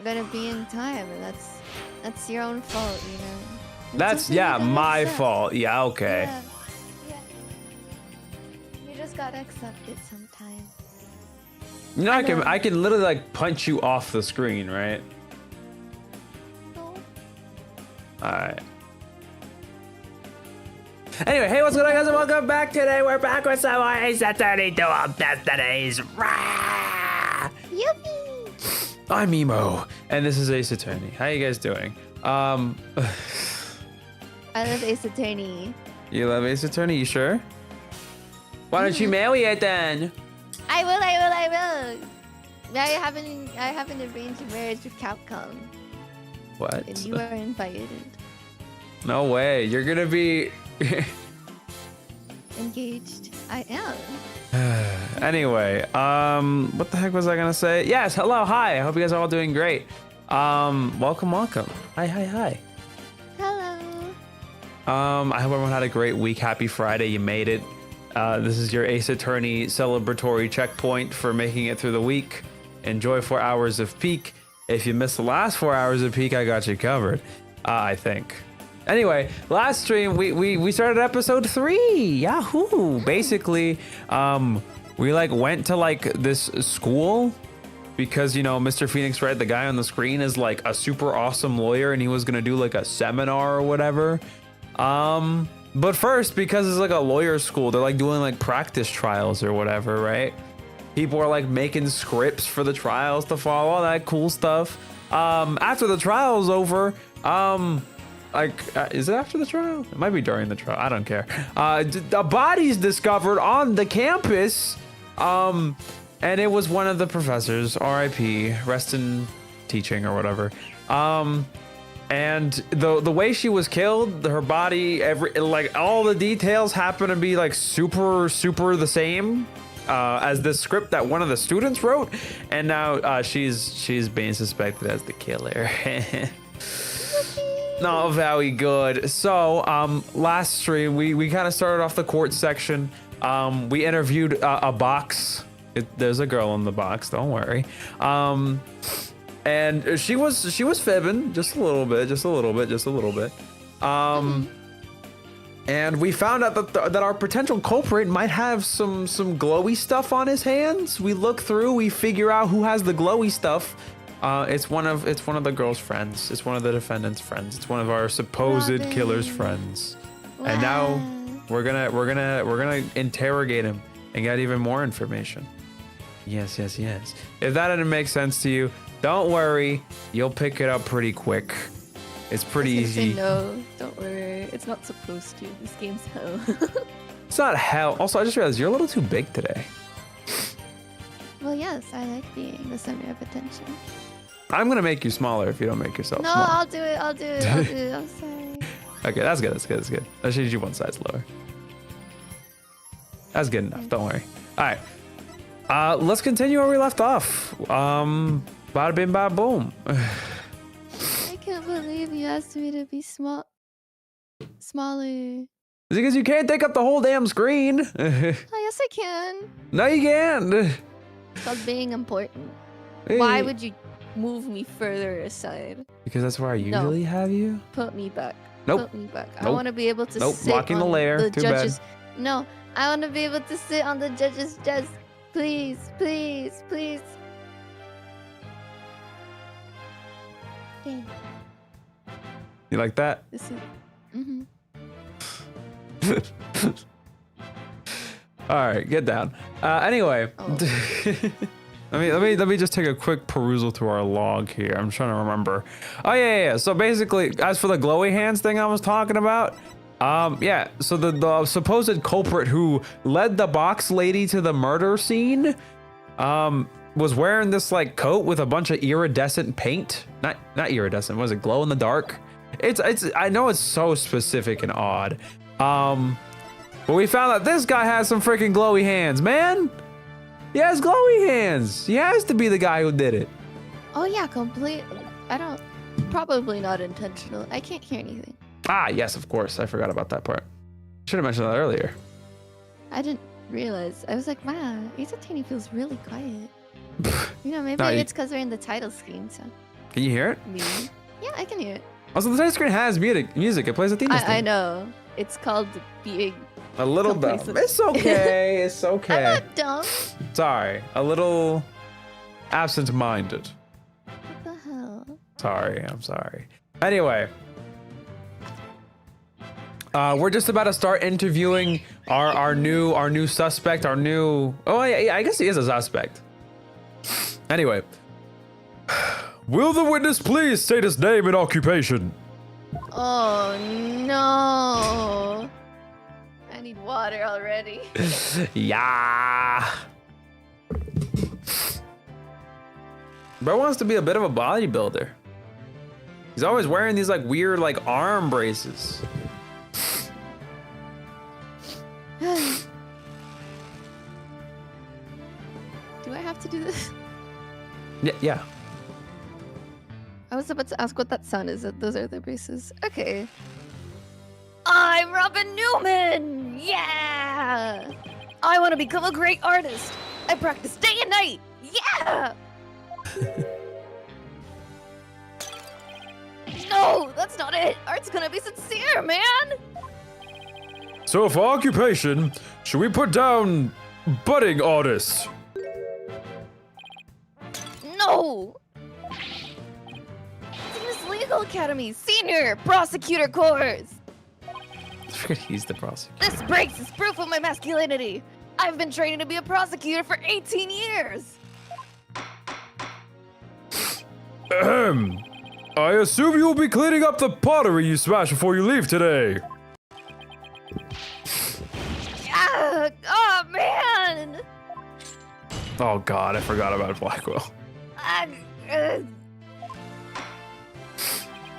not gonna be in time, and that's your own fault, you know. That's my fault. Yeah, okay. Yeah. You just gotta accept it sometimes. You know, I can literally like punch you off the screen, right? No. All right. Anyway, hey, what's going on, guys, and welcome back. Today we're back with some more Attorney Dual Destinies. Yippee! I'm Emo, and this is Ace Attorney. How you guys doing? I love Ace Attorney. You love Ace Attorney? You sure? Why don't you marry it then? I will. I haven't arranged a marriage with Capcom. What? And you are invited. No way. You're gonna be Engaged. I am. Anyway, what the heck was I gonna say? Yes, hello, hi. I hope you guys are all doing great. Welcome. Hi. Hello. I hope everyone had a great week. Happy Friday, you made it. This is your Ace Attorney celebratory checkpoint for making it through the week. Enjoy 4 hours of peak. If you missed the last 4 hours of peak, I got you covered, I think. Anyway, last stream, we started episode 3, yahoo! Basically, we like went to like this school because, you know, Mr. Phoenix Wright, the guy on the screen, is like a super awesome lawyer and he was gonna do like a seminar or whatever. But first, because it's like a lawyer school, they're like doing like practice trials or whatever, right? People are like making scripts for the trials to follow, all that cool stuff. After the trial's over, is it after the trial? It might be during the trial. I don't care. A body's discovered on the campus, and it was one of the professors. R.I.P. Rest in teaching or whatever. And the way she was killed, her body, like all the details happen to be like super the same as the script that one of the students wrote, and now she's being suspected as the killer. Not very good. So last stream we kind of started off the court section. We interviewed a box. There's a girl in the box, don't worry. And she was fibbing just a little bit. And we found out that our potential culprit might have some glowy stuff on his hands. We look through, we figure out who has the glowy stuff. It's one of the girl's friends. It's one of the defendant's friends. It's one of our supposed killer's friends. Wow. And now we're gonna interrogate him and get even more information. Yes. If that didn't make sense to you, don't worry. You'll pick it up pretty quick. It's pretty easy. No, don't worry. It's not supposed to. This game's hell. It's not hell. Also, I just realized you're a little too big today. Well, yes, I like being the center of attention. I'm gonna make you smaller if you don't make yourself small. I'll do it. I'm sorry. Okay, that's good. I should use you one size lower. That's good enough. Don't worry. All right. Let's continue where we left off. Bada bing, bada boom. I can't believe you asked me to be smaller. Is it because you can't take up the whole damn screen? Oh, yes, I can. No, you can't. It's called being important. Hey. Why would you move me further aside? Because that's where I usually have you. Put me back. Nope. Put me back. Nope. I want to be able to sit blocking on the lair. the Too judge's. bad. No, I want to be able to sit on the judge's desk. Please. Okay. You like that? This is. Mm-hmm. All right, get down. Anyway, let me just take a quick perusal through our log here. I'm trying to remember. Oh yeah. So basically, as for the glowy hands thing I was talking about, yeah. So the supposed culprit who led the box lady to the murder scene, was wearing this like coat with a bunch of iridescent paint. Not iridescent. Was it glow in the dark? It's. I know it's so specific and odd. But we found out this guy has some freaking glowy hands, man. He has glowy hands. He has to be the guy who did it. Oh yeah, completely. Probably not intentional. I can't hear anything. Ah, yes, of course. I forgot about that part. Should have mentioned that earlier. I didn't realize. I was like, wow, Ace Attorney feels really quiet. You know, maybe No, it's because we're in the title screen, so. Can you hear it? Me? Yeah, I can hear it. Also, the title screen has music. It plays a theme. I know. It's called being A little dumb. complacent. It's okay. It's okay. I'm not dumb. Sorry. A little absent-minded. What the hell? Sorry. I'm sorry. Anyway. We're just about to start interviewing our new suspect, our new... Oh, I guess he is a suspect. Anyway. Will the witness please state his name and occupation? Oh, no. I need water already. Yeah. Bro wants to be a bit of a bodybuilder. He's always wearing these like weird like arm braces. Do I have to do this? Yeah. I was about to ask what that sound is. Those are the braces. Okay. I'm Robin Newman! Yeah! I want to become a great artist. I practice day and night. Yeah! No, that's not it. Art's gonna be sincere, man. So for occupation, should we put down budding artist? No! Seems Legal Academy, Senior Prosecutor Course! I forget he's the prosecutor. This breaks is proof of my masculinity! I've been training to be a prosecutor for 18 years! Ahem. I assume you'll be cleaning up the pottery you smashed before you leave today. Oh, man! Oh god, I forgot about Blackwell.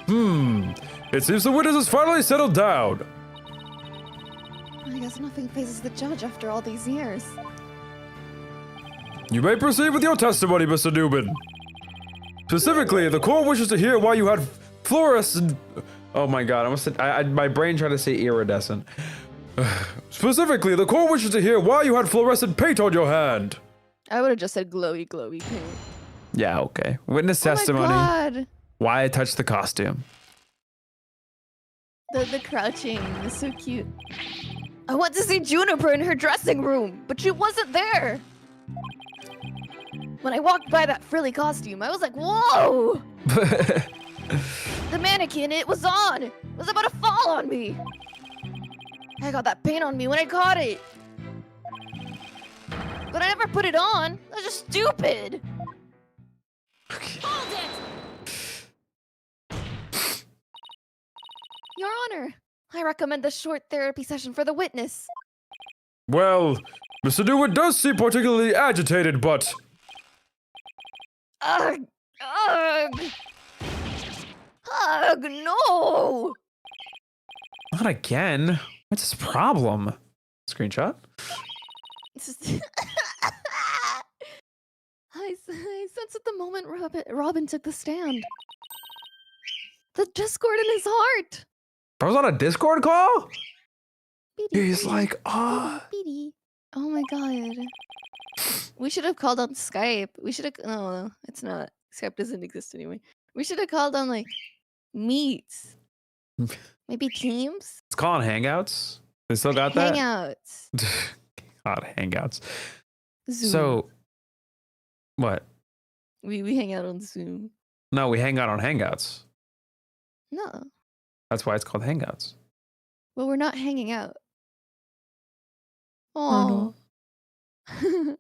It seems the witness has finally settled down. I guess nothing phases the judge after all these years. You may proceed with your testimony, Mr. Newman. Specifically, the court wishes to hear why you had fluorescent... Oh my god, my brain tried to say iridescent. Specifically, the court wishes to hear why you had fluorescent paint on your hand. I would have just said glowy paint. Yeah, okay. Witness testimony. Oh my god! Why I touched the costume. The crouching is so cute. I went to see Juniper in her dressing room, but she wasn't there. When I walked by that frilly costume, I was like, whoa! The mannequin, it was on. It was about to fall on me. I got that paint on me when I caught it. But I never put it on. That's just stupid. Hold it! Your Honor, I recommend a short therapy session for the witness. Well, Mr. Newman does seem particularly agitated, but... Ugh! Ugh! Ugh, no! Not again. What's his problem? Screenshot? I sense at the moment Robin took the stand. The discord in his heart. I was on a Discord call? Beady, He's like, ah. beady. Oh my god. We should have called on Skype. We should have. No, it's not. Skype doesn't exist anyway. We should have called on like Meets. Maybe Teams. It's calling Hangouts. They still got that? Hangouts. God, Hangouts. Zoom. So, what? We hang out on Zoom. No, we hang out on Hangouts. No. That's why it's called Hangouts. Well, we're not hanging out. Oh, Oh.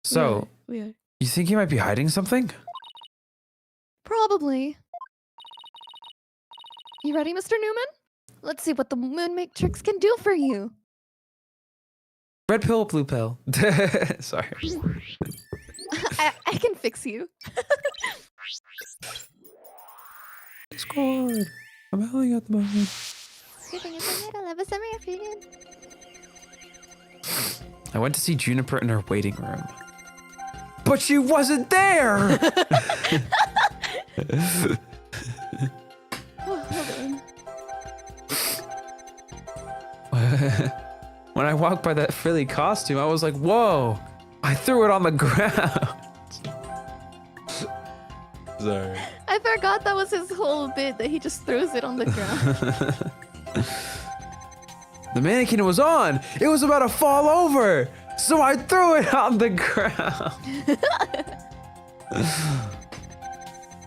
So, we are. you think he might be hiding something? Probably. You ready, Mr. Newman? Let's see what the moon matrix can do for you. Red pill, blue pill. Sorry. I can fix you. Discord. I'm howling at the moment. Sitting in the middle of a summer afternoon. I went to see Juniper in her waiting room. But she wasn't there! Oh, hold on. When I walked by that frilly costume, I was like, whoa! I threw it on the ground. Sorry. I forgot that was his whole bit, that he just throws it on the ground. The mannequin was on. It was about to fall over. So I threw it on the ground.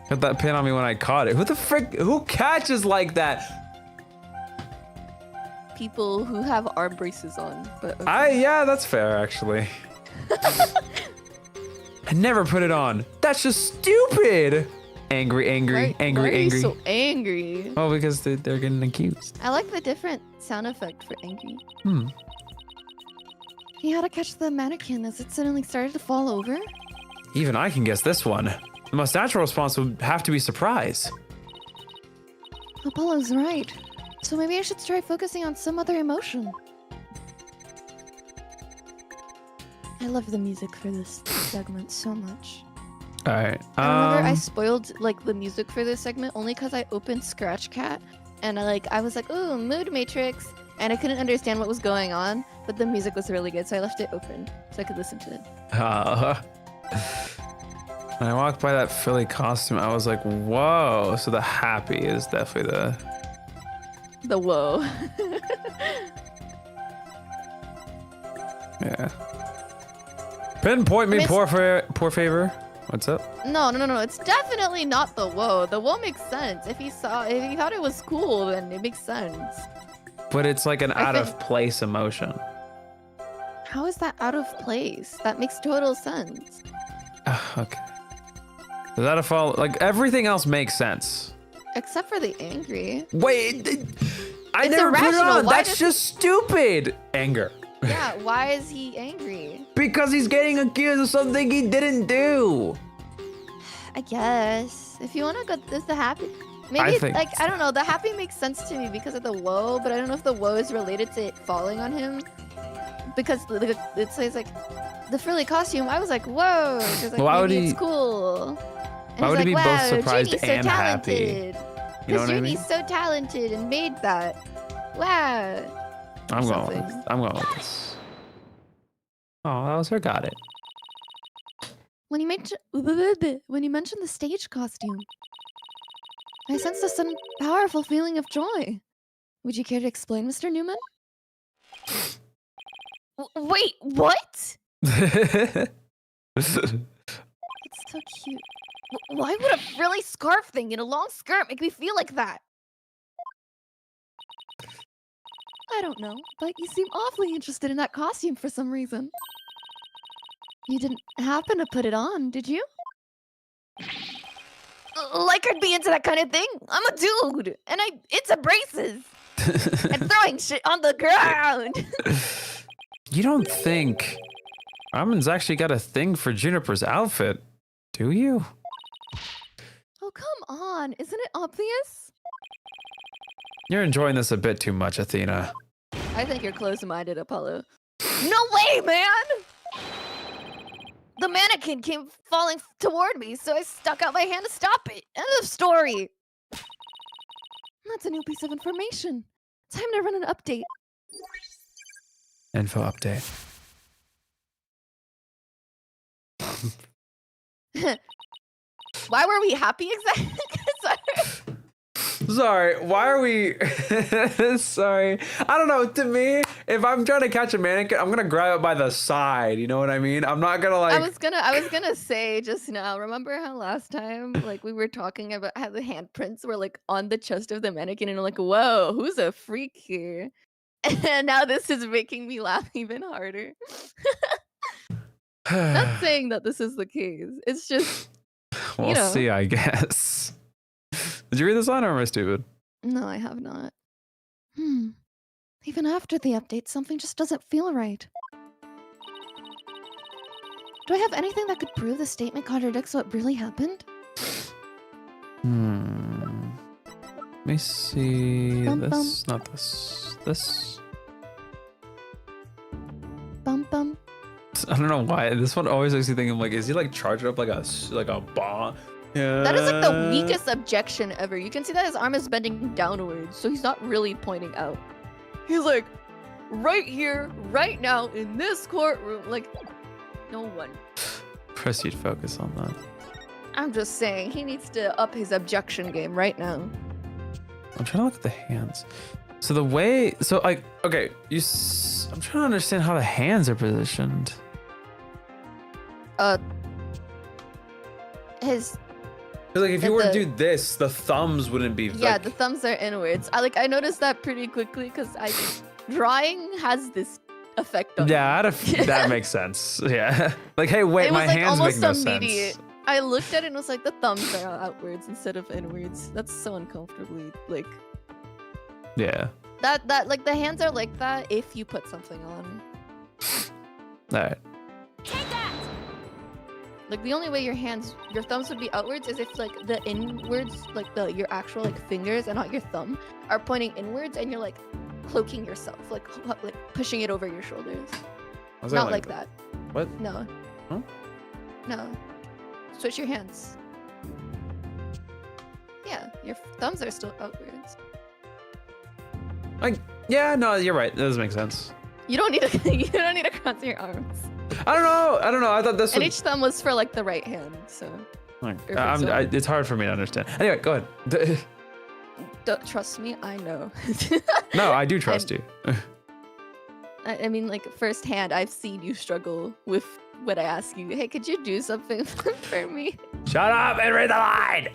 Got that pin on me when I caught it. Who the frick? Who catches like that? People who have arm braces on. But okay. Yeah, that's fair actually. I never put it on. That's just stupid. Angry, angry, angry, Why are you angry. so angry? Well, because they're getting accused. I like the different sound effect for angry. Hmm. He had to catch the mannequin as it suddenly started to fall over. Even I can guess this one. The most natural response would have to be surprise. Apollo's right. So maybe I should try focusing on some other emotion. I love the music for this segment so much. All right. I remember I spoiled like the music for this segment only because I opened Scratch Cat and I was like, ooh, Mood Matrix, and I couldn't understand what was going on, but the music was really good, so I left it open so I could listen to it. When I walked by that Philly costume, I was like, whoa. So the happy is definitely The whoa. yeah. Pinpoint me, I mean, poor favor. What's up? No. It's definitely not the whoa. The whoa makes sense. If he thought it was cool, then it makes sense. But it's like an out of place emotion. How is that out of place? That makes total sense. Okay. Does that follow? Like everything else makes sense. Except for the angry. Wait, I It's never put it irrational. on. Why That's does just stupid. Anger. Yeah, why is he angry? Because he's getting accused of something he didn't do. I guess. If you want to go with the happy. Maybe I it's think- like, I don't know, the happy makes sense to me because of the woe, but I don't know if the woe is related to it falling on him. Because it says like, the frilly costume, I was like, whoa, because like, Why would maybe he- it's cool. And why he's would he like, be both wow, surprised Genie's and so happy? talented. You know Because what I mean? Genie's so talented and made that. Wow. I'm going something. with this. Oh, that was her. Got it. When you mentioned the stage costume, I sensed a sudden powerful feeling of joy. Would you care to explain, Mr. Newman? Wait, what? I It's so cute. Why would a frilly scarf thing in a long skirt make me feel like that? I don't know, but you seem awfully interested in that costume for some reason. You didn't happen to put it on, did you? Like I'd be into that kind of thing? I'm a dude, and it's a braces and throwing shit on the ground. You don't think Armin's actually got a thing for Juniper's outfit, do you? Oh, come on. Isn't it obvious? You're enjoying this a bit too much, Athena. I think you're close-minded, Apollo. No way, man! The mannequin came falling toward me, so I stuck out my hand to stop it. End of story. That's a new piece of information. Time to run an update. Info update. Why were we happy exactly? Sorry, why are we... Sorry. I don't know, to me, if I'm trying to catch a mannequin, I'm gonna grab it by the side, you know what I mean? I'm not gonna like... I was gonna say just now, remember how last time like we were talking about how the handprints were like on the chest of the mannequin and I'm like, whoa, who's a freak here? And now this is making me laugh even harder. Not saying that this is the case. It's just We'll know. see, I guess. Did you read this line or am I stupid? no, I have not. Even after the update, something just doesn't feel right. Do I have anything that could prove the statement contradicts what really happened? Let me see Bum, this, not this. This. Bum bum. I don't know why. This one always makes me think of like, is he like charging up like a bomb? Yeah. That is like the weakest objection ever. You can see that his arm is bending downwards, so he's not really pointing out. He's like, right here, right now, in this courtroom. Like, no one. Proceed focus on that. I'm just saying, he needs to up his objection game right now. I'm trying to look at the hands. So the way, so like, okay, I'm trying to understand how the hands are positioned. His. Like if you were to do this, the thumbs wouldn't be. Yeah, like, the thumbs are inwards. I noticed that pretty quickly because drawing has this effect on. Yeah, that makes sense. Yeah. Like, hey, wait, it was my like hands almost make no immediate. sense. I looked at it and was like, the thumbs are outwards instead of inwards. That's so uncomfortably like. Yeah. That like the hands are like that if you put something on. All right. Take that. Like the only way your thumbs would be outwards is if like the inwards, like your actual like fingers and not your thumb are pointing inwards and you're like cloaking yourself, like pushing it over your shoulders. Not like that. What? No. Huh? No. Switch your hands. Yeah, your thumbs are still outwards. Like, yeah, no, you're right. That doesn't make sense. You don't need to cross your arms. I don't know. I thought this And was. each thumb was for like the right hand, so. It's hard for me to understand. Anyway, go ahead. Don't trust me, I know. No, I do trust you. I mean, like firsthand, I've seen you struggle with when I ask you, hey, could you do something for me? Shut up and read the line.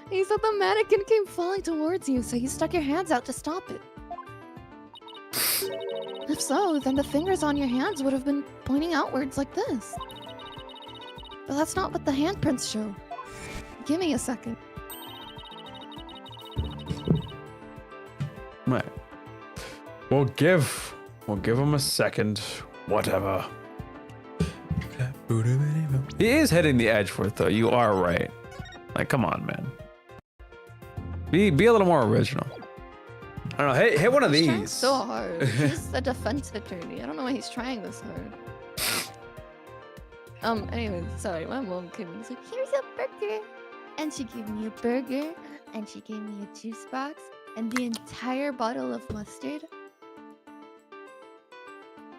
He said the mannequin came falling towards you, so you stuck your hands out to stop it. If so, then the fingers on your hands would have been pointing outwards like this. But that's not what the handprints show. Give me a second. Right. We'll give him a second. Whatever. He is hitting the edge for it, though. You are right. Like, come on, man. Be a little more original. I don't know. Hit one of He's trying these. so hard. He's a defense attorney. I don't know why he's trying this hard. Anyway, sorry. My mom came and was like, here's a burger. And she gave me a burger. And she gave me a juice box. And the entire bottle of mustard.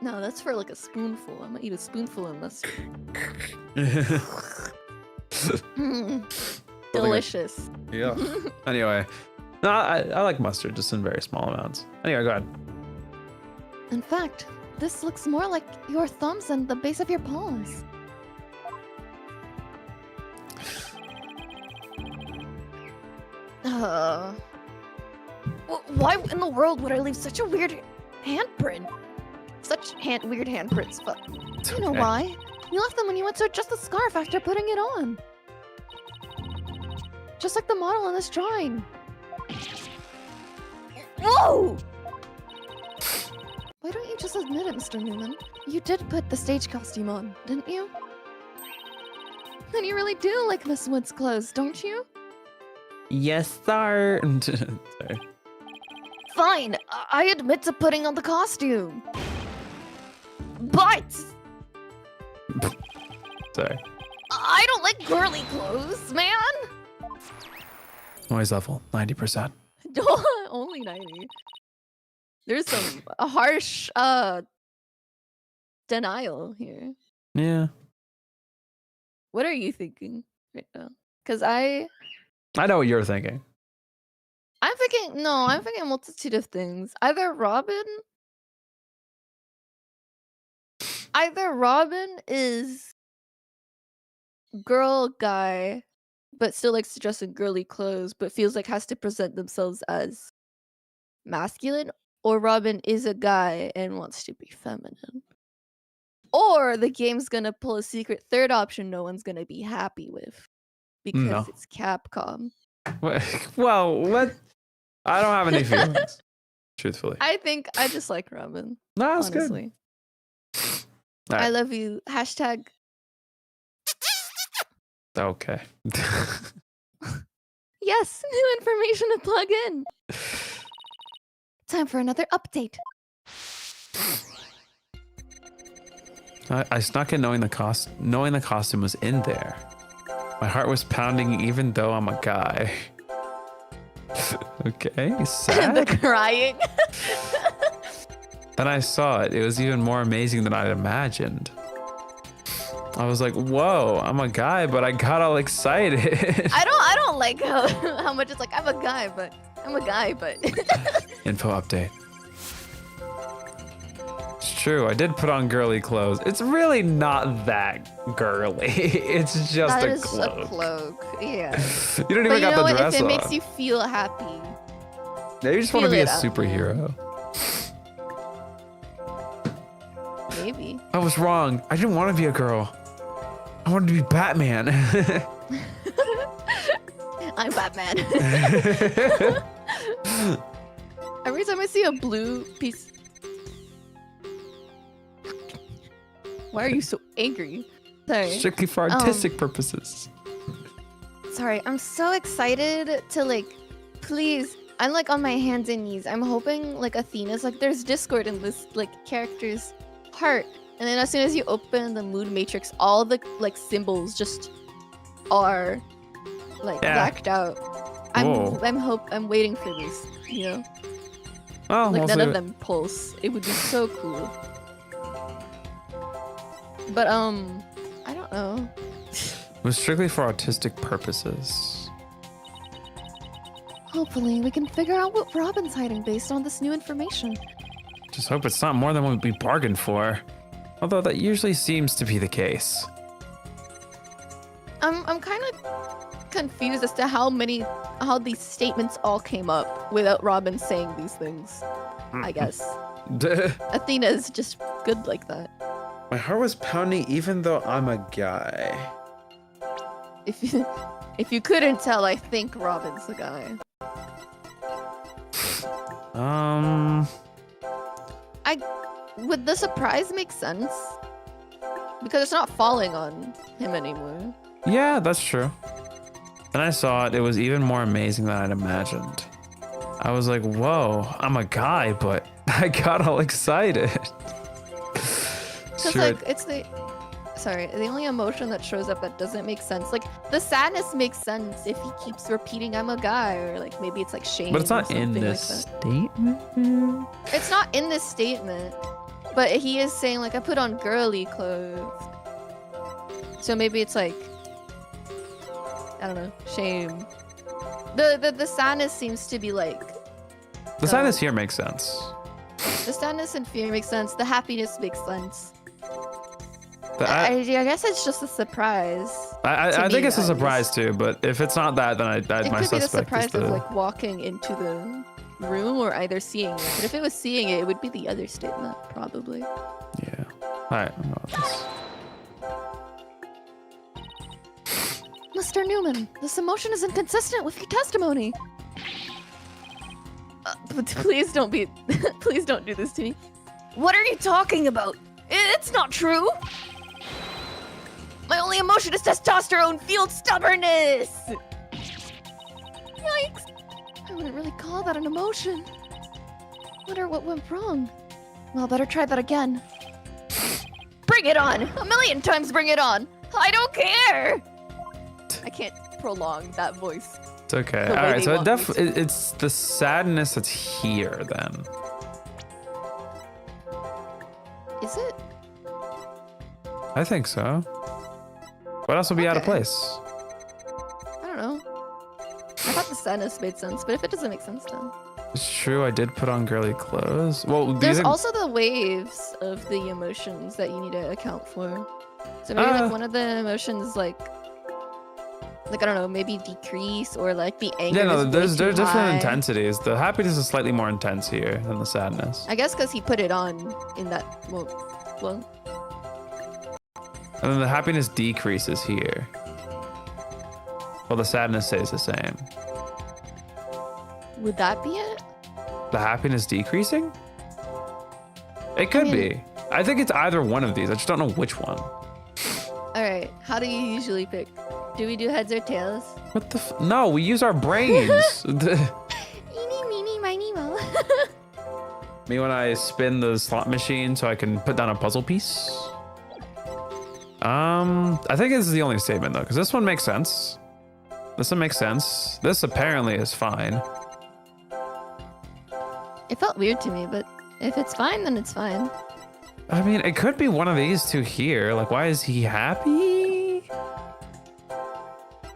No, that's for like a spoonful. I'm gonna eat a spoonful of mustard. Delicious. Yeah. Anyway. No, I like mustard, just in very small amounts. Anyway, go ahead. In fact, this looks more like your thumbs and the base of your palms. Why in the world would I leave such a weird handprint? Such weird handprints, but you know why? You left them when you went to adjust the scarf after putting it on. Just like the model in this drawing. Whoa! Why don't you just admit it, Mr. Newman? You did put the stage costume on, didn't you? And you really do like Miss Wood's clothes, don't you? Yes, sir. Sorry. Fine, I admit to putting on the costume. But Sorry. I don't like girly clothes, man. Noise level 90%. Only 90. There's some harsh denial here. Yeah. What are you thinking right now? Because I know what you're thinking. I'm thinking a multitude of things. Either Robin is girl guy, but still likes to dress in girly clothes, but feels like has to present themselves as masculine, or Robin is a guy and wants to be feminine. Or the game's gonna pull a secret third option no one's gonna be happy with. Because it's Capcom. Well, what? I don't have any feelings, truthfully. I think I just like Robin. No, that's honestly. good. Right. I love you. Hashtag. Okay. Yes, new information to plug in. Time for another update. I snuck in knowing the costume was in there. My heart was pounding even though I'm a guy. Okay, sad. The crying. Then I saw it. It was even more amazing than I'd imagined. I was like, whoa, I'm a guy, but I got all excited. I don't like how much it's like I'm a guy, but Info update. It's true, I did put on girly clothes. It's really not that girly. It's just that a is cloak. a cloak. Yeah. You don't even But you got know the what? dress If it on. makes you feel happy, Maybe you just want to feel be a it up, superhero. maybe. I was wrong. I didn't want to be a girl. I wanted to be Batman. I'm Batman. Every time I see a blue piece. Why are you so angry? Sorry. Strictly for artistic purposes. Sorry, I'm so excited to like, please. I'm like on my hands and knees. I'm hoping like Athena's like, there's Discord in this like character's heart. And then as soon as you open the mood matrix, all the like symbols just are like blacked out. I'm waiting for this, you know? Well, Like we'll none see. of them pulse. It would be so cool. But I don't know. It was strictly for artistic purposes. Hopefully we can figure out what Robin's hiding based on this new information. Just hope it's not more than what we bargained for. Although that usually seems to be the case. I'm kind of confused as to how these statements all came up without Robin saying these things. I guess Athena is just good like that. My heart was pounding even though I'm a guy. If you couldn't tell, I think Robin's the guy. Would the surprise make sense? Because it's not falling on him anymore. Yeah, that's true. When I saw it, it was even more amazing than I'd imagined. I was like, whoa, I'm a guy, but I got all excited. Because like it's the only emotion that shows up that doesn't make sense. Like the sadness makes sense if he keeps repeating I'm a guy, or like maybe it's like shame. But it's not or in something this like that. statement. It's not in this statement, but he is saying like I put on girly clothes. So maybe it's like, I don't know, shame. The sadness seems to be like. The sadness here makes sense. The sadness and fear makes sense. The happiness makes sense. But I guess it's just a surprise. I think it's a that surprise too, but if it's not that, then It my could be the suspect surprise is the... of like walking into the room or either seeing it. But if it was seeing it, it would be the other statement, probably. Yeah. Alright, I'm about this. Mr. Newman, this emotion is inconsistent with your testimony. But please don't be, please don't do this to me. What are you talking about? It's not true. My only emotion is testosterone-fueled stubbornness. Yikes! I wouldn't really call that an emotion. Wonder what went wrong. Well, better try that again. Bring it on! A million times bring it on! I don't care! I can't prolong that voice. It's okay. The way Alright, they so want me to. it's the sadness that's here then. Is it? I think so. What else would be out of Okay. place? I don't know. I thought the sadness made sense, but if it doesn't make sense, then. It's true, I did put on girly clothes. Well, do you There's think... also the waves of the emotions that you need to account for. So maybe like one of the emotions like I don't know, maybe decrease or like the anger. Yeah, no, is way there's too different high. intensities. The happiness is slightly more intense here than the sadness. I guess because he put it on in that well. And then the happiness decreases here. While the sadness stays the same. Would that be it? The happiness decreasing? It could be. I think it's either one of these. I just don't know which one. All right. How do you usually pick? Do we do heads or tails? What the No, we use our brains. Eeny, meeny, miny, mo. Me when I spin the slot machine so I can put down a puzzle piece. I think this is the only statement though, because this one makes sense. This one makes sense. This apparently is fine. It felt weird to me, but if it's fine, then it's fine. I mean, it could be one of these two here. Like, why is he happy?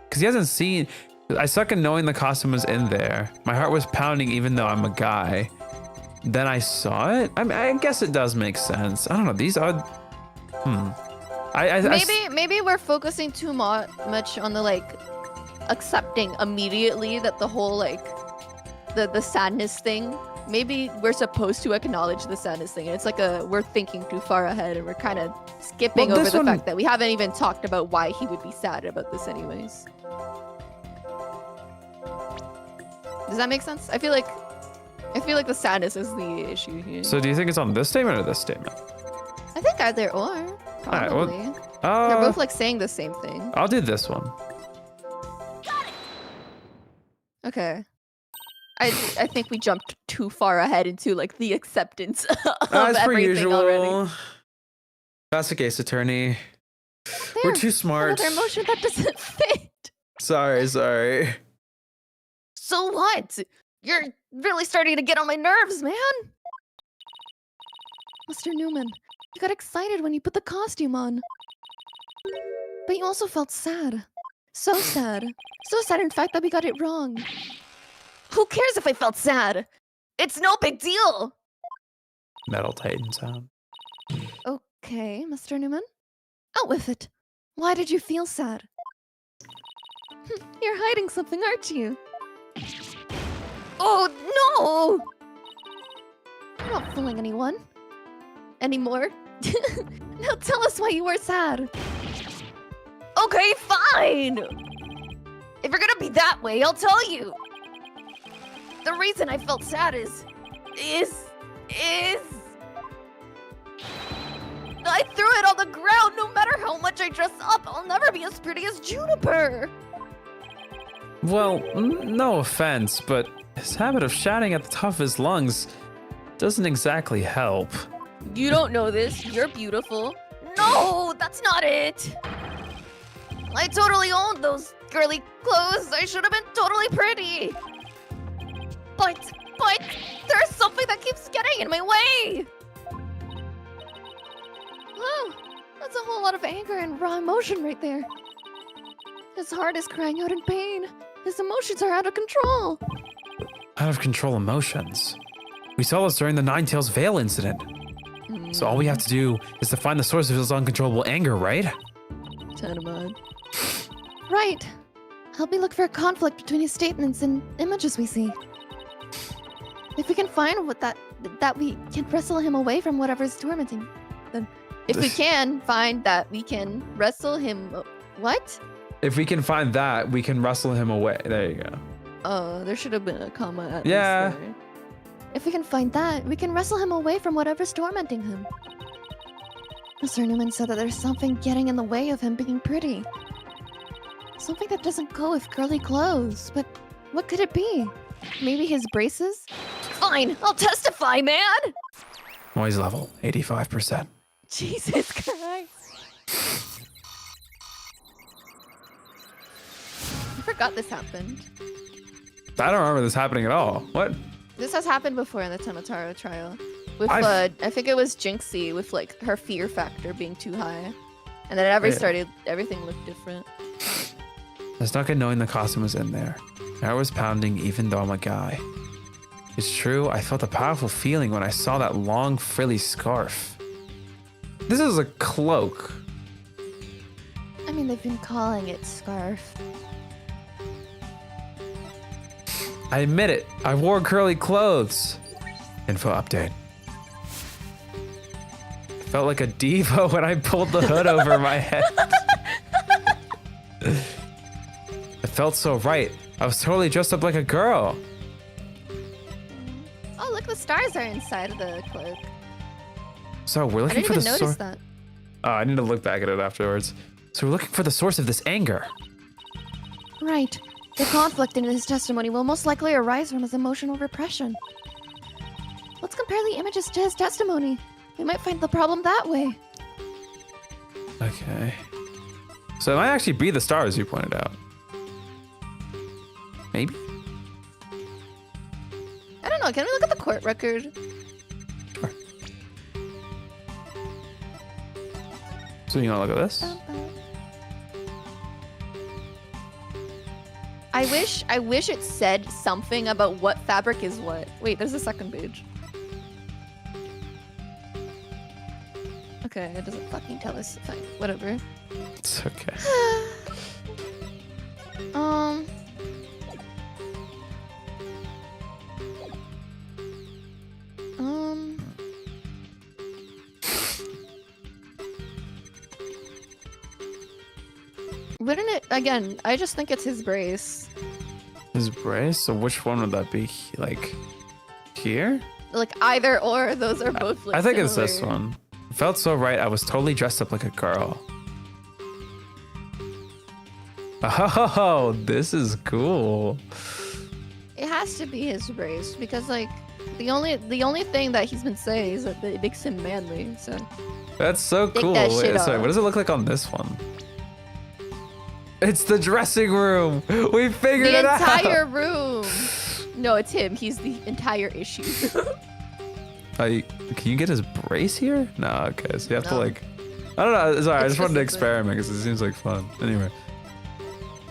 Because he hasn't seen... I suck at knowing the costume was in there. My heart was pounding even though I'm a guy. Then I saw it? I mean, I guess it does make sense. I don't know. These are... Maybe we're focusing too much on the, like, accepting immediately that the whole, like, the sadness thing. Maybe we're supposed to acknowledge the sadness thing. And it's like we're thinking too far ahead and we're kind of skipping over the fact that we haven't even talked about why he would be sad about this anyways. Does that make sense? I feel like the sadness is the issue here. So do you think it's on this statement or this statement? I think either or. Probably. All right, They're both like saying the same thing. I'll do this one. Okay. I think we jumped too far ahead into like the acceptance of As per everything usual. already. Classic Ace Attorney. We're too smart. Another emotion that doesn't fit. Sorry. So what? You're really starting to get on my nerves, man. Mr. Newman, you got excited when you put the costume on. But you also felt sad. So sad. So sad, in fact, that we got it wrong. Who cares if I felt sad? It's no big deal. Metal Titan sound. Okay, Mr. Newman. Out with it. Why did you feel sad? You're hiding something, aren't you? Oh, no! You're not fooling anyone. Anymore. Now tell us why you were sad. Okay, fine! If you're gonna be that way, I'll tell you. The reason I felt sad is... I threw it on the ground. No matter how much I dress up, I'll never be as pretty as Juniper. Well, no offense, but his habit of shouting at the top of his lungs doesn't exactly help. You don't know this. You're beautiful. No, that's not it. I totally owned those girly clothes. I should have been totally pretty. But there's something that keeps getting in my way. Wow, that's a whole lot of anger and raw emotion right there. His heart is crying out in pain. His emotions are out of control. Out of control emotions. We saw this during the Ninetales Veil incident. So all we have to do is to find the source of his uncontrollable anger, right? Tanamad. Right. Help me look for a conflict between his statements and images we see. If we can find that we can wrestle him away from whatever's tormenting, then if we can find that we can wrestle him, what? If we can find that, we can wrestle him away. There you go. Oh, there should have been a comma at yeah. least there. If we can find that, we can wrestle him away from whatever's tormenting him. Mr. Newman said that there's something getting in the way of him being pretty. Something that doesn't go with girly clothes, but what could it be? Maybe his braces? Fine, I'll testify, man! Noise level, 85%. Jesus Christ. I forgot this happened. I don't remember this happening at all. What? This has happened before in the Tamataro trial. With, I think it was Jinxie with, like, her fear factor being too high. And then everything looked different. I stuck at knowing the costume was in there. My heart was pounding even though I'm a guy. It's true, I felt a powerful feeling when I saw that long frilly scarf. This is a cloak. I mean, they've been calling it scarf. I admit it, I wore curly clothes. Info update. I felt like a diva when I pulled the hood over my head. It felt so right. I was totally dressed up like a girl. Oh, look, the stars are inside of the cloak. So we're looking for the source. I didn't even notice that. Oh, I need to look back at it afterwards. So we're looking for the source of this anger. Right. The conflict in his testimony will most likely arise from his emotional repression. Let's compare the images to his testimony. We might find the problem that way. Okay. So it might actually be the stars you pointed out. Maybe? I don't know. Can we look at the court record? Sure. So you want to look at this? I wish it said something about what fabric is what. Wait, there's a second page. Okay, it doesn't fucking tell us. Fine, whatever. It's okay. Wouldn't it, again, I just think it's his brace. His brace? So which one would that be? Like, here? Like either or, those are both like I think it's similar. this one. It felt so right. I was totally dressed up like a girl. Oh, this is cool. It has to be his brace because like the only thing that he's been saying is that it makes him manly. So that's so take cool. that Wait, shit sorry, off. what does it look like on this one? It's the dressing room. We figured it out. The entire room. No, it's him. He's the entire issue. Can you get his brace here? No, okay. So you have to No. like, I don't know. Sorry, I It's just wanted to just experiment because it seems like fun. Anyway,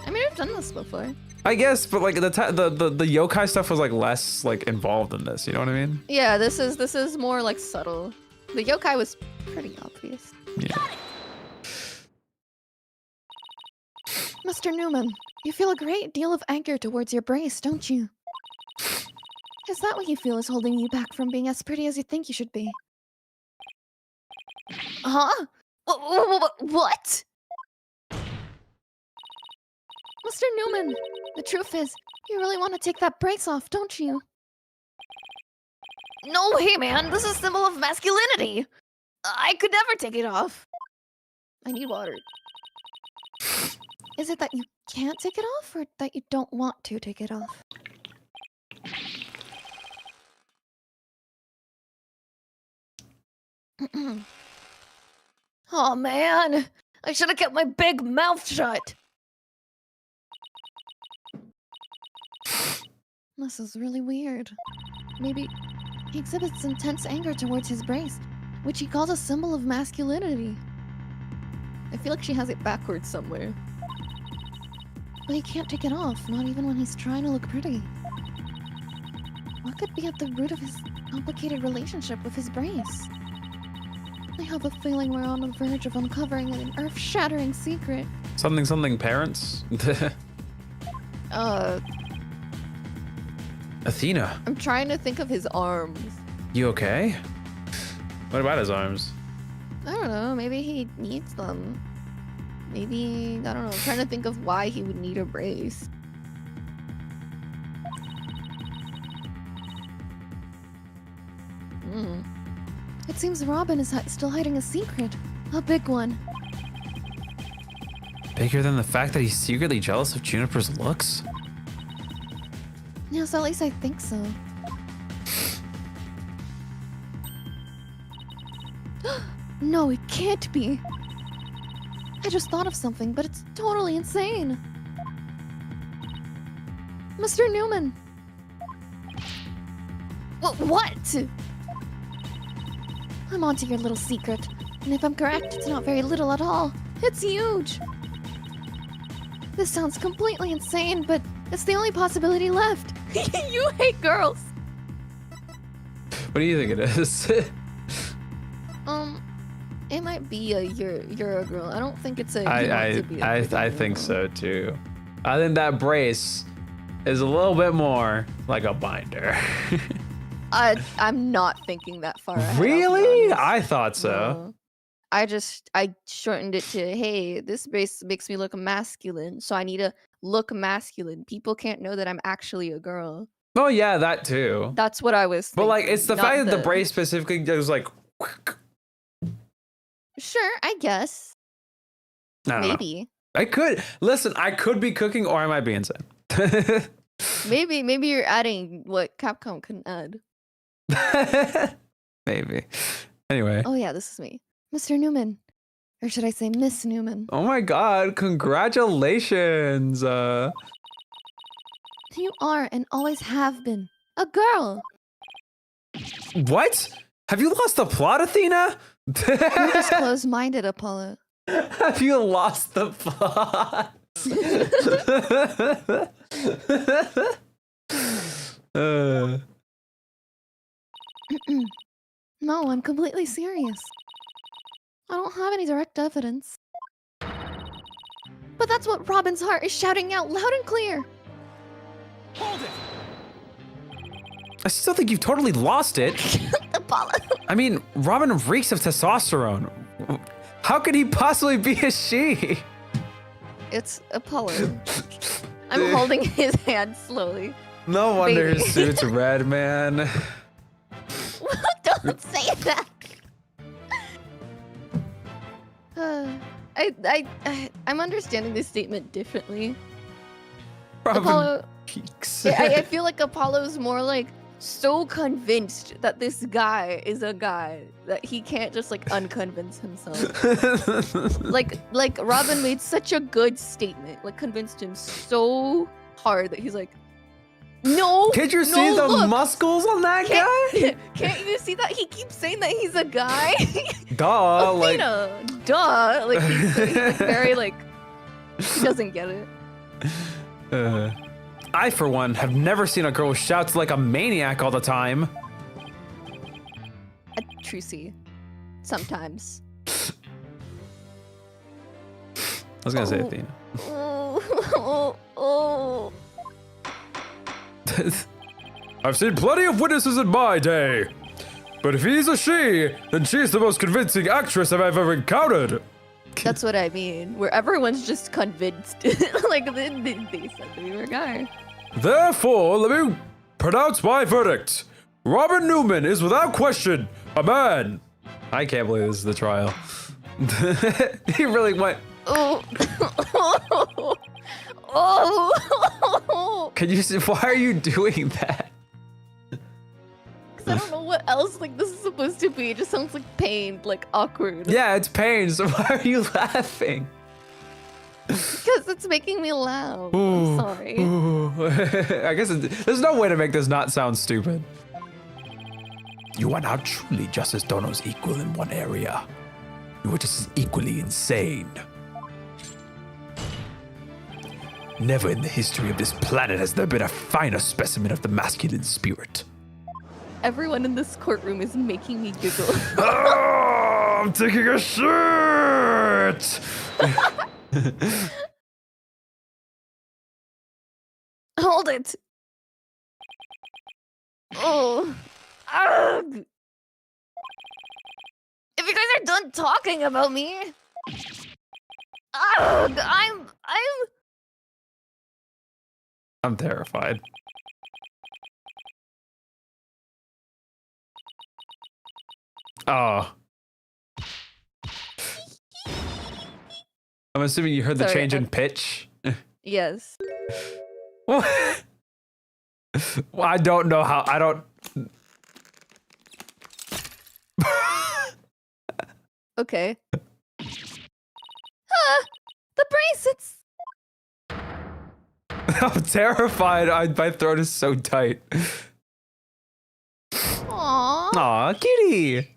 I mean, I've done this before. I guess, but like the yokai stuff was like less like involved in this. You know what I mean? Yeah, this is more like subtle. The yokai was pretty obvious. Yeah. Mr. Newman, you feel a great deal of anger towards your brace, don't you? Is that what you feel is holding you back from being as pretty as you think you should be? Huh? What? Mr. Newman, the truth is, you really want to take that brace off, don't you? No way, man. This is a symbol of masculinity. I could never take it off. I need water. Is it that you can't take it off, or that you don't want to take it off? Oh man, I should have kept my big mouth shut. This is really weird. Maybe he exhibits intense anger towards his brace, which he calls a symbol of masculinity. I feel like she has it backwards somewhere. But he can't take it off, not even when he's trying to look pretty. What could be at the root of his complicated relationship with his brace? I have a feeling we're on the verge of uncovering an earth-shattering secret. Something parents. Athena, I'm trying to think of his arms. you okay? What about his arms? I don't know, maybe he needs them. Maybe, I don't know, I'm trying to think of why he would need a brace. It seems Robin is still hiding a secret. A big one. Bigger than the fact that he's secretly jealous of Juniper's looks? Yes, at least I think so. No, it can't be. I just thought of something, but it's totally insane. Mr. Newman. What? I'm onto your little secret. And if I'm correct, it's not very little at all. It's huge. This sounds completely insane, but it's the only possibility left. You hate girls. What do you think it is? It might be a you're a girl. I don't think it's a you want to be a pretty I girl. think so too. I think that brace is a little bit more like a binder. I'm not thinking that far ahead. I'll be Really? honest. I thought so. No. I shortened it to, hey, this brace makes me look masculine, so I need to look masculine. People can't know that I'm actually a girl. Oh yeah, that too. That's what I was thinking. But like, it's the not fact that the brace specifically goes like. Sure, I guess. I don't know. Maybe. I could listen. I could be cooking, or I might be insane. Maybe you're adding what Capcom couldn't add. Maybe. Anyway. Oh yeah, this is me. Mr. Newman. Or should I say Miss Newman? Oh my God! Congratulations. You are and always have been a girl. What? Have you lost the plot, Athena? You're just close-minded, Apollo. Have you lost the plot? No, I'm completely serious. I don't have any direct evidence. But that's what Robin's heart is shouting out loud and clear. Hold it! I still think you've totally lost it. Apollo. I mean, Robin reeks of testosterone. How could he possibly be a she? It's Apollo. I'm holding his hand slowly. No wonder Baby. his suit's red, man. Don't say that. I'm understanding this statement differently. Robin Apollo, peaks. I feel like Apollo's more like so convinced that this guy is a guy that he can't just like unconvince himself. like Robin made such a good statement, like convinced him so hard that he's like, no. Can't you see the look. muscles on that guy? Can't you see that he keeps saying that he's a guy? Duh, like Athena, duh. Like he's like, very like he doesn't get it. I, for one, have never seen a girl who shouts like a maniac all the time. Trucy, sometimes. I was gonna say Athena. Oh. I've seen plenty of witnesses in my day. But if he's a she, then she's the most convincing actress I've ever encountered. That's what I mean. Where everyone's just convinced. Like they said that you were a guy. Therefore, let me pronounce my verdict. Robin Newman is without question a man. I can't believe this is the trial. He really went. Oh. Oh. Can you see? Why are you doing that? Because I don't know what else like this is supposed to be. It just sounds like pain, like awkward. Yeah, it's pain. So why are you laughing? Because it's making me laugh. Ooh, I'm sorry. ooh. I guess there's no way to make this not sound stupid. You are now truly just as Dono's equal in one area. You are just as equally insane. Never in the history of this planet has there been a finer specimen of the masculine spirit. Everyone in this courtroom is making me giggle. Oh, I'm taking a shit! Hold it. Oh. Ugh. If you guys are done talking about me. Ugh, I'm terrified. Oh. I'm assuming you heard the Sorry, change in pitch. yes. Well, I don't know how. I don't. Okay. The bracelets. I'm terrified. My throat is so tight. Aww. Aw, kitty.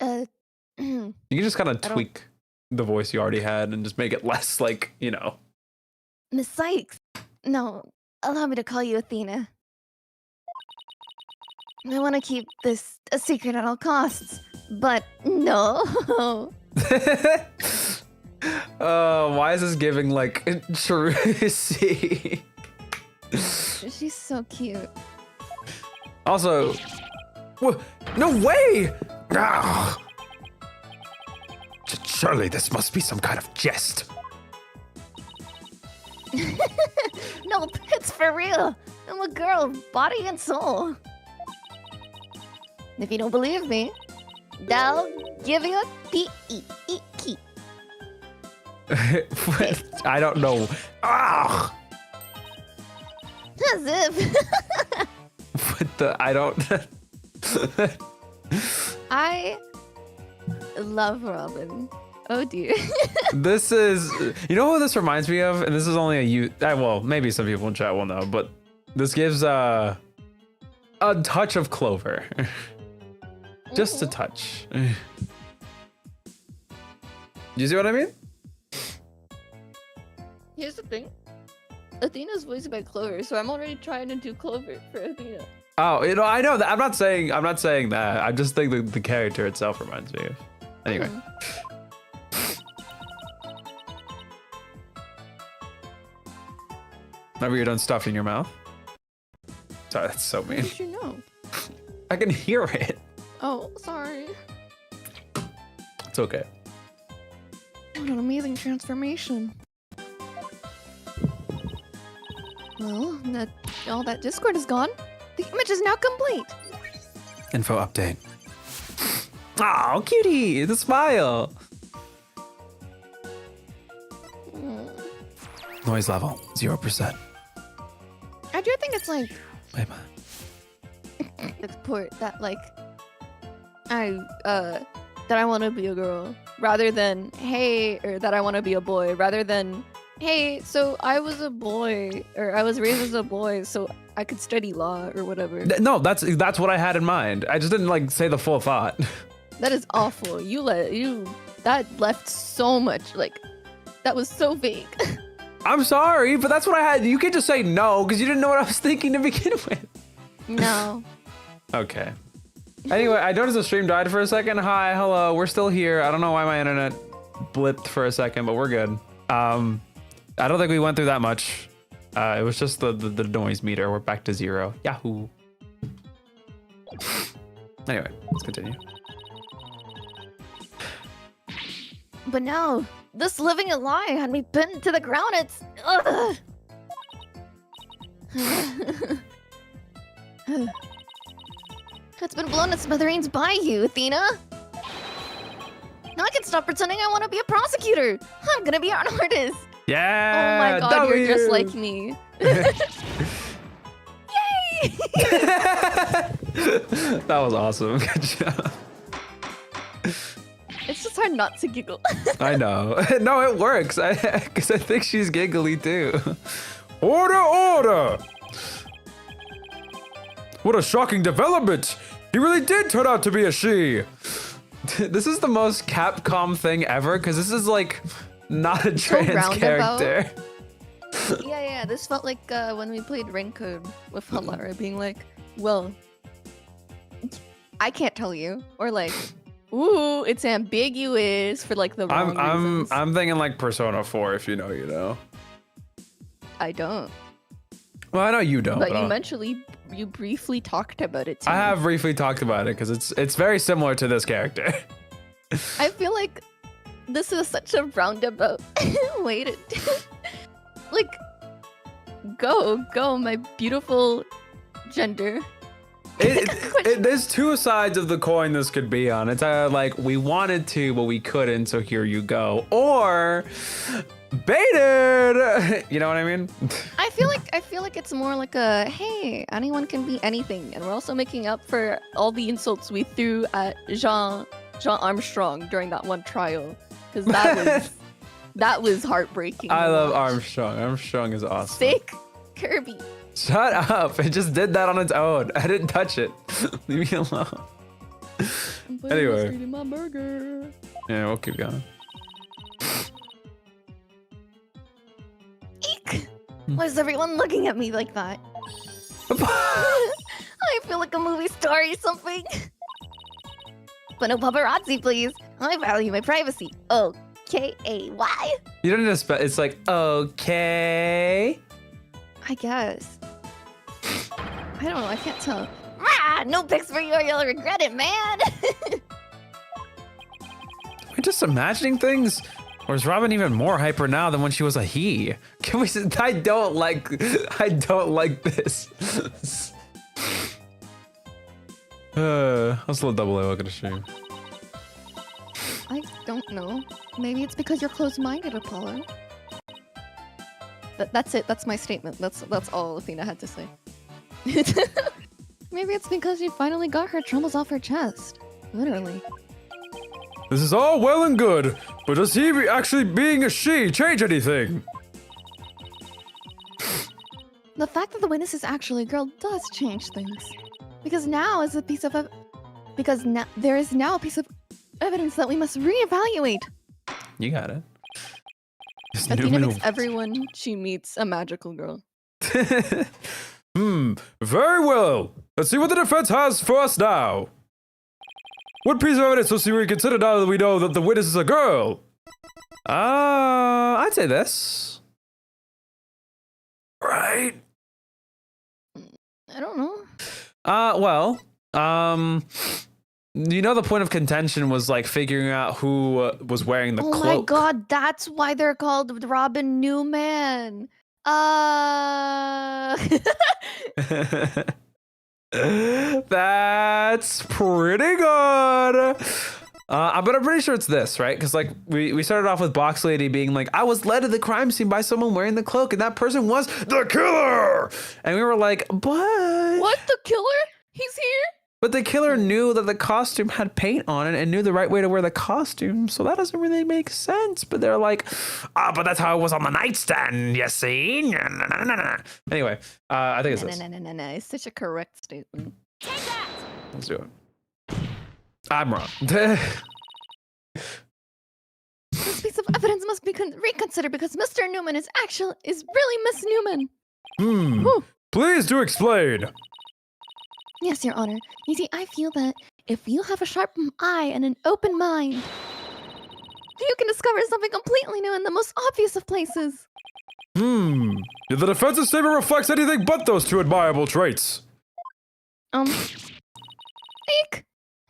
You can just kind of tweak the voice you already had and just make it less like, you know. Miss Sykes. No, allow me to call you Athena. I want to keep this a secret at all costs, but no. Why is this giving like Tracy? She's so cute. Also, no way! Ah. Surely this must be some kind of jest. Nope, it's for real. I'm a girl, body and soul. If you don't believe me, I'll give you a key. I don't know. Ah! As if. What the? I don't. I love Robin. Oh dear. This is, you know what this reminds me of? And this is only a well, maybe some people in chat will know, but this gives a touch of Clover. Just a touch. You see what I mean? Here's the thing. Athena's voiced by Clover, so I'm already trying to do Clover for Athena. Oh, you know, I know that. I'm not saying that. I just think the character itself reminds me of. Anyway. Whenever you're done stuffing your mouth. Sorry, that's so How mean. did you know? I can hear it. Oh, sorry. It's okay. What an amazing transformation. Well, all that Discord is gone. The image is now complete. Info update. Oh, cutie, the smile. Noise level 0%. I do think it's like Wait a minute. export that like that I want to be a girl rather than hey, or that I want to be a boy rather than hey, so I was a boy or I was raised as a boy so I could study law or whatever. No, that's what I had in mind. I just didn't like say the full thought. That is awful. That left so much, like, that was so vague. I'm sorry, but that's what I had. You can't just say no because you didn't know what I was thinking to begin with. No. Okay. Anyway, I noticed the stream died for a second. Hi, hello, we're still here. I don't know why my internet blipped for a second, but we're good. I don't think we went through that much. It was just the noise meter. We're back to 0. Yahoo. Anyway, let's continue. But no, this living a lie had me pinned to the ground. It's ugh. It's been blown to smithereens by you, Athena. Now I can stop pretending I want to be a prosecutor. I'm gonna be an artist. Yeah. Oh my god, you're just like me. Yay! That was awesome. Good job. It's just hard not to giggle. I know. No, it works. Because I think she's giggly too. Order, order! What a shocking development! He really did turn out to be a she. This is the most Capcom thing ever because this is like not a trans character. Yeah, this felt like when we played Ring Code with Halara being like, well, I can't tell you. Or like, ooh, it's ambiguous for like the wrong reasons. I'm thinking like Persona 4, if you know, you know. I don't. Well, I know you don't. But you briefly talked about it to I me. have briefly talked about it because it's very similar to this character. I feel like this is such a roundabout way to like go, my beautiful gender. There's two sides of the coin this could be on. It's like we wanted to, but we couldn't, so here you go. Or baited. You know what I mean? I feel like it's more like a hey, anyone can be anything, and we're also making up for all the insults we threw at Jean Armstrong during that one trial, because that was heartbreaking. I love Armstrong. Armstrong is awesome. Sick Kirby. Shut up! It just did that on its own. I didn't touch it. Leave me alone. Anyway. Eating my burger. Yeah, we'll keep going. Eek! Why is everyone looking at me like that? I feel like a movie star or something. But no paparazzi, please. I value my privacy. Okay-A-Y? You don't need to it's like, okay. I guess. I don't know, I can't tell. Rah! No pics for you or you'll regret it, man! We're just imagining things? Or is Robin even more hyper now than when she was a he? Can we? I don't like this. Let's let double A look at a stream. I don't know. Maybe it's because you're closed-minded, Apollo. That's it. That's my statement. That's all Athena had to say. Maybe it's because she finally got her troubles off her chest. Literally. This is all well and good, but does he actually being a she change anything? The fact that the witness is actually a girl does change things. Because now is a piece of Because now there is now a piece of evidence that we must reevaluate. You got it. This Athena Newman- makes everyone she meets a magical girl. Very well. Let's see what the defense has for us now. What piece of evidence must we reconsider now that we know that the witness is a girl? I'd say this. Right. I don't know. You know, the point of contention was like figuring out who was wearing the Oh cloak. my god, that's why they're called Robin Newman. That's pretty good. But I'm pretty sure it's this, right? Because like we started off with Box Lady being like, I was led to the crime scene by someone wearing the cloak, and that person was the killer. And we were like, but What, the killer? He's here? But the killer knew that the costume had paint on it and knew the right way to wear the costume, so that doesn't really make sense. But they're like, but that's how it was on the nightstand, you see? Anyway, I think it's this. No. It's such a correct statement. Take that! Let's do it. I'm wrong. This piece of evidence must be reconsidered because Mr. Newman is really Miss Newman. Whew. Please do explain. Yes, Your Honor. You see, I feel that if you have a sharp eye and an open mind, you can discover something completely new in the most obvious of places. If the defense's statement reflects anything but those two admirable traits. Eek!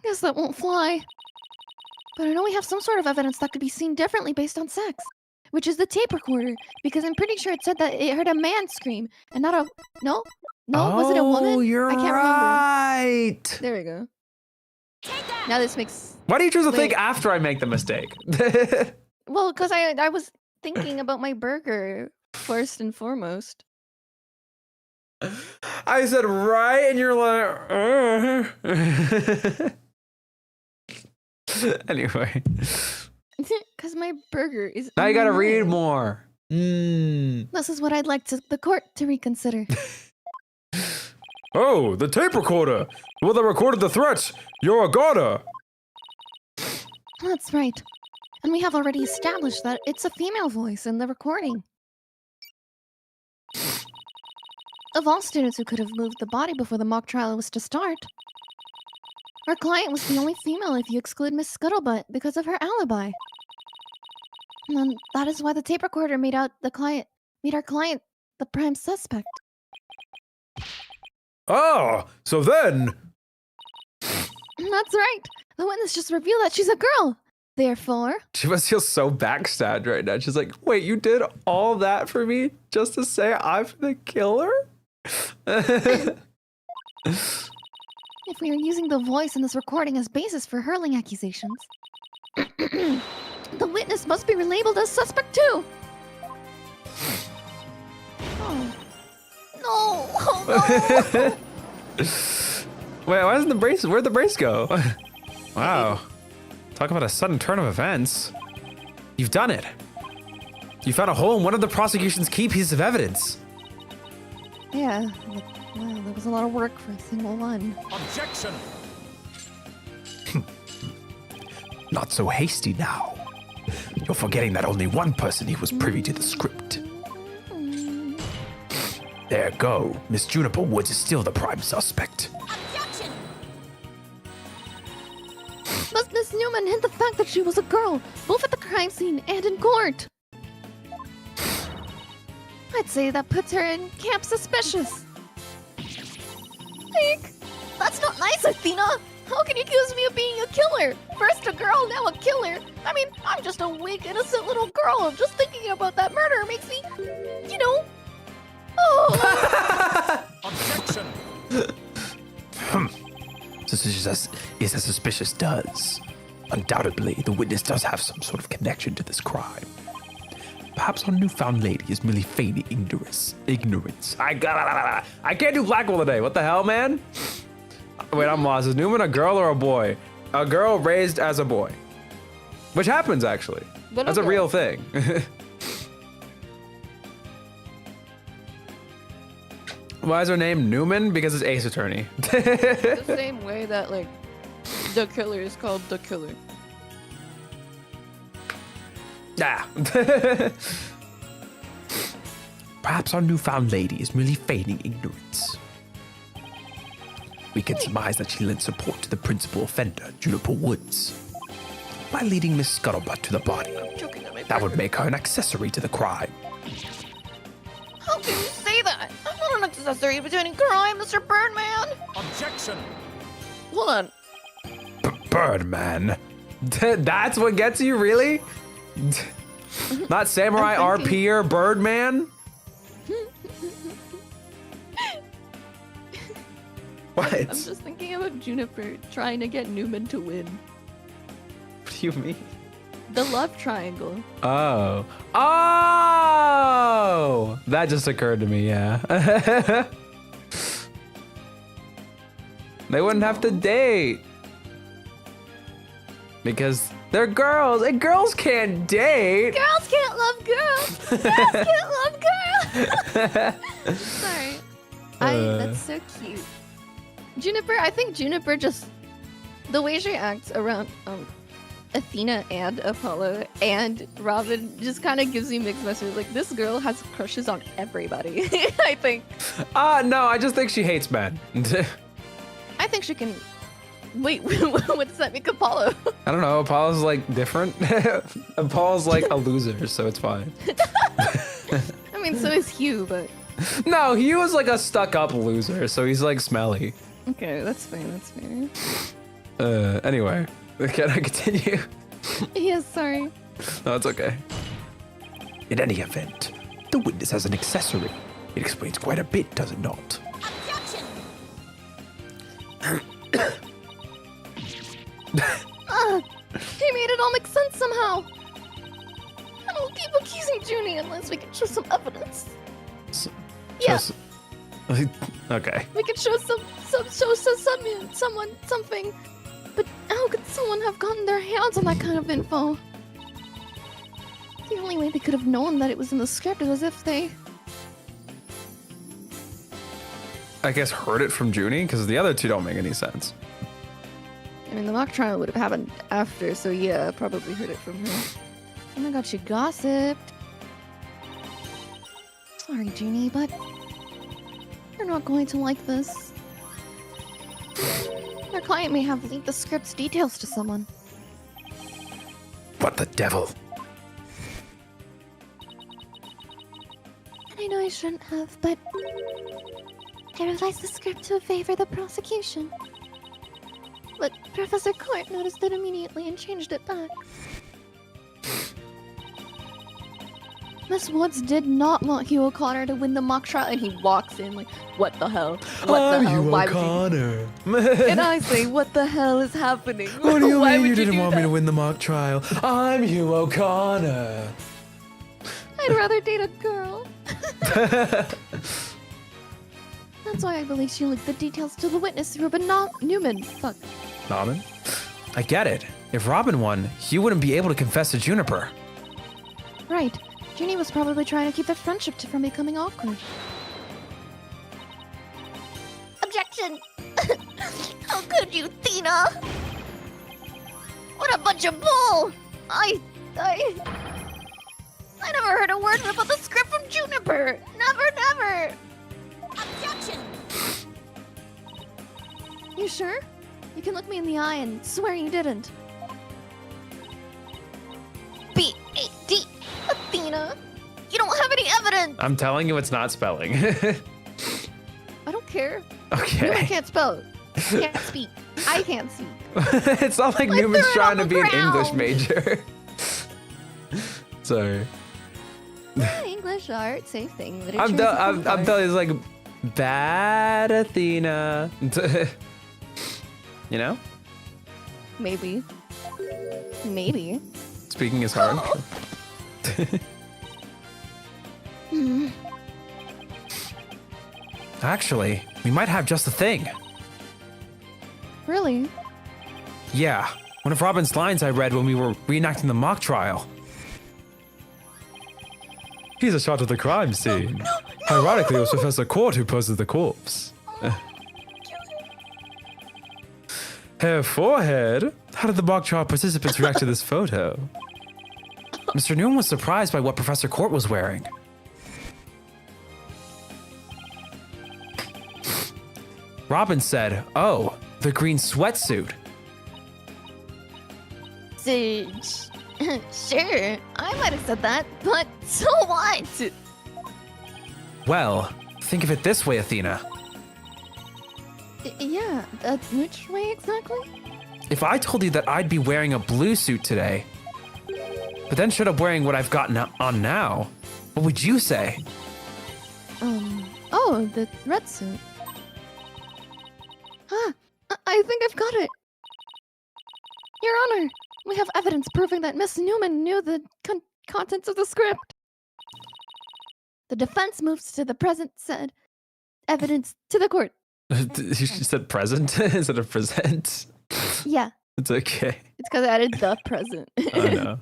Guess that won't fly. But I know we have some sort of evidence that could be seen differently based on sex, which is the tape recorder, because I'm pretty sure it said that it heard a man scream and not a... No, was it a woman? Oh, you're I can't right. There we go. Now this makes... Why do you choose to Wait. think after I make the mistake? Well, because I was thinking about my burger first and foremost. I said right, and you're like, Anyway. Because my burger is... Now you gotta on my read mind. more. This is what I'd like the court to reconsider. Oh, the tape recorder. The one that recorded the threats. You're a goner. That's right. And we have already established that it's a female voice in the recording. Of all students who could have moved the body before the mock trial was to start, our client was the only female if you exclude Miss Scuttlebutt because of her alibi. And that is why the tape recorder made our client the prime suspect. Oh, so then. That's right. The witness just revealed that she's a girl. Therefore, She must feel so backstabbed right now. She's like, wait, you did all that for me just to say I'm the killer? if we are using the voice in this recording as basis for hurling accusations, the witness must be relabeled as suspect too. Oh. No! Oh no! Wait, why doesn't the brace? Where'd the brace go? Wow. Talk about a sudden turn of events. You've done it. You found a hole in one of the prosecution's key pieces of evidence. Yeah, wow, that was a lot of work for a single one. Objection! Not so hasty now. You're forgetting that only one person here was privy to the script. There go. Miss Juniper Woods is still the prime suspect. Objection! Must Miss Newman hid the fact that she was a girl, both at the crime scene and in court? I'd say that puts her in camp suspicious. Eek! That's not nice, Athena! How can you accuse me of being a killer? First a girl, now a killer. I mean, I'm just a weak, innocent little girl. Just thinking about that murder makes me, you know... Oh! Objection! Suspicious is as suspicious does. Undoubtedly, the witness does have some sort of connection to this crime. Perhaps our newfound lady is merely feigning ignorance. I can't do Blackwell today. What the hell, man? Wait, I'm lost. Is Newman a girl or a boy? A girl raised as a boy. Which happens, actually. That's a real thing. Why is her name Newman? Because it's Ace Attorney. The same way that, like, The killer is called the killer. Ah. Perhaps our newfound lady is merely feigning ignorance. We can surmise that she lent support to the principal offender, Juniper Woods, by leading Miss Scuttlebutt to the body. That would make her an accessory to the crime. How can you say that? I'm not an accessory to any crime, Mr. Birdman. Objection! Hold on. Birdman? That's what gets you, really? Not Samurai RP or Birdman? What? I'm just thinking about Juniper trying to get Newman to win. What do you mean? The love triangle. Oh. Oh! That just occurred to me, yeah. They wouldn't have to date. Because they're girls, and girls can't date. Girls can't love girls. Girls can't love girls. Sorry. That's so cute. Juniper, I think Juniper just, the way she acts around Athena and Apollo and Robin just kind of gives me mixed messages. Like, this girl has crushes on everybody, I think. No, I just think she hates men. I think she can. Wait, what does that make Apollo? I don't know, Apollo's like different. Apollo's like a loser, so it's fine. I mean, so is Hugh, but. No, he was like a stuck-up loser, so he's like smelly. Okay, that's fair, that's fair. Anyway, can I continue? Yes, sorry. No, it's okay. In any event, the witness has an accessory. It explains quite a bit, does it not? Objection! He made it all make sense somehow. I don't keep accusing Junie unless we can show some evidence. Yeah. Okay. We could show someone something. But how could someone have gotten their hands on that kind of info? The only way they could have known that it was in the script was if they... I guess heard it from Junie, because the other two don't make any sense. I mean, the mock trial would have happened after, so yeah, probably heard it from her. Oh my god, she gossiped. Sorry, Junie, but you're not going to like this. Our client may have leaked the script's details to someone. What the devil? And I know I shouldn't have, but I revised the script to favor the prosecution. But Professor Court noticed it immediately and changed it back. Miss Woods did not want Hugh O'Connor to win the mock trial, and he walks in like, what the hell? What the hell? Why O'Connor. And I say, what the hell is happening? What do you Why mean would you didn't do want me that? to win the mock trial? I'm Hugh O'Connor. I'd rather date a girl. That's why I believe she leaked the details to the witness through, but not Newman. Fuck. Robin? I get it. If Robin won, Hugh wouldn't be able to confess to Juniper. Right. Junie was probably trying to keep their friendship from becoming awkward. Objection! How could you, Tina? What a bunch of bull! I never heard a word about the script from Juniper. Never. Objection! You sure? You can look me in the eye and swear you didn't. B-A-D! Athena, you don't have any evidence. I'm telling you it's not spelling. I don't care. Okay. Newman can't spell. Can't speak. I can't speak. It's not like I Newman's threw it trying on to the be an English ground. major. Sorry. English, art, same thing. Literature I'm is a telling form of you, it's like bad Athena. You know? Maybe. Speaking is hard. Actually, we might have just the thing. Really? Yeah, one of Robin's lines I read when we were reenacting the mock trial. He's a shot of the crime scene. Ironically, it was Professor Court who poses the corpse. Her forehead? How did the mock trial participants react to this photo? Mr. Newman was surprised by what Professor Court was wearing. Robin said, "Oh, the green sweatsuit." Sure, I might have said that, but so what? Well, think of it this way, Athena. Yeah, that's which way exactly? If I told you that I'd be wearing a blue suit today, but then showed up wearing what I've got on now, what would you say? Oh, the red suit. I think I've got it. Your Honor, we have evidence proving that Miss Newman knew the contents of the script. The defense moves to the present said evidence to the court. She said present instead of present. Yeah. It's okay. It's because I added the present. I know.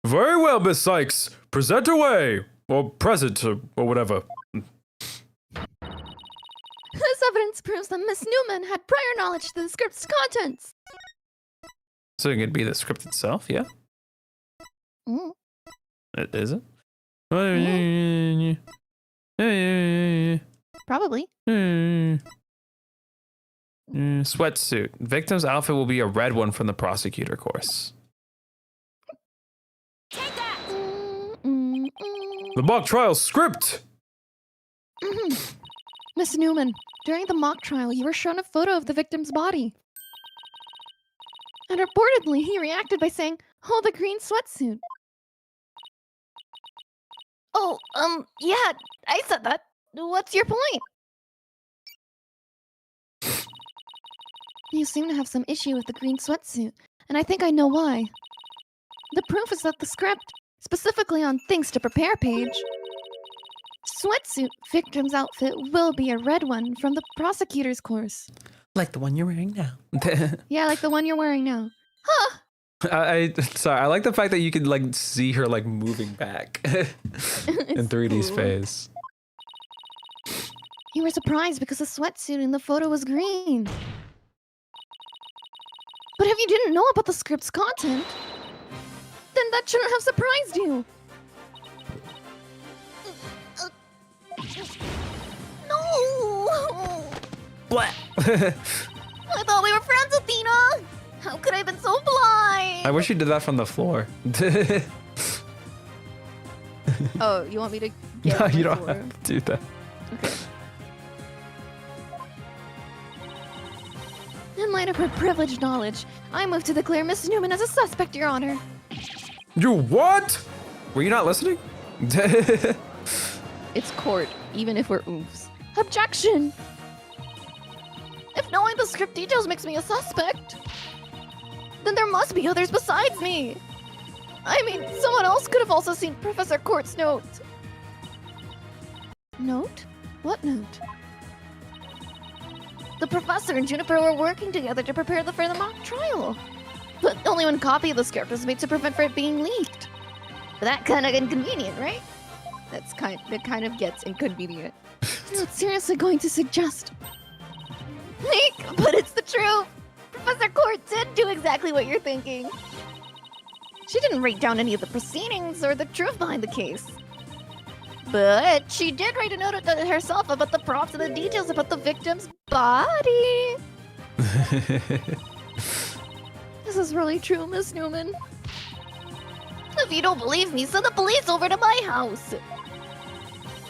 Very well, Miss Sykes. Present away. Or present, or whatever. This evidence proves that Miss Newman had prior knowledge to the script's contents. So it could be the script itself, yeah? Mm. Is it? Probably. Sweatsuit. Victim's outfit will be a red one from the prosecutor course. Take that! The mock trial script! Miss Newman, during the mock trial, you were shown a photo of the victim's body. And reportedly, he reacted by saying, "Oh, the green sweatsuit." Oh, yeah, I said that. What's your point? You seem to have some issue with the green sweatsuit, and I think I know why. The proof is that the script, specifically on Things to Prepare page, sweatsuit victim's outfit will be a red one from the prosecutor's course. Like the one you're wearing now. Yeah, like the one you're wearing now. Huh. Sorry, I like the fact that you can like see her like moving back in 3D space. You were surprised because the sweatsuit in the photo was green. But if you didn't know about the script's content, then that shouldn't have surprised you. No! Blah. I thought we were friends, Athena! How could I have been so blind? I wish you did that from the floor. Oh, you want me to get No, on you the don't floor? have to do that. Okay. In light of her privileged knowledge, I move to declare Miss Newman as a suspect, Your Honor. You what? Were you not listening? It's court, even if we're oofs. Objection! If knowing the script details makes me a suspect, then there must be others besides me. I mean, someone else could have also seen Professor Court's note. Note? What note? The professor and Juniper were working together to prepare for the mock trial. But only one copy of the script was made to prevent it being leaked. That kind of inconvenient, right? That kind of gets inconvenient. You're not seriously going to suggest. Leak, but it's the truth. Professor Court did do exactly what you're thinking. She didn't write down any of the proceedings or the truth behind the case. But she did write a note herself about the props and the details about the victim's body. This is really true, Miss Newman. If you don't believe me, send the police over to my house.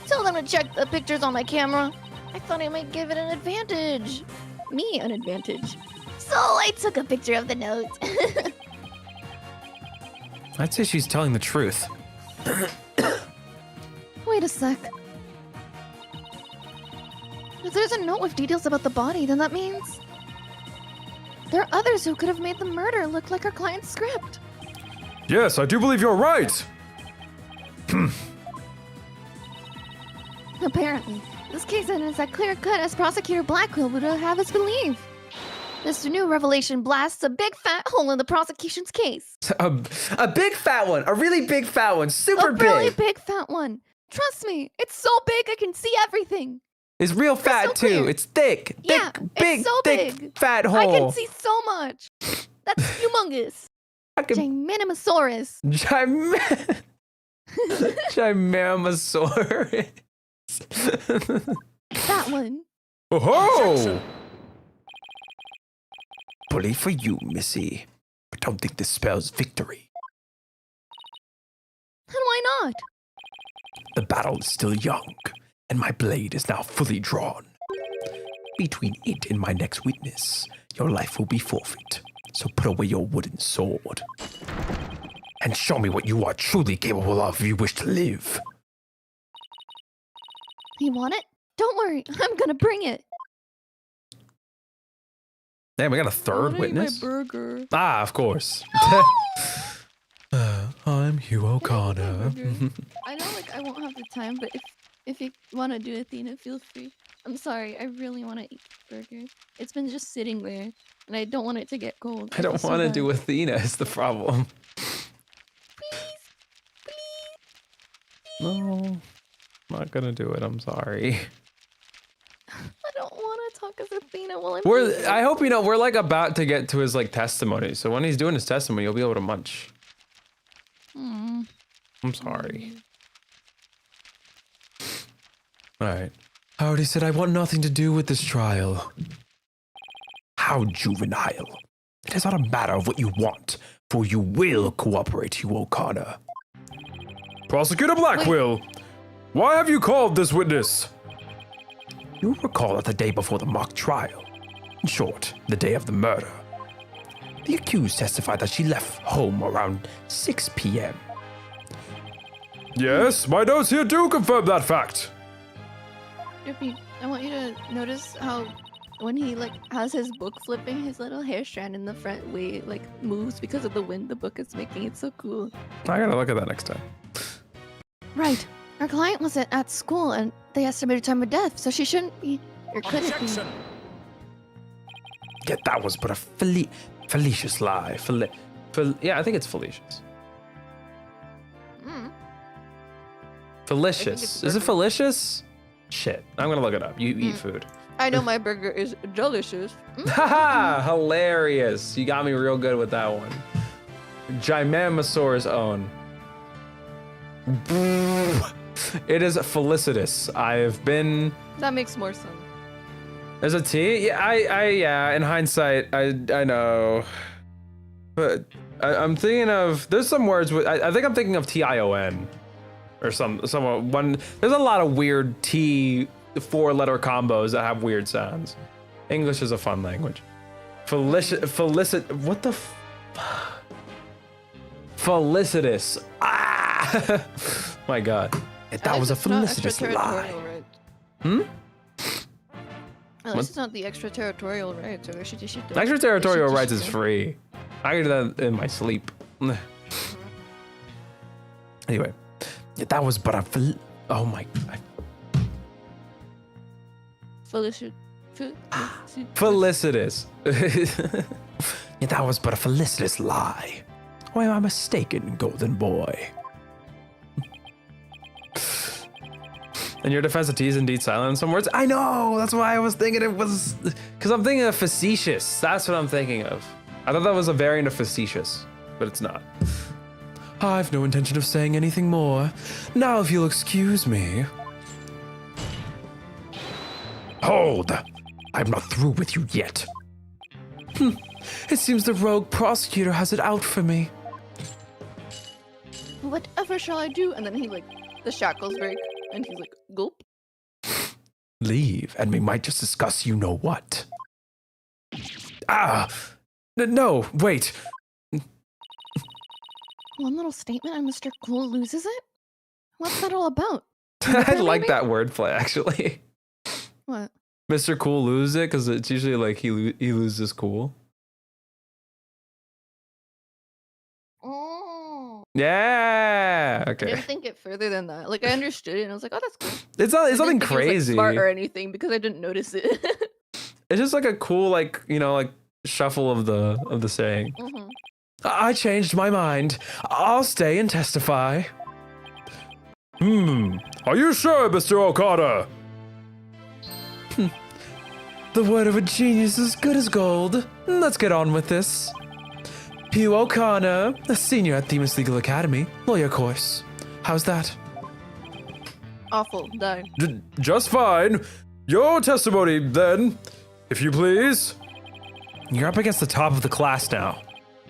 Tell them to check the pictures on my camera. I thought I might give it an advantage. Me an advantage. So I took a picture of the note. I'd say she's telling the truth. Wait a sec. If there's a note with details about the body, then that means there are others who could have made the murder look like our client's script. Yes, I do believe you're right. Apparently, this case isn't as clear-cut as Prosecutor Blackwell would have us believe. This new revelation blasts a big fat hole in the prosecution's case. A big fat one. A really big fat one. Super A big. really big fat one. Trust me, it's so big I can see everything. It's real fat Crystal too. clear. It's thick, Yeah, thick, it's big, so thick, big. fat hole. I can see so much. That's humongous. I can Gigantamasaurus. Gigantamasaurus. That one. Oh! Bully for you, Missy. But don't think this spells victory. And why not? The battle is still young, and my blade is now fully drawn. Between it and my next witness, your life will be forfeit. So put away your wooden sword. And show me what you are truly capable of if you wish to live. You want it? Don't worry. I'm gonna bring it. Damn, we got a I third wanna eat witness? my burger. Ah, of course. I'm Hugh O'Connor. I know, like, I won't have the time, but if you want to do Athena, feel free. I'm sorry, I really want to eat burger. It's been just sitting there, and I don't want it to get cold. I don't want to do Athena, is the problem. Please, No, I'm not gonna do it. I'm sorry. I don't want to talk as Athena while I'm I hope you know, we're like about to get to his like testimony. So when he's doing his testimony, you'll be able to munch. Mm. I'm sorry. All right. I already said I want nothing to do with this trial. How juvenile. It is not a matter of what you want, for you will cooperate, Hugh O'Connor. Prosecutor Blackwell, why have you called this witness? You recall that the day before the mock trial, in short, the day of the murder, the accused testified that she left home around 6 p.m. Yes, my notes here do confirm that fact. Drippy, I want you to notice how when he like has his book flipping, his little hair strand in the front way like moves because of the wind the book is making. It's so cool. I gotta look at that next time. Right. Our client was at school and they estimated time of death, so she shouldn't be or couldn't be. Objection. Yet that was but a fallacious lie. Yeah, I think it's fallacious. Mm. Fallacious. Is it fallacious? Shit. I'm gonna look it up. You eat food. I know my burger is delicious. Haha! Hilarious. You got me real good with that one. Gigantamasaurus own. It is felicitous. I've been. That makes more sense. There's a T? Yeah, yeah, in hindsight, I know. But I'm thinking of, there's some words with, I think I'm thinking of TION. Or one, there's a lot of weird T 4-letter combos that have weird sounds. English is a fun language. What the felicitous. Ah! My God. That was a felicitous lie. Hmm? At least it's not the extraterritorial rights. Or Extraterritorial rights is free. I can do that in my sleep. Anyway, that was but a oh my God. Felicitous. Yeah, that was but a felicitous lie. Or am I mistaken, golden boy? In your defense, the T is indeed silent in some words. I know, that's why I was thinking it was, because I'm thinking of facetious. That's what I'm thinking of. I thought that was a variant of facetious, but it's not. I've no intention of saying anything more. Now, if you'll excuse me. Hold! I'm not through with you yet. It seems the rogue prosecutor has it out for me. Whatever shall I do? And then he like, the shackles break, and he's like, gulp. Leave, and we might just discuss you know what. No, wait. One little statement and Mr. Cool loses it? What's that all about? I like that wordplay, actually. What? Mr. Cool loses it, because it's usually like he loses cool. Oh. Yeah. I Okay. didn't think it further than that. Like I understood it, and I was like, oh, that's cool. It's I didn't nothing think it was, like, crazy. smart or anything because I didn't notice it. It's just like a cool, like, you know, like shuffle of the saying. Mm-hmm. I changed my mind. I'll stay and testify. Are you sure, Mr. Okada? The word of a genius is good as gold. Let's get on with this. Hugh O'Connor, a senior at Themis Legal Academy, lawyer course. How's that? Awful. Die. Just fine. Your testimony, then, if you please. You're up against the top of the class now.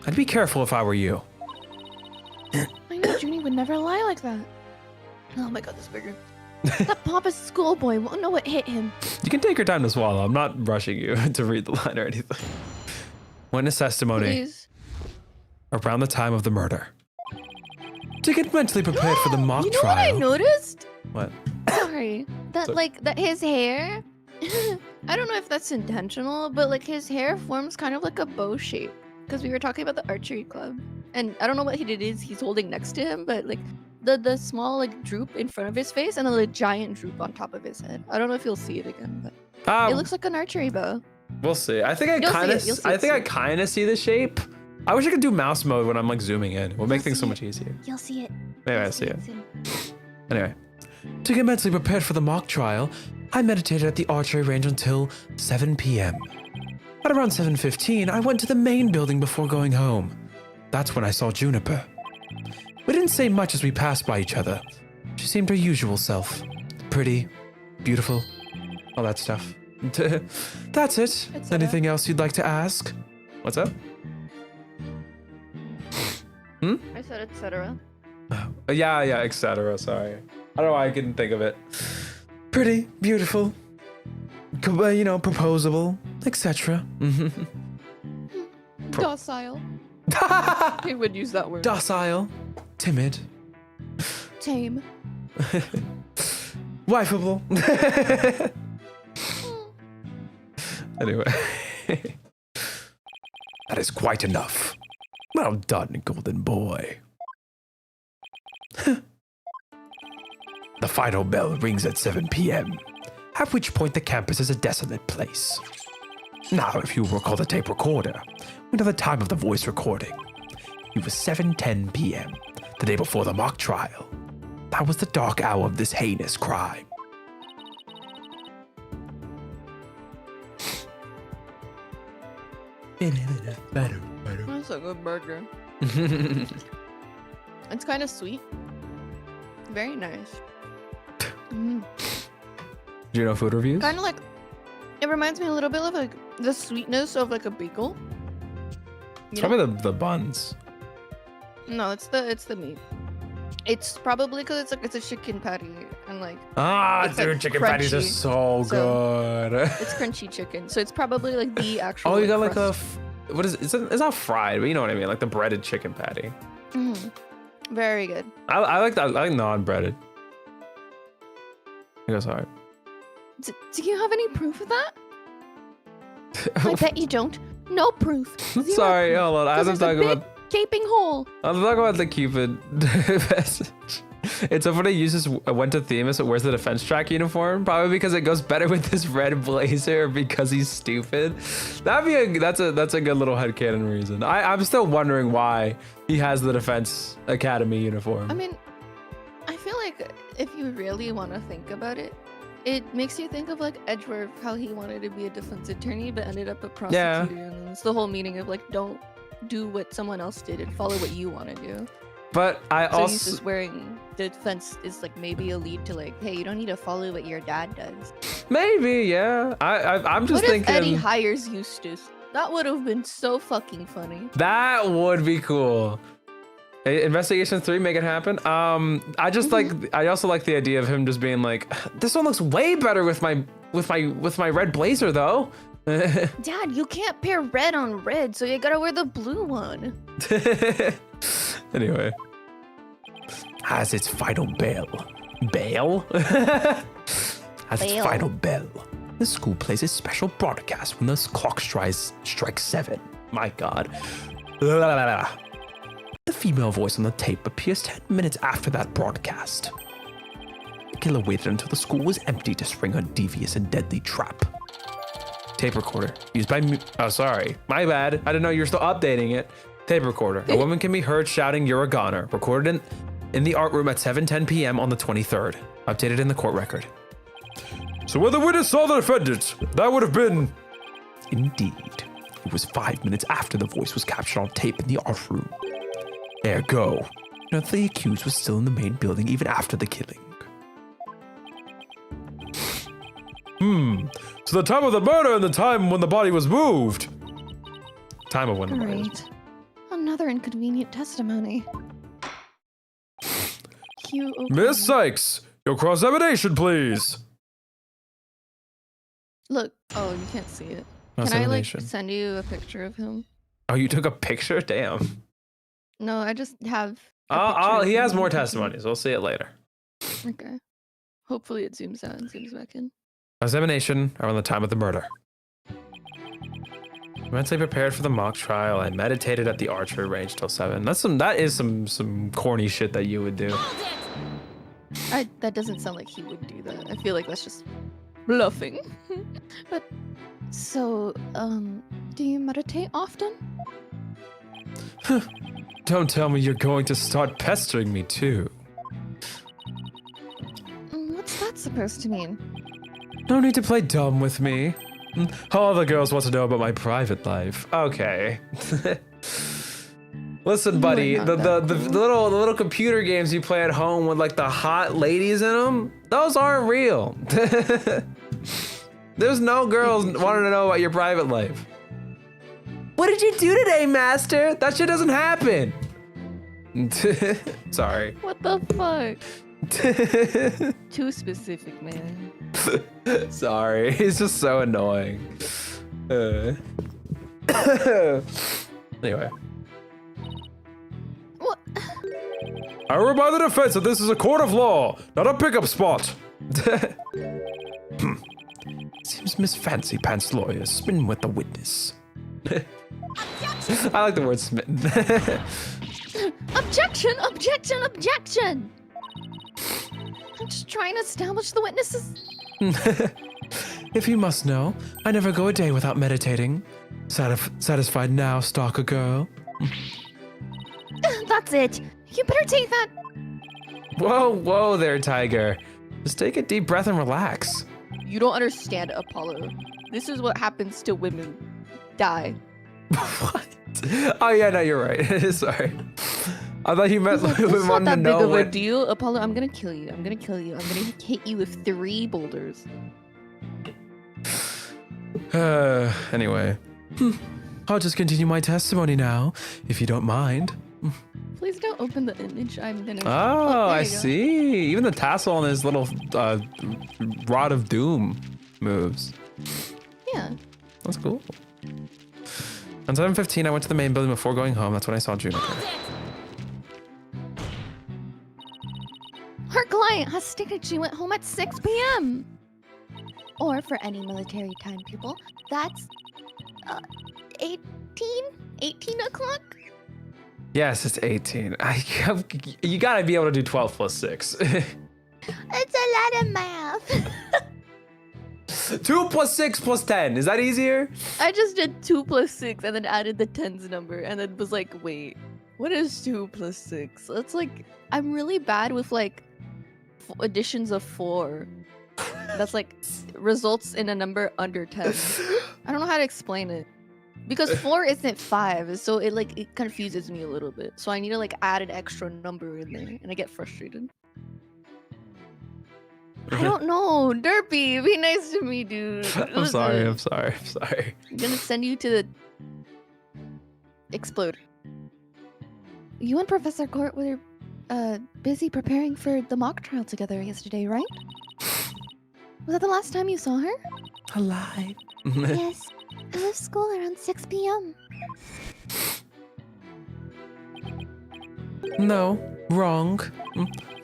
I'd be careful if I were you. I know Junie would never lie like that. Oh my god, this burger. That pompous schoolboy won't know what hit him. You can take your time to swallow. I'm not rushing you to read the line or anything. Witness testimony. Please. Around the time of the murder. To get mentally prepared for the mock You know trial. what I noticed? What? Sorry. That that his hair. I don't know if that's intentional, but like his hair forms kind of like a bow shape. Because we were talking about the archery club. And I don't know what it is he's holding next to him, but like the small like droop in front of his face and then the giant droop on top of his head. I don't know if you'll see it again, but it looks like an archery bow. We'll see. I think I kind of see the shape. I wish I could do mouse mode when I'm like zooming in. It will make things so much easier. You'll see it. Maybe I see it. Anyway, to get mentally prepared for the mock trial, I meditated at the archery range until 7 p.m. At around 7:15, I went to the main building before going home. That's when I saw Juniper. We didn't say much as we passed by each other. She seemed her usual self. Pretty, beautiful, all that stuff. That's it. Anything else you'd like to ask? What's up? I said etc. Yeah, etc. Sorry. I don't know why I couldn't think of it. Pretty, beautiful, proposable, etc. Docile. He would use that word. Docile, timid, Tame. wifeable. Anyway. That is quite enough. Well done, golden boy. The final bell rings at 7 p.m., at which point the campus is a desolate place. Now, if you recall the tape recorder, we know the time of the voice recording. It was 7:10 p.m., the day before the mock trial. That was the dark hour of this heinous crime. That's a good burger. It's kind of sweet. Very nice. Do you know food reviews? Kind of like, it reminds me a little bit of like the sweetness of like a bagel. It's probably the buns. No, it's the meat. It's probably because it's a chicken patty and like. Dude, like chicken patties are so good. It's crunchy chicken, so it's probably like the actual. Oh, you got crust. what is it? It's not fried, but you know what I mean, like the breaded chicken patty. Very good. I like that. I like non-breaded. It goes hard. Do you have any proof of that? I bet you don't. No proof. Sorry, hold on. I have to talk about gaping hole. I'll talk about the Cupid message. It's so funny. Went to Themis but wears the defense track uniform, probably because it goes better with this red blazer, or because he's stupid. That's a good little headcanon reason. I'm still wondering why he has the defense academy uniform. I mean, I feel like if you really want to think about it, it makes you think of like Edgeworth, how he wanted to be a defense attorney but ended up a prosecutor. Yeah. And it's the whole meaning of like, don't do what someone else did and follow what you want to do. But He's just wearing the defense is like maybe a lead to like, hey, you don't need to follow what your dad does. Maybe, yeah. I'm just thinking. What if Eddie hires Eustace? That would have been so fucking funny. That would be cool. Investigation 3, make it happen. I just I also like the idea of him just being like, this one looks way better with my red blazer though. Dad, you can't pair red on red, so you gotta wear the blue one. Anyway, has its final bell. Its final bell. The school plays a special broadcast when the clock strikes 7. My God. The female voice on the tape appears 10 minutes after that broadcast. The killer waited until the school was empty to spring her devious and deadly trap. Tape recorder used by oh, sorry, my bad. I didn't know you were still updating it. Tape recorder. A woman can be heard shouting, "You're a goner." Recorded in the art room at 7:10 p.m. on the 23rd. Updated in the court record. So when the witness saw the defendant, that would have been... Indeed. It was 5 minutes after the voice was captured on tape in the art room. Ergo, the accused was still in the main building even after the killing. So the time of the murder and the time when the body was moved. Time of when the body was moved. Great. Another inconvenient testimony. Cue opening. Miss Sykes, your cross-examination, please. Look. Oh, you can't see it. Can I Cross-examination. send you a picture of him? Oh, you took a picture? Damn. No, I just have. a picture of He him has on more the computer. testimonies. We'll see it later. Okay. Hopefully it zooms out and zooms back in. Examination around the time of the murder. Mentally prepared for the mock trial. I meditated at the archery range till 7. That is some corny shit that you would do. That doesn't sound like he would do that. I feel like that's just bluffing. But so, do you meditate often? Don't tell me you're going to start pestering me too. What's that supposed to mean? No need to play dumb with me. All the girls want to know about my private life. Okay. Listen, buddy, You are the not that cool. little computer games you play at home with like the hot ladies in them, those aren't real. There's no girls wanting to know about your private life. What did you do today, master? That shit doesn't happen. Sorry. What the fuck? Too specific, man. Sorry, he's just so annoying. Anyway. What? I remind the defense that this is a court of law, not a pickup spot. Seems Miss Fancy Pants lawyer is smitten with the witness. I like the word smitten. Objection! Objection! Objection! I'm just trying to establish the witnesses. If you must know, I never go a day without meditating. Satisfied now, stalker girl. That's it. You better take that. Whoa there, tiger. Just take a deep breath and relax. You don't understand, Apollo. This is what happens to women. Die. What? Oh yeah, no, you're right. Sorry. I thought you meant like, we It's not wanted to that big know of a what. deal, Apollo. I'm gonna kill you. I'm gonna kill you. I'm gonna hit you with 3 boulders. Anyway. I'll just continue my testimony now, if you don't mind. Please don't open the image. I'm gonna. Oh, there I you go. see. Even the tassel on his little rod of doom moves. Yeah. That's cool. On 7:15, I went to the main building before going home. That's when I saw Juniper. Her client has stated she went home at 6 p.m. Or for any military time people, that's 18 o'clock. Yes, it's 18. You gotta be able to do 12 plus 6. It's a lot of math. 2 plus 6 plus 10. Is that easier? I just did 2 plus 6 and then added the tens number and then was like, wait, what is 2 plus 6? It's like, I'm really bad with like additions of 4. That's like results in a number under 10. I don't know how to explain it. Because 4 isn't 5, so it confuses me a little bit. So I need to like add an extra number in there and I get frustrated. I don't know. Derpy, be nice to me, dude. I'm sorry. Listen, I'm gonna send you to the explode. You and Professor Court were busy preparing for the mock trial together yesterday, right? Was that the last time you saw her? Alive. Yes, I left school around 6 p.m. No, wrong.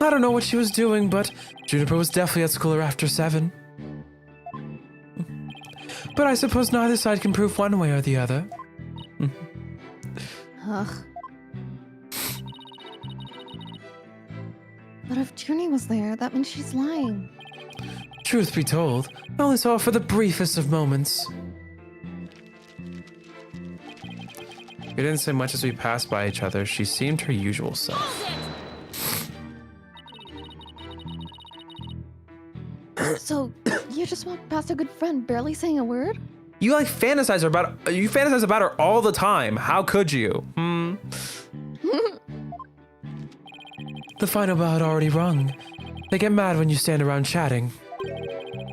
I don't know what she was doing, but Juniper was definitely at school after 7. But I suppose neither side can prove one way or the other. Ugh. But if Junie was there, that means she's lying. Truth be told, I only saw her for the briefest of moments. We didn't say much as we passed by each other. She seemed her usual self. So, you You just walked past a good friend, barely saying a word? You fantasize about her all the time. How could you? The final bell had already rung. They get mad when you stand around chatting.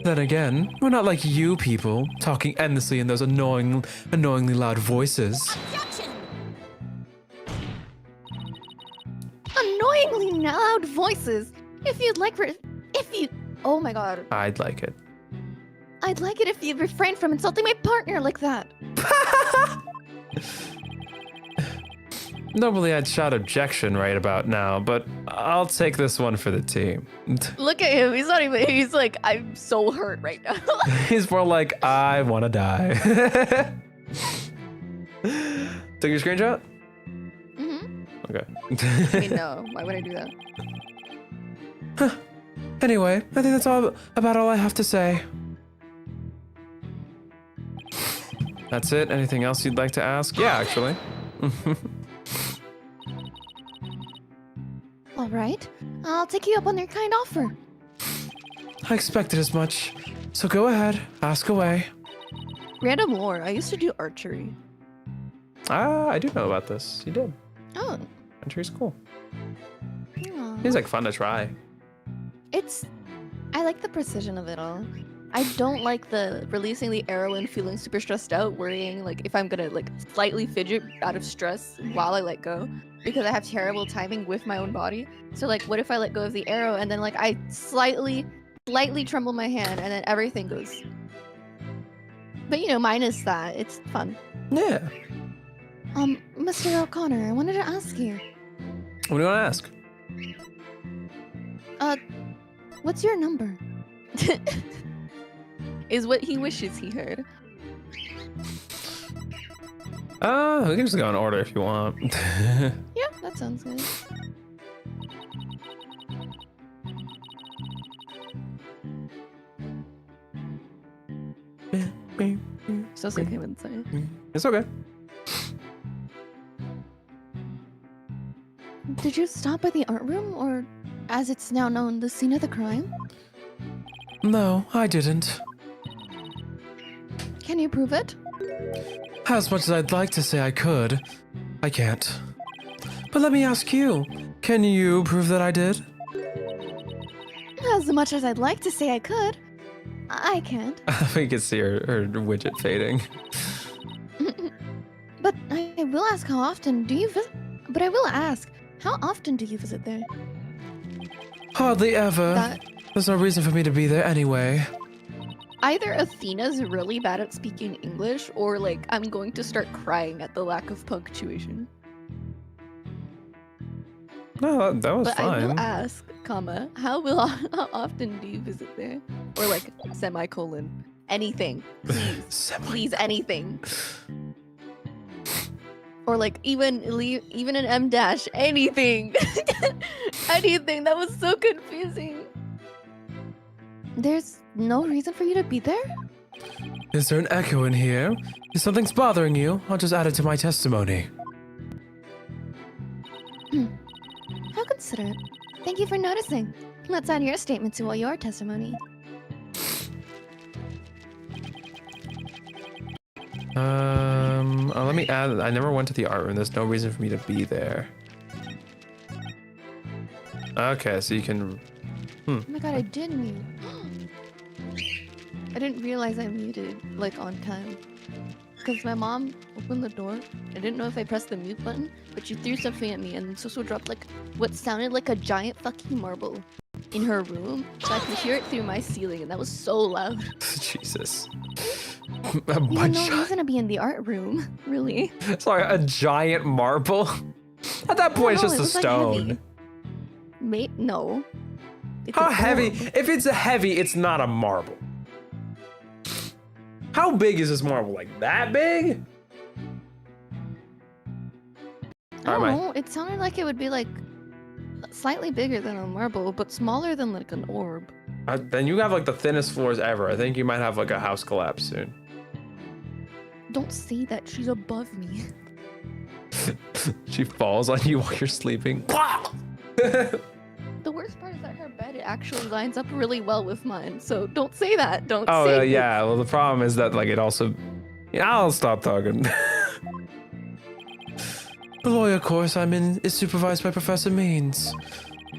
Then again, we're not like you people, talking endlessly in those annoyingly loud voices. Objection! Annoyingly loud voices. Oh my god. I'd like it. I'd like it if you'd refrain from insulting my partner like that. Normally I'd shout objection right about now, but I'll take this one for the team. Look at him. He's like, I'm so hurt right now. He's more like, I want to die. Take your screenshot? Mm-hmm. Okay. I mean, no. Why would I do that? Anyway, I think that's about all I have to say. That's it? Anything else you'd like to ask? Yeah, actually. All right. I'll take you up on your kind offer. I expected as much. So go ahead, ask away. Random lore. I used to do archery. Ah, I do know about this. You did. Oh. Archery's cool. Aw. Seems like fun to try. I like the precision of it all. I don't like the releasing the arrow and feeling super stressed out, worrying like if I'm gonna like slightly fidget out of stress while I let go, because I have terrible timing with my own body. So like, what if I let go of the arrow and then like I slightly tremble my hand and then everything goes. But you know, minus that, it's fun. Yeah. Mr. O'Connor, I wanted to ask you. What do you want to ask? What's your number? Is what he wishes he heard. We can just go in order if you want. Yeah, that sounds good. So sick him inside. It's okay. Did you stop by the art room, or, as it's now known, the scene of the crime? No, I didn't. Can you prove it? As much as I'd like to say I could, I can't. But let me ask you, can you prove that I did? As much as I'd like to say I could, I can't. We can see her widget fading. But I will ask how often do you visit? But I will ask, how often do you visit there? Hardly ever. There's no reason for me to be there anyway. Either Athena's really bad at speaking English, or like I'm going to start crying at the lack of punctuation. No, that was but fine. I will ask, comma, how often do you visit there? Or like semicolon, anything, please, please, anything. Or like even an M dash, anything, anything. That was so confusing. There's no reason for you to be there? Is there an echo in here? If something's bothering you, I'll just add it to my testimony. How considerate. Thank you for noticing. Let's add your statement to your testimony. Let me add, I never went to the art room. There's no reason for me to be there. Okay, so you can... Oh my god, I did mute. I didn't realize I muted, like, on time. Because my mom opened the door. I didn't know if I pressed the mute button, but she threw something at me, and Soso dropped, like, what sounded like a giant fucking marble in her room. So I could hear it through my ceiling, and that was so loud. Jesus. You had no reason to be in the art room, really. Sorry, a giant marble? At that point, it's just a stone. Like, no. It's How an heavy? orb. If it's heavy, it's not a marble. How big is this marble? Like that big? I don't know. It sounded like it would be like slightly bigger than a marble, but smaller than like an orb. Then you have like the thinnest floors ever. I think you might have like a house collapse soon. Don't say that. She's above me. She falls on you while you're sleeping. The worst part is that her bed it actually lines up really well with mine. So don't say that. Don't Oh, say it. yeah. Well, the problem is that, like, it also... Yeah, I'll stop talking. The lawyer course I'm in is supervised by Professor Means.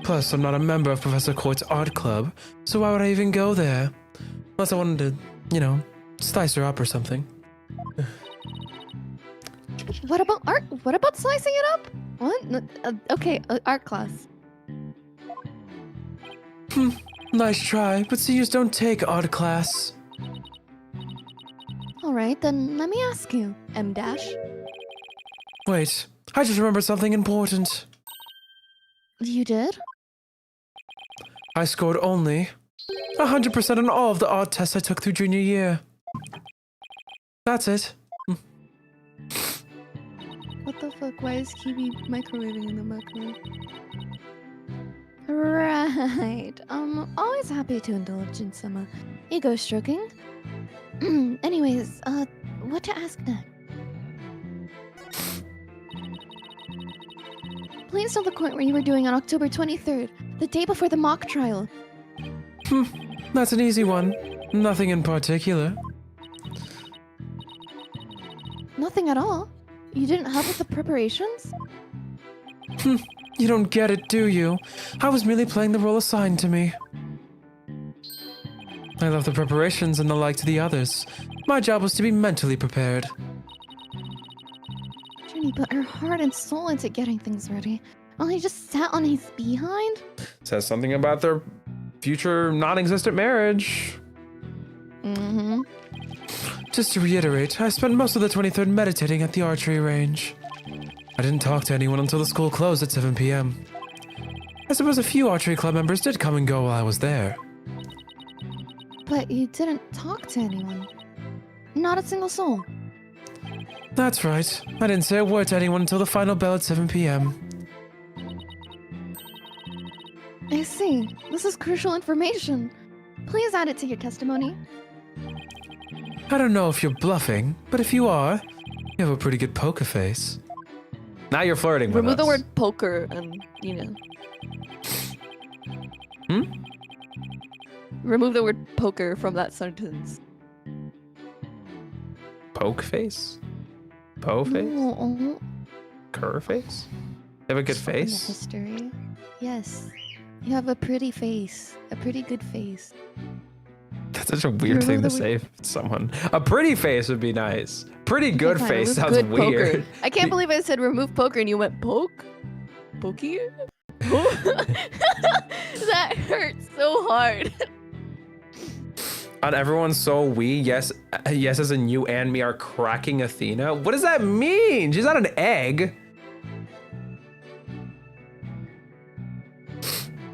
Plus, I'm not a member of Professor Court's art club, so why would I even go there? Unless I wanted to, you know, slice her up or something. What about art? What about slicing it up? What? Okay, art class. Nice try, but seniors don't take art class. All right, then let me ask you, M dash. Wait, I just remembered something important. You did? I scored only 100% on all of the art tests I took through junior year. That's it. What the fuck? Why is Kiwi microwaving in the microwave? Right. Always happy to indulge in some ego stroking. Anyways, what to ask next? Please tell the court what you were doing on October 23rd, the day before the mock trial. That's an easy one. Nothing in particular. Nothing at all? You didn't help with the preparations? You don't get it, do you? I was merely playing the role assigned to me. I left the preparations and the like to the others. My job was to be mentally prepared. Jenny put her heart and soul into getting things ready, while he just sat on his behind? Says something about their future non-existent marriage. Mm-hmm. Just to reiterate, I spent most of the 23rd meditating at the archery range. I didn't talk to anyone until the school closed at 7 p.m. I suppose a few archery club members did come and go while I was there. But you didn't talk to anyone. Not a single soul. That's right. I didn't say a word to anyone until the final bell at 7 p.m. I see. This is crucial information. Please add it to your testimony. I don't know if you're bluffing, but if you are, you have a pretty good poker face. Now you're flirting with Remove us. the word poker and, you know. Remove the word poker from that sentence. Poke face? Po face? Oh, Cur face? They have a good from the face? history. Yes. You have a pretty face. A pretty good face. That's such a weird thing to say to someone. A pretty face would be nice. Pretty good Fine, face remove sounds good weird. Poker. I can't believe I said remove poker and you went poke? Pokey? That hurts so hard. On everyone's so we, yes as in you and me are cracking Athena? What does that mean? She's not an egg.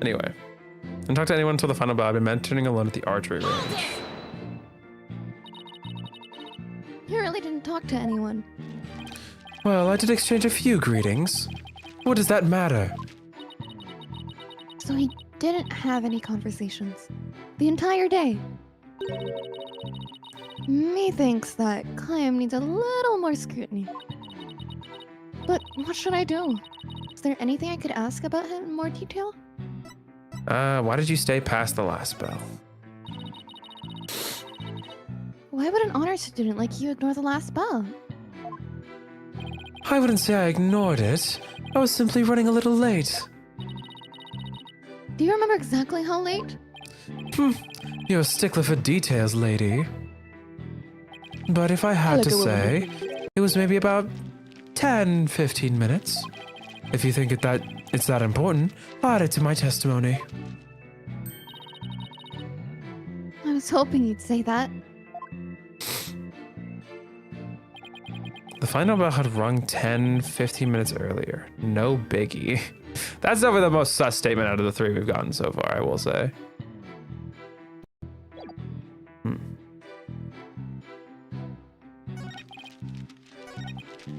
Anyway. Didn't talk to anyone until the final bell. I've been mentoring alone at the archery range. You really didn't talk to anyone. Well, I did exchange a few greetings. What does that matter? So he didn't have any conversations. The entire day. Methinks that claim needs a little more scrutiny. But what should I do? Is there anything I could ask about him in more detail? Why did you stay past the last bell? Why would an honor student like you ignore the last bell? I wouldn't say I ignored it. I was simply running a little late. Do you remember exactly how late? You're a stickler for details, lady. But if I had to say, it was maybe about 10, 15 minutes. If you think it's that important, I'll add it to my testimony. I was hoping you'd say that. The final bell had rung 10, 15 minutes earlier. No biggie. That's definitely the most sus statement out of the three we've gotten so far, I will say.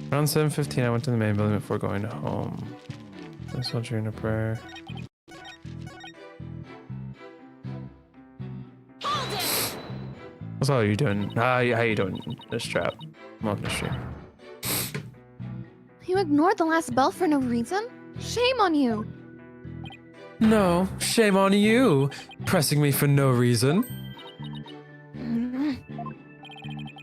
Around 7:15, I went to the main building before going home. I saw during a prayer. What's all you doing? How you doing, this trap? Welcome to stream. You ignored the last bell for no reason? Shame on you! No, shame on you, pressing me for no reason.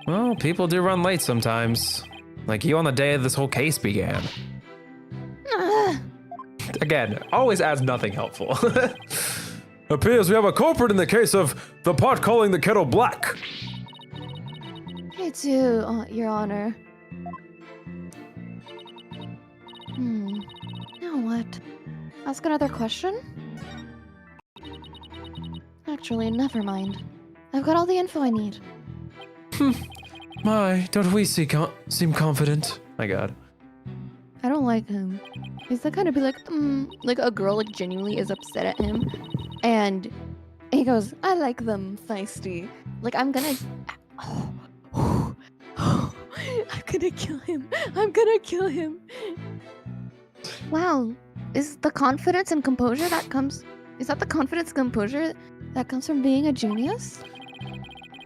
Well, people do run late sometimes. Like you on the day this whole case began. Again, always adds nothing helpful. Appears we have a culprit in the case of the pot calling the kettle black. Me too, Your Honor. Now what? Ask another question? Actually, never mind. I've got all the info I need. My, don't we seem confident? My God. I don't like him. He's the kind of be like a girl like genuinely is upset at him, and he goes, "I like them feisty." Like I'm gonna kill him. I'm gonna kill him. Wow, is the confidence and composure that comes? Is that the confidence and composure that comes from being a genius?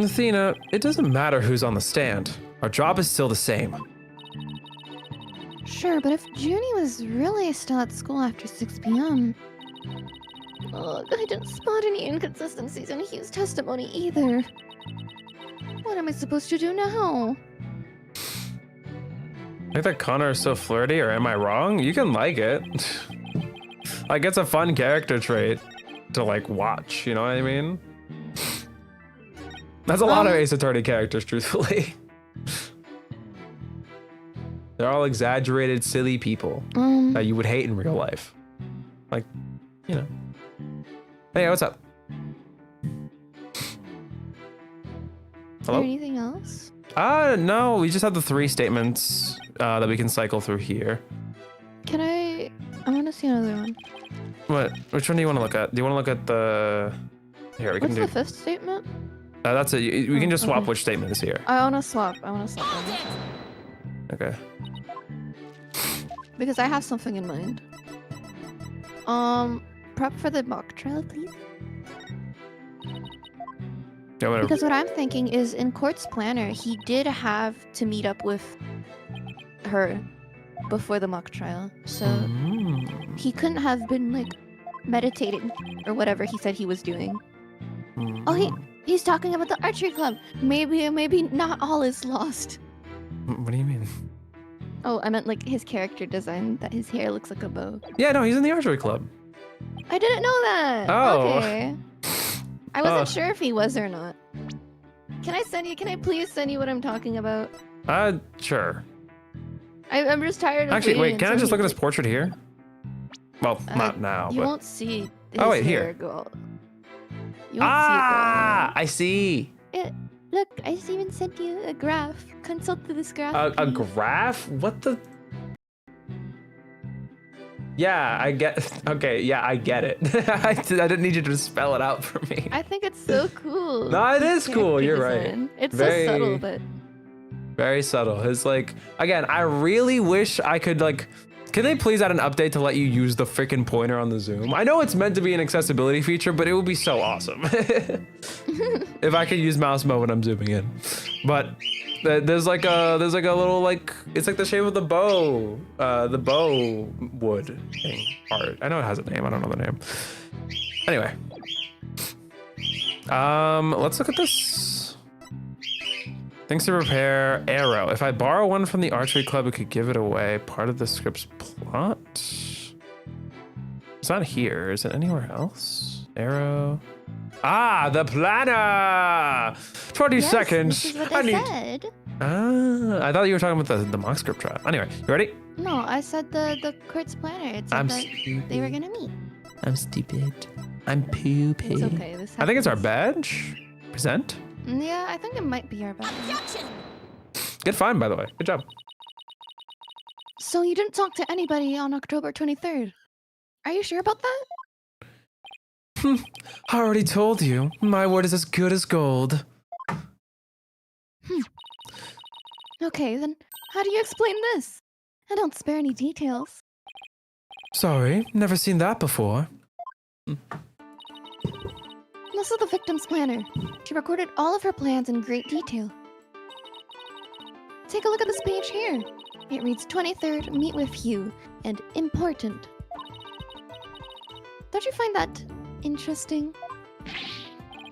Athena, it doesn't matter who's on the stand. Our job is still the same. Sure, but if Junie was really still at school after 6 p.m. Ugh, I didn't spot any inconsistencies in Hugh's testimony either. What am I supposed to do now? Like that Connor is so flirty, or am I wrong? You can like it. Like it's a fun character trait to like watch, you know what I mean? That's a lot of Ace Attorney characters, truthfully. They're all exaggerated, silly people that you would hate in real life. Like, you know. Hey, what's up? Is Hello? there anything else? No, we just have the 3 statements that we can cycle through here. Can I want to see another one. What? Which one do you want to look at? Do you want to look at the... Here, we What's can do... the 5th statement? That's it. We can just swap okay. which statement is here. I want to swap. Them. Okay. Because I have something in mind. Prep for the mock trial, please. Yeah, whatever. Because what I'm thinking is in Court's planner, he did have to meet up with her before the mock trial. So he couldn't have been like meditating or whatever he said he was doing. Oh, he's talking about the archery club. Maybe not all is lost. What do you mean? Oh, I meant like his character design, that his hair looks like a bow. Yeah, no, he's in the archery club. I didn't know that. Oh. Okay. I wasn't sure if he was or not. Can I please send you what I'm talking about? Sure. I'm just tired of Actually, waiting wait, can I until just look he- at his portrait here? Well, not now, You but... won't see his Oh, wait, hair here. go. You won't see it I see. go. Look, I just even sent you a graph. Consult this graph. A please. graph? What the? Yeah, I get. Okay, yeah, I get it. I didn't need you to spell it out for me. I think it's so cool. No, it is His cool. character You're right. design. It's Very- so subtle, but Very subtle. It's like, again, I really wish I could like. Can they please add an update to let you use the freaking pointer on the zoom? I know it's meant to be an accessibility feature, but it would be so awesome if I could use mouse mode when I'm zooming in. But there's like a little like, it's like the shape of the bow wood thing art. I know it has a name. I don't know the name. Anyway, let's look at this. Things to repair. Arrow. If I borrow one from the archery club, it could give it away. Part of the script's plot. It's not here. Is it anywhere else? Arrow. Ah, the planner. 20 yes, seconds. This is what I need. said. I thought you were talking about the mock script trial. Anyway, you ready? No, I said the Court's planner. It said I'm that stupid. they were gonna meet. I'm stupid. I'm poopy. It's okay. This I think it's our happens. badge. Present. Yeah, I think it might be our badge. Good find, by the way. Good job. So you didn't talk to anybody on October 23rd. Are you sure about that? I already told you. My word is as good as gold. Okay, then how do you explain this? I don't spare any details. Sorry, never seen that before. This is the victim's planner. She recorded all of her plans in great detail. Take a look at this page here. It reads 23rd, meet with Hugh, and important. Don't you find that interesting?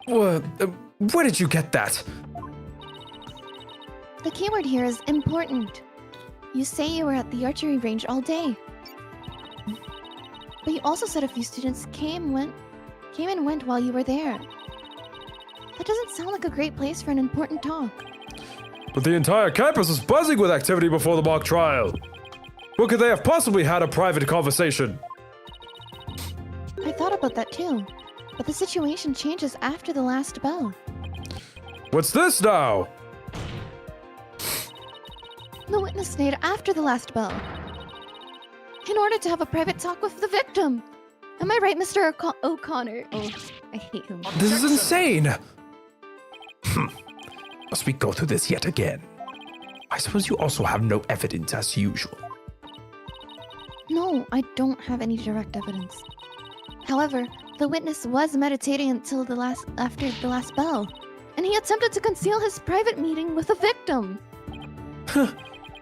Where did you get that? The keyword here is important. You say you were at the archery range all day. But you also said a few students came and went while you were there. That doesn't sound like a great place for an important talk. But the entire campus was buzzing with activity before the mock trial. Where could they have possibly had a private conversation? I thought about that too. But the situation changes after the last bell. What's this now? The witness stayed after the last bell. In order to have a private talk with the victim. Am I right, Mr. O'Connor? Oh, I hate him. This is insane! Must we go through this yet again? I suppose you also have no evidence as usual. No, I don't have any direct evidence. However, the witness was meditating until after the last bell, and he attempted to conceal his private meeting with the victim.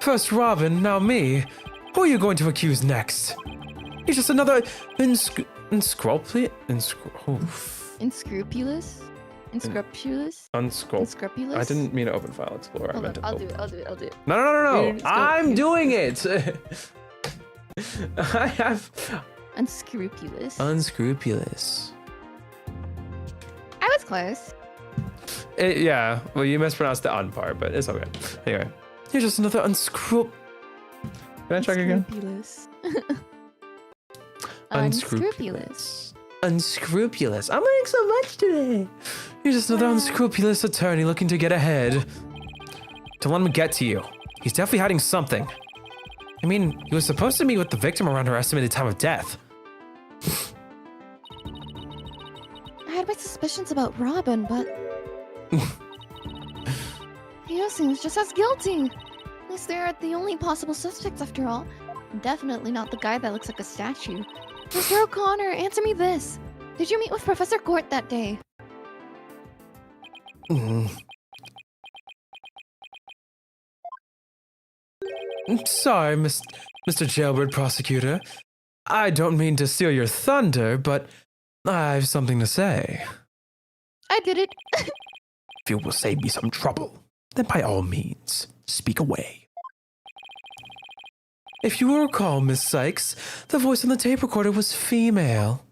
First Robin, now me. Who are you going to accuse next? He's just another unscrupulous? Unscrupulous? Unscrupulous? I didn't mean to open File Explorer. I meant to I'll open. do it. No. Here, I'm doing it. I have Unscrupulous. unscrupulous. I was close. Yeah, well, you mispronounced the "un" part, but it's okay. Anyway, you're just another unscrup. Can I check again? Unscrupulous. Unscrupulous. I'm learning so much today. You're just another unscrupulous attorney looking to get ahead. To let him get to you. He's definitely hiding something. I mean, he was supposed to meet with the victim around her estimated time of death. I had my suspicions about Robin, but he seems just as guilty. At least they're the only possible suspects after all. Definitely not the guy that looks like a statue. Mr. O'Connor, answer me this. Did you meet with Professor Gort that day? Sorry, Mr. Jailbird Prosecutor. I don't mean to steal your thunder, but I have something to say. I did it. If you will save me some trouble, then by all means, speak away. If you will recall, Miss Sykes, the voice on the tape recorder was female.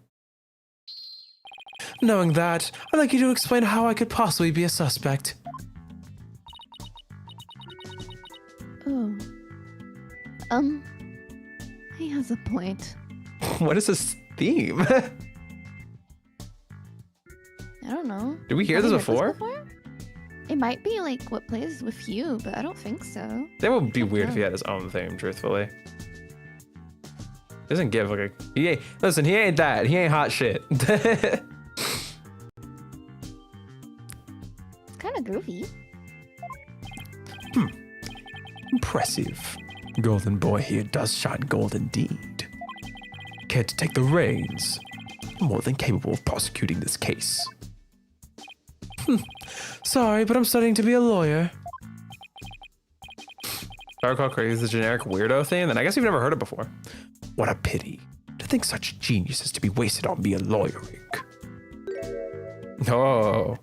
Knowing that, I'd like you to explain how I could possibly be a suspect. Oh. He has a point. What is this theme? I don't know. Did we hear Have this you before? It might be like what plays with you, but I don't think so. That would be weird if he had his own theme, truthfully. Doesn't give like a... Listen, he ain't that. He ain't hot shit. It's kind of groovy. Impressive. Golden Boy here does shine gold indeed. Care to take the reins? More than capable of prosecuting this case. Sorry, but I'm studying to be a lawyer. Dark Hawk Crazy is the generic weirdo thing, then I guess you've never heard it before. What a pity. To think such genius is to be wasted on me lawyering. Oh.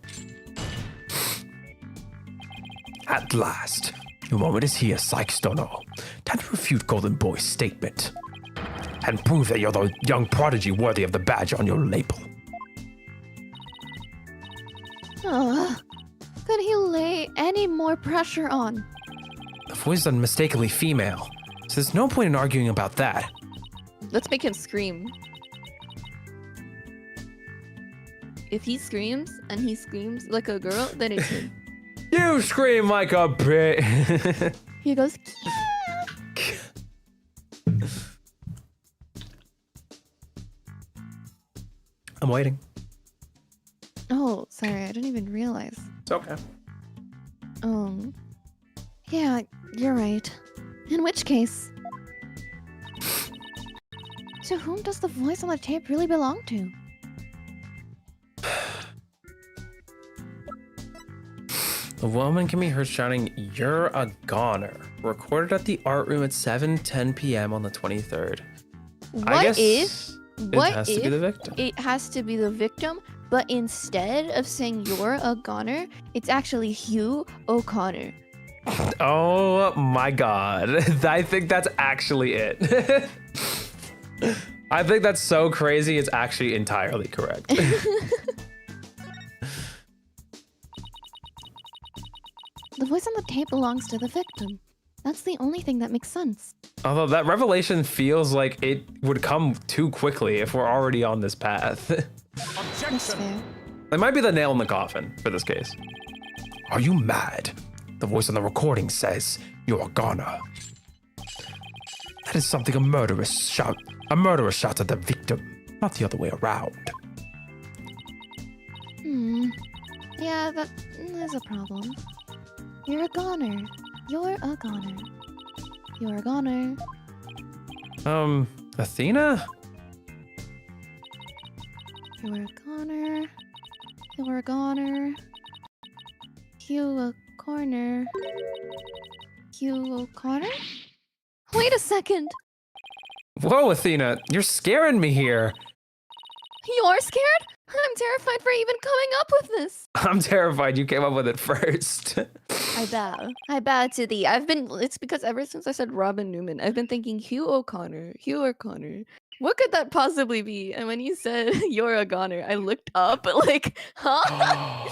At last. Your moment is here, Sykes Dono. Time to refute Golden Boy's statement. And prove that you're the young prodigy worthy of the badge on your label. Could he lay any more pressure on? The voice is unmistakably female, so there's no point in arguing about that. Let's make him scream. If he screams and he screams like a girl, then it's him. You scream like a bitch. He goes, I'm waiting. oh, sorry, I didn't even realize. It's okay. Yeah, you're right. In which case, to whom does the voice on the tape really belong to? The woman can be heard shouting, "You're a goner," recorded at the art room at 7:10 p.m. on the 23rd. What if What has to if be the victim. it has to be the victim, but instead of saying you're a goner, it's actually Hugh O'Connor? Oh my god. I think that's actually it. I think that's so crazy, it's actually entirely correct. The voice on the tape belongs to the victim. That's the only thing that makes sense. Although that revelation feels like it would come too quickly if we're already on this path. That's Objection. fair. It might be the nail in the coffin for this case. Are you mad? The voice on the recording says you're a goner. That is something a murderer shouts at the victim, not the other way around. Yeah, that is a problem. You're a goner. You're a goner. You're a goner. Athena? You're a goner. You're a goner. Hugh O'Connor. Hugh O'Connor? Wait a second. Whoa, Athena, you're scaring me here. You're scared? I'm terrified for even coming up with this. I'm terrified you came up with it first. I bow. I bow to thee. It's because ever since I said Robin Newman, I've been thinking Hugh O'Connor. Hugh O'Connor. What could that possibly be? And when you said you're a goner, I looked up like, huh?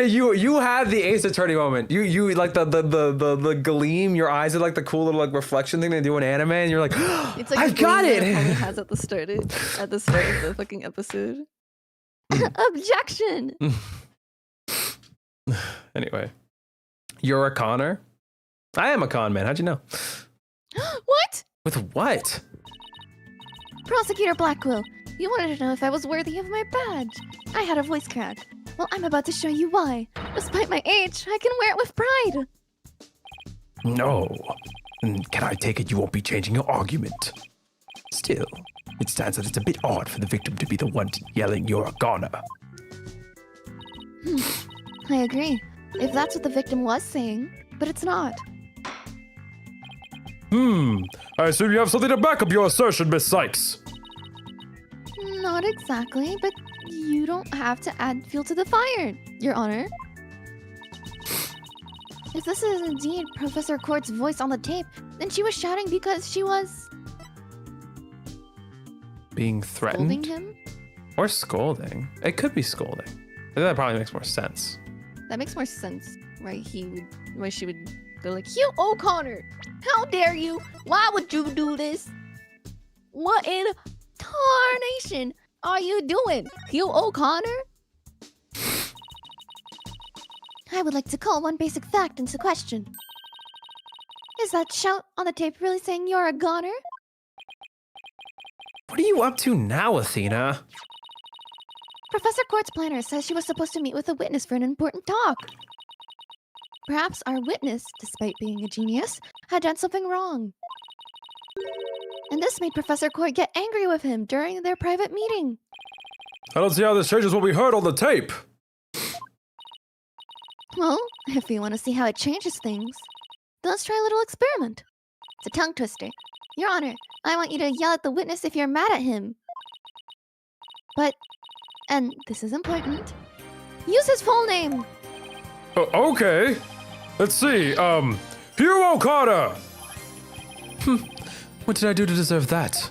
you had the Ace Attorney moment. You like the gleam. Your eyes are like the cool little like reflection thing they do in anime, and you're like, It's like I've got it it. has at the start of the fucking episode. Objection. Anyway, you're a conner. I am a con man. How'd you know? What? With what? Prosecutor Blackquill, you wanted to know if I was worthy of my badge. I had a voice crack. Well, I'm about to show you why. Despite my age, I can wear it with pride. No. Can I take it you won't be changing your argument? Still, it stands that it's a bit odd for the victim to be the one yelling you're a goner. I agree. If that's what the victim was saying, but it's not. I assume you have something to back up your assertion, Miss Sykes. Not exactly, but you don't have to add fuel to the fire, Your Honor. If this is indeed Professor Court's voice on the tape, then she was shouting because she was Being scolding threatened him? or scolding? It could be scolding. I think that probably makes more sense. That makes more sense, right? Why she would go like, Hugh O'Connor, how dare you? Why would you do this? What in tarnation are you doing, Hugh O'Connor? I would like to call one basic fact into question. Is that shout on the tape really saying you're a goner? What are you up to now, Athena? Professor Court's planner says she was supposed to meet with a witness for an important talk. Perhaps our witness, despite being a genius, had done something wrong. And this made Professor Court get angry with him during their private meeting. I don't see how this changes what we heard on the tape. Well, if you want to see how it changes things, then let's try a little experiment. It's a tongue twister. Your Honor, I want you to yell at the witness if you're mad at him. But, and this is important, use his full name. Okay. Let's see. Hugh O'Connor. What did I do to deserve that?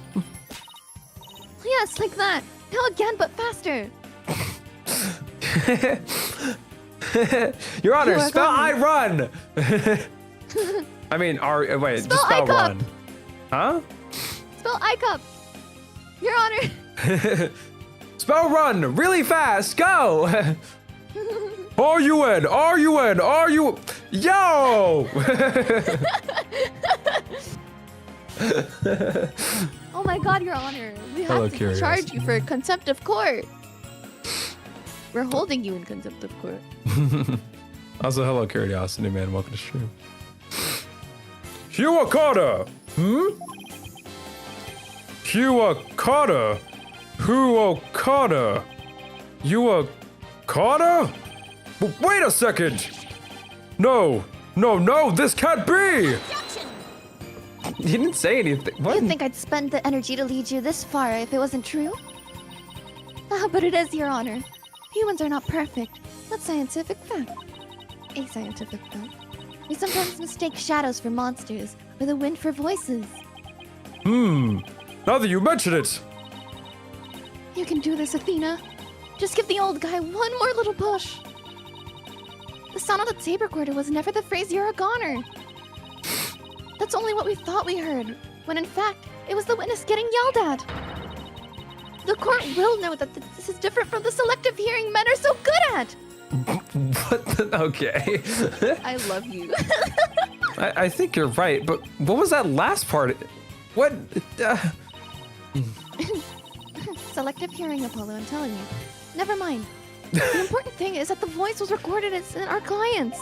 Yes, like that. Now again, but faster. Your Honor, You are spell gone. I run. I mean, wait, Spell just spell I cup. run. Huh? Spell I-cup. Your Honor. Spell run really fast. Go. R-U-N, R-U-N, R-U... Yo! Oh my God, Your Honor. We Hello, have to Curious. charge you for contempt of court. We're holding you in contempt of court. Also, hello, Curiosity Man. Welcome to stream. Hugh O'Connor. Hugh O'Connor. Who O'Connor? You O'Connor? Wait a second. No, this can't be. Objection! You didn't say anything. What? You think I'd spend the energy to lead you this far if it wasn't true? Ah, but it is, Your Honor. Humans are not perfect. That's scientific fact. A scientific fact. We sometimes mistake shadows for monsters, or the wind for voices. Now that you mention it. You can do this, Athena. Just give the old guy one more little push. The sound on the tape recorder was never the phrase "you're a goner." That's only what we thought we heard, when in fact, it was the witness getting yelled at. The court will know that this is different from the selective hearing men are so good at. What? Okay. I love you. I think you're right, but what was that last part? What? Selective hearing, Apollo, I'm telling you. Never mind. The important thing is that the voice was recorded as in our client's.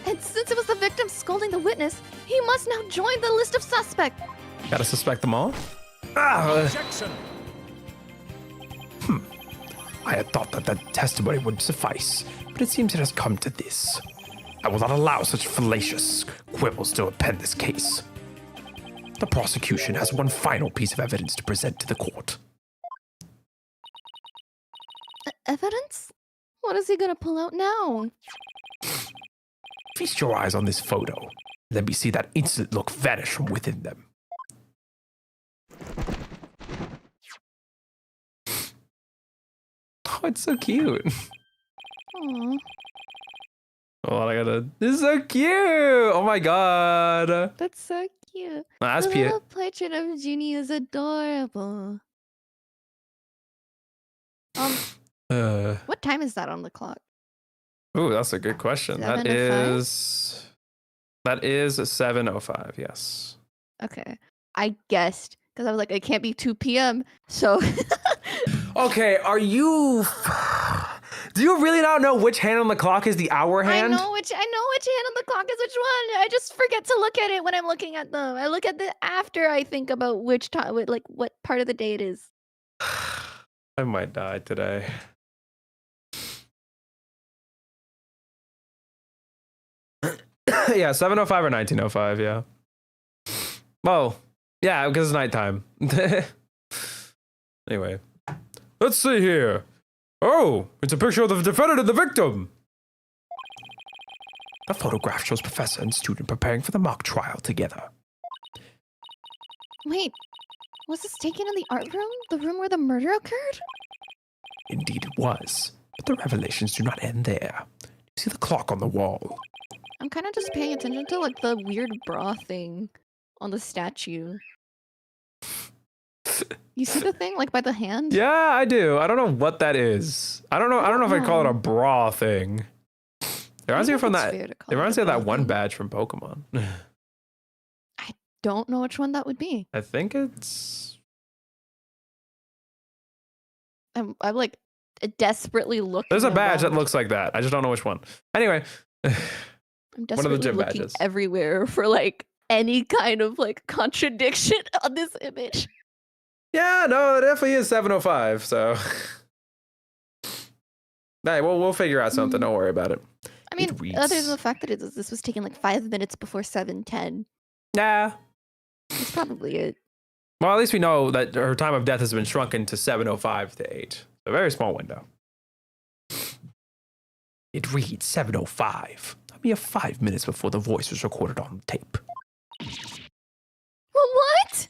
And since it was the victim scolding the witness, he must now join the list of suspects. Gotta suspect them all? Ah, Objection. I had thought that the testimony would suffice, but it seems it has come to this. I will not allow such fallacious quibbles to append this case. The prosecution has one final piece of evidence to present to the court. Evidence? What is he gonna pull out now? Feast your eyes on this photo, and then we see that instant look vanish from within them. oh, it's so cute. Aww, Oh, I gotta. This is so cute. Oh my god. That's so cute. That's The Pia. little portrait of Junie is adorable. What time is that on the clock? Ooh, that's a good question. That 7:05? is. That is 7:05. Yes. Okay. I guessed because I was like, it can't be 2 p.m. So Okay, are you? Do you really not know which hand on the clock is the hour hand? I know which hand on the clock is which one. I just forget to look at it when I'm looking at them. I look at it after I think about which time, like what part of the day it is. I might die today. Yeah, 7:05 or 19:05. Yeah. Well, yeah, because it's nighttime. Anyway, let's see here. Oh, it's a picture of the defendant and the victim. The photograph shows professor and student preparing for the mock trial together. wait, was this taken in the art room? The room where the murder occurred? Indeed it was, but the revelations do not end there. You see the clock on the wall. I'm kind of just paying attention to like the weird bra thing on the statue. You see the thing like by the hand? Yeah, I do. I don't know what that is. I don't know if I'd call it a bra thing. It reminds me from that. It reminds me of that one badge from Pokemon. Don't know which one that would be. I think it's. I'm like desperately looking. There's a badge that around. looks like that. I just don't know which one. Anyway. I'm One of the desperately gym looking badges. everywhere for like any kind of like contradiction on this image. Yeah, no, it definitely is 7:05. So. Hey, we'll figure out something. Don't worry about it. I mean, It reads- other than the fact that this was taken like 5 minutes before 7:10, Yeah. that's probably it. Well, at least we know that her time of death has been shrunken to 7:05 to 8. A very small window. It reads 7:05, a mere 5 minutes before the voice was recorded on tape. Well, what?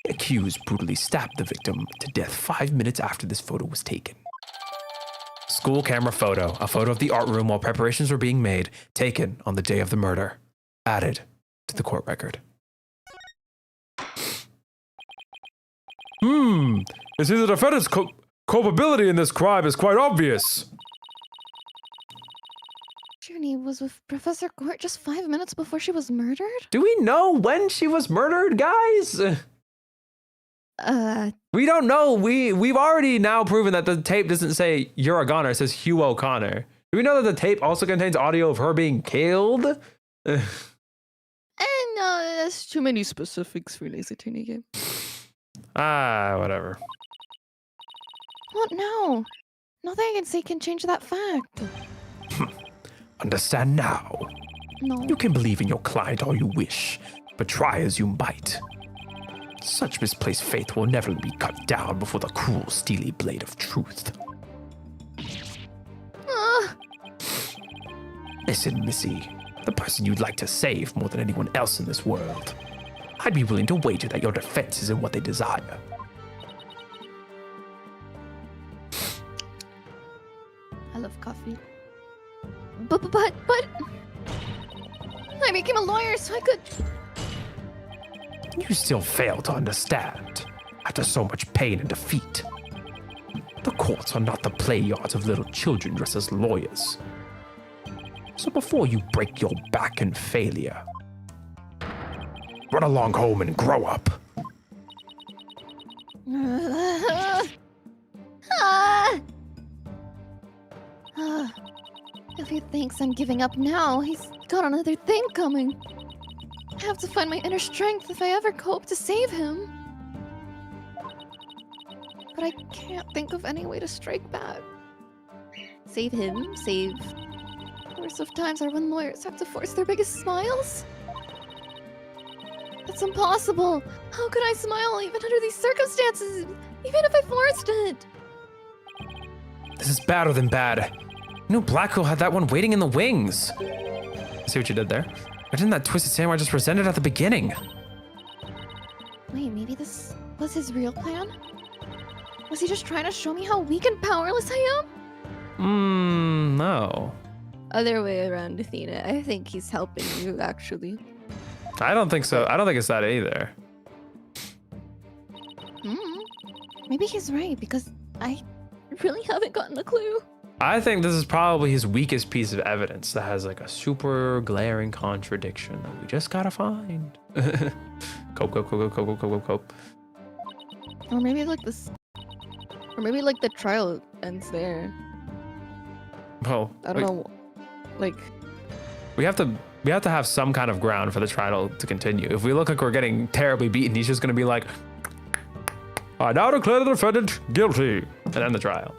The accused brutally stabbed the victim to death 5 minutes after this photo was taken. School camera photo, a photo of the art room while preparations were being made, taken on the day of the murder, added to the court record. It seems the defendant's culpability in this crime is quite obvious. Junie was with Professor Court just 5 minutes before she was murdered? Do we know when she was murdered, guys? We don't know. We've already now proven that the tape doesn't say you're a goner. It says Hugh O'Connor. Do we know that the tape also contains audio of her being killed? And that's too many specifics for an Ace Attorney game. Whatever. What now? Nothing I can say can change that fact. Understand now. No. You can believe in your client all you wish, but try as you might. Such misplaced faith will never be cut down before the cruel, steely blade of truth. Listen, Missy, the person you'd like to save more than anyone else in this world. I'd be willing to wager that your defense isn't what they desire. I love coffee. But I became a lawyer so I could. You still fail to understand, after so much pain and defeat. The courts are not the play yards of little children dressed as lawyers. So before you break your back in failure, run along home and grow up. If he thinks I'm giving up now, he's got another thing coming. I have to find my inner strength if I ever hope to save him. But I can't think of any way to strike back. Save him, save. Worst of times are when lawyers have to force their biggest smiles. That's impossible. How could I smile even under these circumstances, even if I forced it? This is badder than bad. I knew Black Hole had that one waiting in the wings. See what you did there? Why didn't that twisted samurai just present it at the beginning? Wait, maybe this was his real plan? Was he just trying to show me how weak and powerless I am? No. Other way around, Athena. I think he's helping you, actually. I don't think so. I don't think it's that either. Maybe he's right, because I really haven't gotten a clue. I think this is probably his weakest piece of evidence that has like a super glaring contradiction that we just gotta find. Cope. Or maybe like this. Or maybe like the trial ends there. Well, I don't know. Like, we have to have some kind of ground for the trial to continue. If we look like we're getting terribly beaten, he's just gonna be like, I now declare the defendant guilty, and end the trial.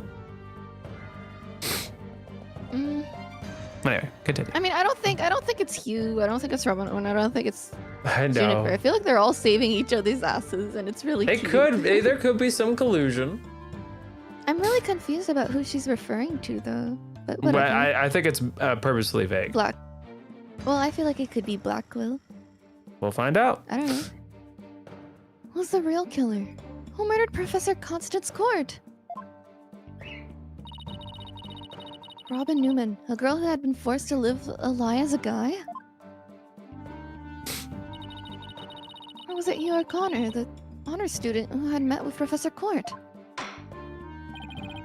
Anyway, continue. I mean, I don't think it's Hugh. I don't think it's Robin. And I don't think it's I know. Jennifer. I feel like they're all saving each other's asses, and it's really. It cute. could be. There could be some collusion. I'm really confused about who she's referring to, though. But But whatever. I think it's purposely vague. Black. Well, I feel like it could be Blackwell. We'll find out. I don't know. Who's the real killer? Who murdered Professor Constance Court? Robin Newman, a girl who had been forced to live a lie as a guy? Or was it E.R. Connor, the honor student who had met with Professor Court?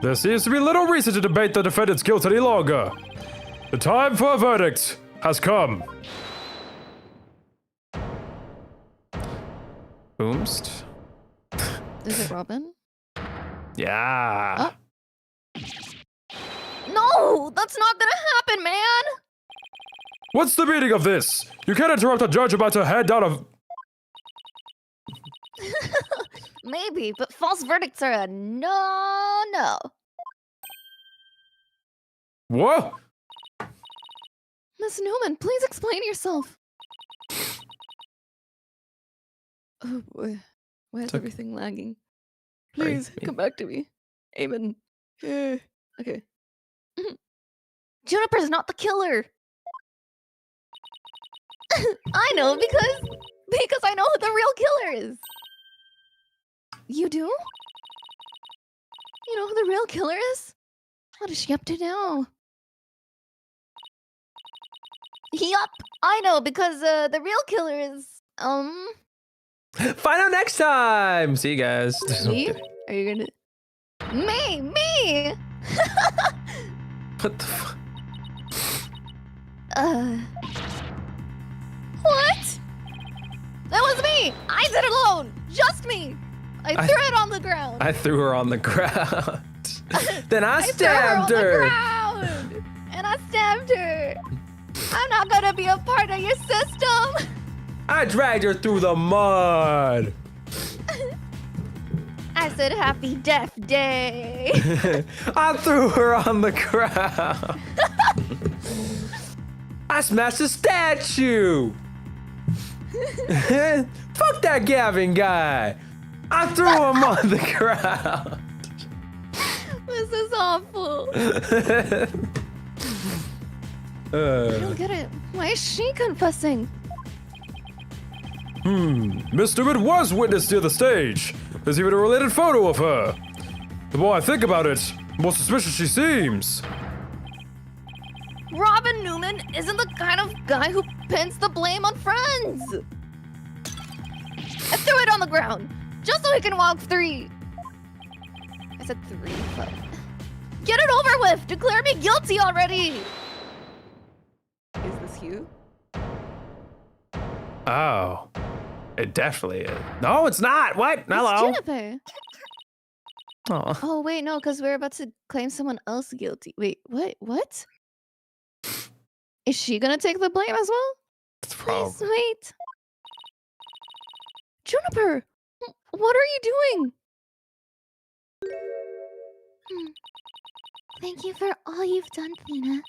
There seems to be little reason to debate the defendant's guilt any longer. The time for a verdict has come. Boomst. Is it Robin? Yeah. No! That's not gonna happen, man! What's the meaning of this? You can't interrupt a judge about to hand down a... Maybe, but false verdicts are a no. What? Miss Newman, please explain yourself. Oh boy. Why is It's okay. everything lagging? Sorry, Please, me. come back to me. Amen. Okay. Juniper's not the killer! I know, because I know who the real killer is! You do? You know who the real killer is? What is she up to now? Yup! I know, because the real killer is, Find out next time. See you guys. me? Are you gonna... Me! What the fuck? What? That was me! I did it alone! Just me! I threw it on the ground! I threw her on the ground. Then I threw her on stabbed the her. ground! And I stabbed her! I'm not gonna be a part of your system! I dragged her through the mud. I said happy death day! I threw her on the ground. I smashed a statue. Fuck that Gavin guy. I threw him on the ground. This is awful. I don't get it. Why is she confessing? Miss Newman was witness near the stage. There's even a related photo of her. The more I think about it, the more suspicious she seems. Robin Newman isn't the kind of guy who pins the blame on friends. I threw it on the ground just so he can walk 3. I said 3, but get it over with. Declare me guilty already. Is this you? Oh, it definitely is. No, it's not. What? Hello. It's Juniper. Oh. Oh wait, no, because we're about to claim someone else guilty. Wait, what? What? Is she gonna take the blame as well? That's Please wait. Juniper, what are you doing? Thank you for all you've done, Athena.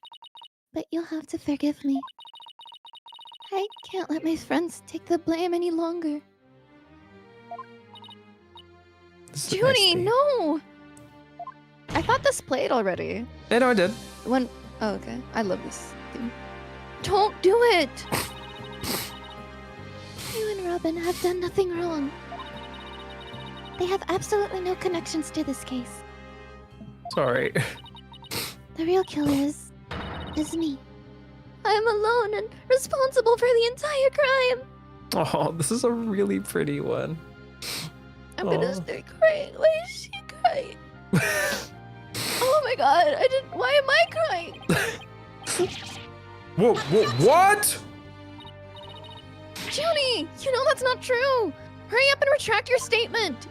But you'll have to forgive me. I can't let my friends take the blame any longer. Junie, no! I thought this played already. Yeah, no, I did. When? Oh, okay. I love this theme. Don't do it! You and Robin have done nothing wrong. They have absolutely no connections to this case. Sorry. The real killer is me. I'm alone and responsible for the entire crime. Oh, this is a really pretty one. I'm gonna start crying. Why is she crying? Oh my god, why am I crying? What? Junie, you know that's not true. Hurry up and retract your statement.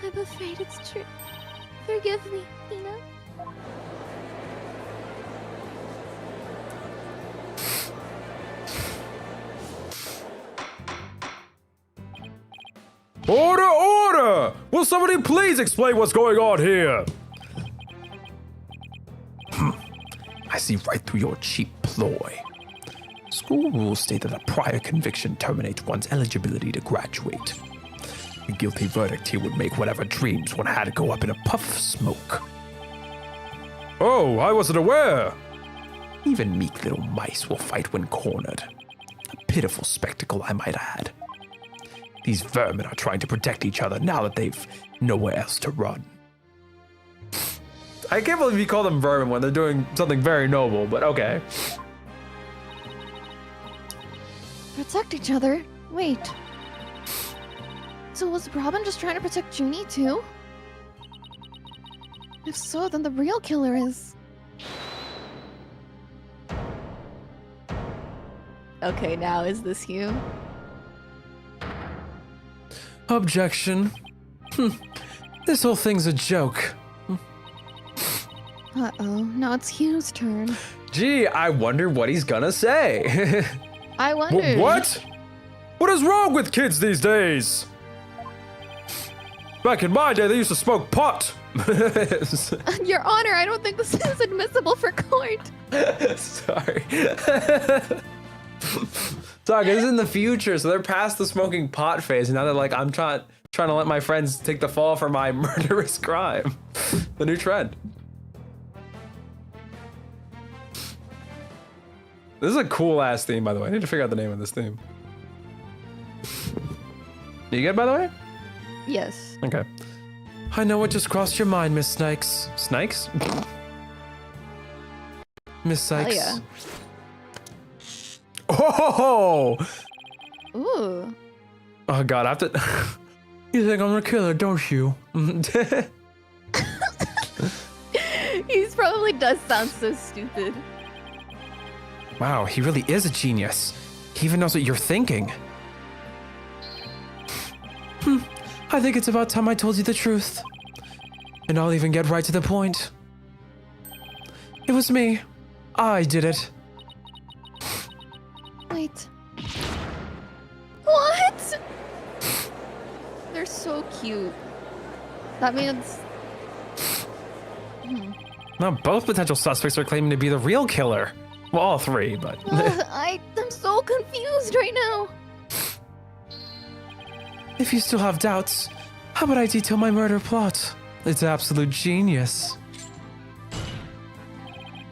I'm afraid it's true. Forgive me, Athena. Order, order! Will somebody please explain what's going on here? I see right through your cheap ploy. School rules state that a prior conviction terminates one's eligibility to graduate. A guilty verdict here would make whatever dreams one had go up in a puff of smoke. Oh, I wasn't aware. Even meek little mice will fight when cornered. A pitiful spectacle, I might add. These vermin are trying to protect each other now that they've nowhere else to run. I can't believe you call them vermin when they're doing something very noble, but okay. Protect each other? Wait. So was Robin just trying to protect Junie too? If so, then the real killer is... Okay, now is this you? Objection. This whole thing's a joke. Uh-oh, now it's Hugh's turn. Gee, I wonder what he's gonna say. I wonder. What? What is wrong with kids these days? Back in my day, they used to smoke pot. Your Honor, I don't think this is admissible for court. Sorry. Sorry, this is in the future, so they're past the smoking pot phase, and now they're like, I'm trying to let my friends take the fall for my murderous crime. The new trend. This is a cool ass theme, by the way. I need to figure out the name of this theme. You good, by the way? Yes. Okay. I know what just crossed your mind, Miss Snakes. Snakes? Miss Sykes. Oh yeah. Oh! Ooh. Oh god, I have to... You think I'm a killer, don't you? He probably does sound so stupid. Wow, he really is a genius. He even knows what you're thinking. I think it's about time I told you the truth. And I'll even get right to the point. It was me. I did it. Wait. What? They're so cute. That means... Now both potential suspects are claiming to be the real killer. Well, all three, but I'm so confused right now. If you still have doubts, how about I detail my murder plot? It's absolute genius.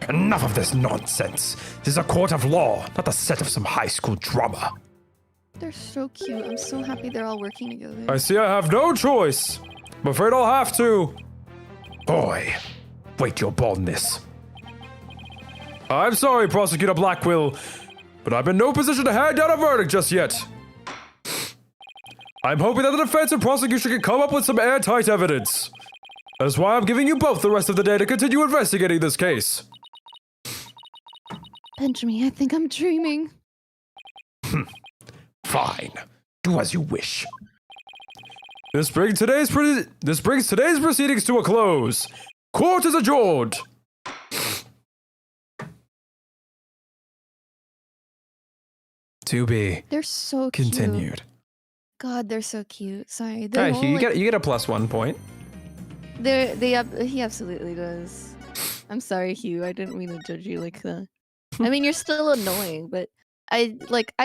Enough of this nonsense. This is a court of law, not the set of some high school drama. They're so cute. I'm so happy they're all working together. I see I have no choice. I'm afraid I'll have to. Boy, wait your boldness. I'm sorry, Prosecutor Blackquill, but I'm in no position to hand down a verdict just yet. I'm hoping that the defense and prosecution can come up with some airtight evidence. That is why I'm giving you both the rest of the day to continue investigating this case. Benjamin, I think I'm dreaming. Fine. Do as you wish. This brings today's proceedings to a close. Court is adjourned. To be They're so cute. continued. God, they're so cute. Sorry. All They're right, all, Hugh, like, you get a +1 point. he absolutely does. I'm sorry, Hugh. I didn't mean to judge you like that. I mean, you're still annoying, but I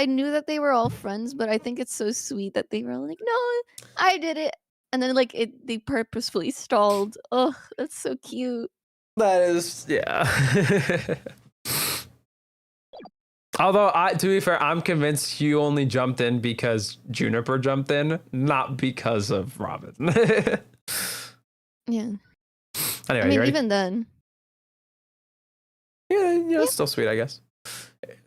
knew that they were all friends, but I think it's so sweet that they were like, "No, I did it," and then they purposefully stalled. Oh, that's so cute. That is, yeah. Although, to be fair, I'm convinced Hugh only jumped in because Juniper jumped in, not because of Robin. Yeah. Anyway, I you mean, ready? even then. Yeah, it's still sweet, I guess.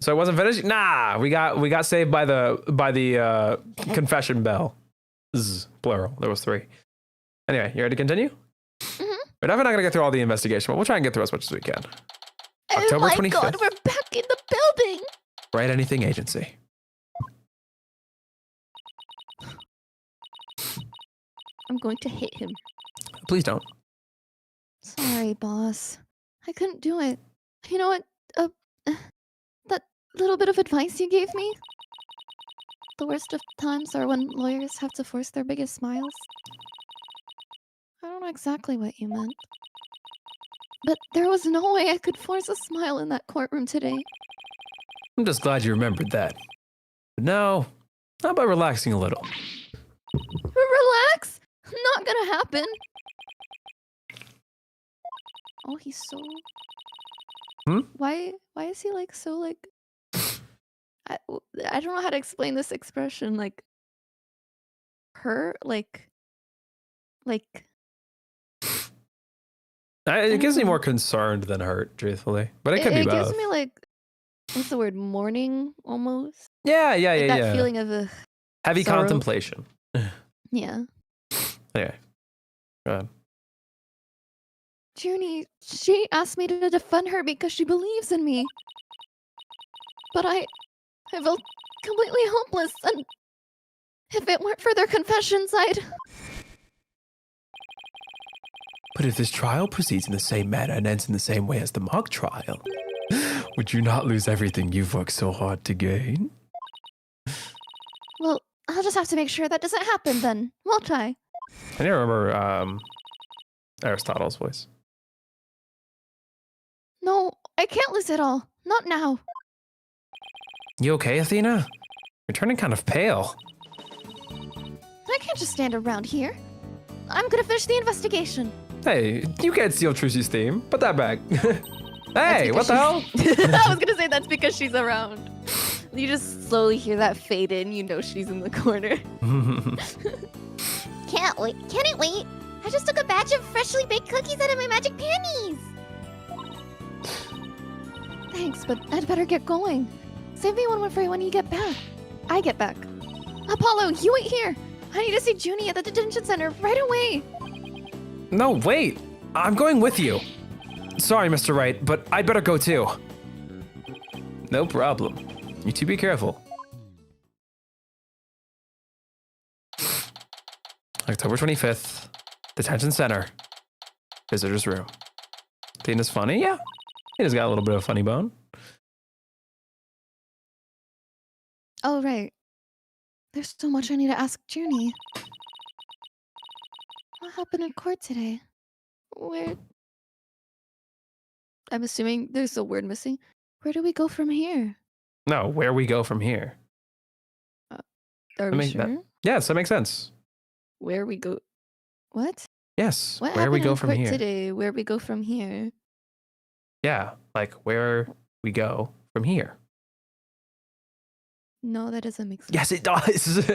So it wasn't finished? Nah, we got saved by the confession bell. Plural. There was 3. Anyway, you ready to continue? Mhm. We're definitely not gonna get through all the investigation, but we'll try and get through as much as we can. October oh my 25th. god, we're back in the building. Write anything agency. I'm going to hit him. Please don't. Sorry, boss. I couldn't do it. You know what? That little bit of advice you gave me? The worst of times are when lawyers have to force their biggest smiles. I don't know exactly what you meant. But there was no way I could force a smile in that courtroom today. I'm just glad you remembered that. But now, how about relaxing a little? Relax! Not gonna happen! Oh, he's so... Why is he so I don't know how to explain this expression, her, It gives me more concerned than hurt, truthfully. But it could be it both. gives me what's the word, mourning almost? Yeah, That feeling of heavy sorrow. contemplation. Yeah. Anyway, go ahead. Junie, she asked me to defend her because she believes in me. But I felt completely hopeless, and if it weren't for their confessions, I'd... But if this trial proceeds in the same manner and ends in the same way as the mock trial, would you not lose everything you've worked so hard to gain? Well, I'll just have to make sure that doesn't happen then, won't I? I need to remember Aristotle's voice. No, I can't lose it all. Not now. You okay, Athena? You're turning kind of pale. I can't just stand around here. I'm gonna finish the investigation. Hey, you can't steal Trucy's theme. Put that back. That's Hey, what because the hell? I was gonna say that's because she's around. You just slowly hear that fade in, you know she's in the corner. Can't wait. I just took a batch of freshly baked cookies out of my magic panties. Thanks, but I'd better get going. Save me one for when you get back. I get back. Apollo, you wait here. I need to see Junie at the detention center right away. No, wait. I'm going with you. Sorry, Mr. Wright, but I'd better go too. No problem. You two be careful. October 25th, detention center, visitor's room. Athena's funny? Yeah. Athena's got a little bit of funny bone. Oh, right. There's so much I need to ask Junie. What happened in court today? I'm assuming there's a word missing. Where do we go from here? No, where we go from here. Are we sure? Yes, that makes sense. Where we go? What? Yes, What where we happened go in from court here. today? Where we go from here? Yeah, like where we go from here. No, that doesn't make sense. Yes, it does.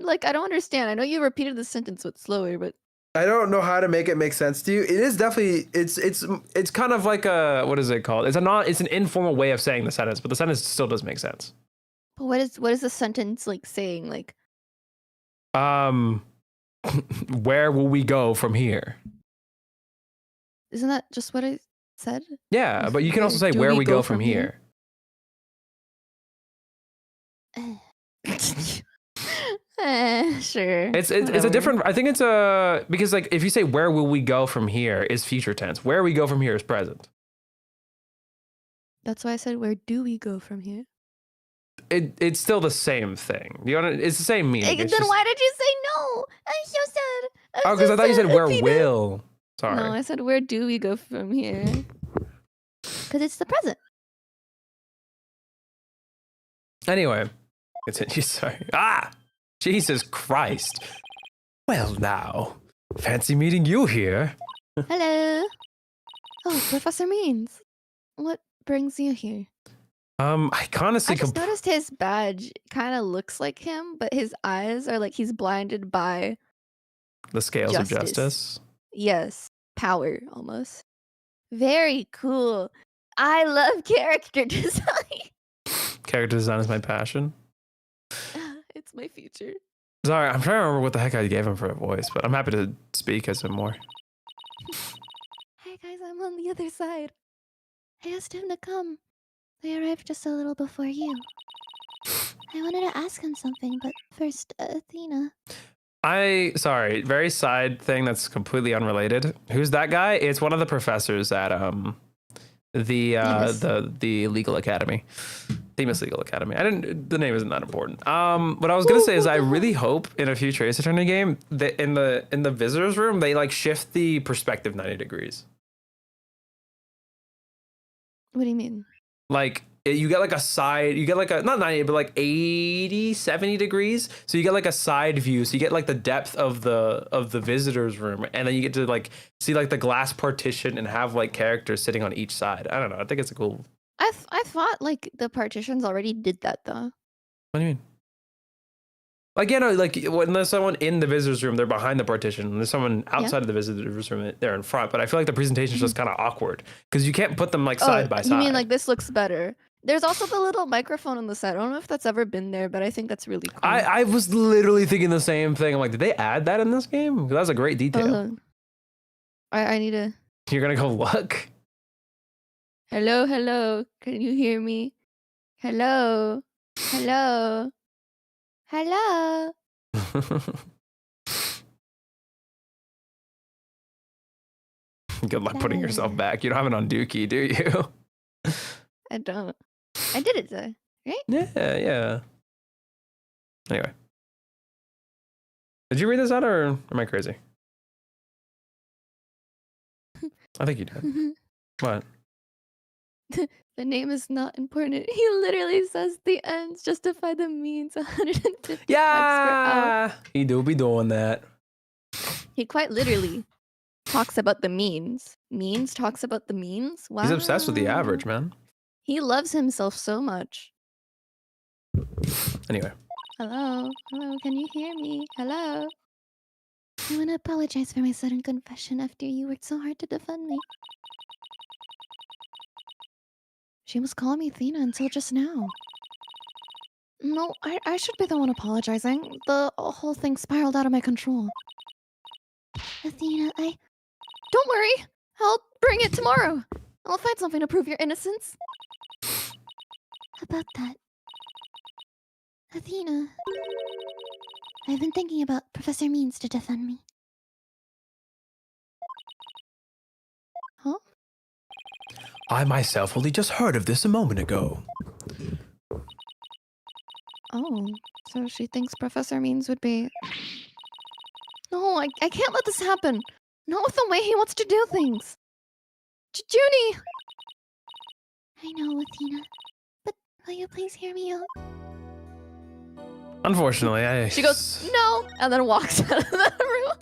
Like, I don't understand. I know you repeated the sentence but slower, but I don't know how to make it make sense to you. It is definitely it's kind of like a, what is it called? It's an informal way of saying the sentence, but the sentence still does make sense. but what is the sentence like saying? Like, Where will we go from here? isn't that just what I said? Yeah, but you can also say Do where we we go from here. Sure. It's a whatever. different. I think it's a, because like if you say where will we go from here is future tense. Where we go from here is present. That's why I said, where do we go from here? It's still the same thing. It's the same meaning. Then It's just- why did you say no? I'm so sad. Oh, because I thought you said where Athena. will. Sorry. No, I said, where do we go from here? Because it's the present. Anyway, continue. Sorry. Jesus Christ. Well now, fancy meeting you here. Hello. Oh, Professor Means. What brings you here? I honestly I just noticed his badge kind of looks like him, but his eyes are like he's blinded by, the scales Justice. of justice. yes, power almost. Very cool. I love character design. Character design is my passion. It's my future. Sorry, I'm trying to remember what the heck I gave him for a voice, but I'm happy to speak as him more. Hey guys, I'm on the other side. I asked him to come. I arrived just a little before you. I wanted to ask him something, but first, Athena. Sorry, very side thing that's completely unrelated. Who's that guy? It's one of the professors at Themis. the legal academy. Themis Legal Academy. The name isn't that important. What I was gonna say is I really hope in a future Ace Attorney game that in the visitors room they like shift the perspective 90 degrees. What do you mean? Like you get like a side, you get like a, not 90, but like 80, 70 degrees. So you get like a side view. So you get like the depth of the visitors room. And then you get to like see like the glass partition and have like characters sitting on each side. I don't know. I think it's a cool. I thought like the partitions already did that though. What do you mean? Like, you know, like when there's someone in the visitors room, they're behind the partition. When there's someone outside of the visitors room, they're in front. But I feel like the presentation is just kind of awkward because you can't put them like side by side. You mean like this looks better? There's also the little microphone on the side. I don't know if that's ever been there, but I think that's really cool. I was literally thinking the same thing. I'm like, did they add that in this game? 'Cause that's a great detail. Hold on. I need to. You're gonna go look. Hello, hello. Can you hear me? Hello, hello, hello. Good luck putting yourself back. You don't have it on Dookie, do you? I don't. I did it though, right? Yeah. Anyway. Did you read this out or am I crazy? I think you did. What? The name is not important. He literally says the ends justify the means 150 times per hour. Yeah! He do be doing that. He quite literally talks about the means. Means talks about the means. Wow. He's obsessed with the average, man. He loves himself so much. Anyway. Hello, hello. Can you hear me? Hello. I want to apologize for my sudden confession after you worked so hard to defend me. She was calling me Athena until just now. No, I should be the one apologizing. The whole thing spiraled out of my control. Athena, Don't worry. I'll bring it tomorrow. I'll find something to prove your innocence. About that. Athena, I've been thinking about Professor Means to defend me. Huh? I myself only just heard of this a moment ago. Oh, so she thinks Professor Means would be... No, I can't let this happen. Not with the way he wants to do things. Junie! I know, Athena. But will you please hear me out? Unfortunately, She goes, no, and then walks out of the room.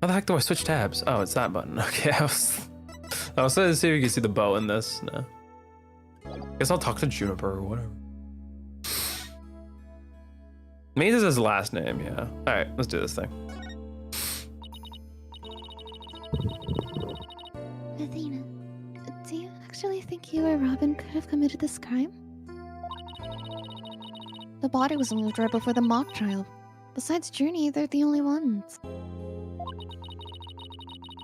How the heck do I switch tabs? Oh, it's that button. Okay, I was trying to see if you can see the bow in this. No. Guess I'll talk to Juniper or whatever. Means is his last name, yeah. All right, let's do this thing. Athena, do you actually think you or Robin could have committed this crime? The body was moved right before the mock trial. Besides Journey, they're the only ones.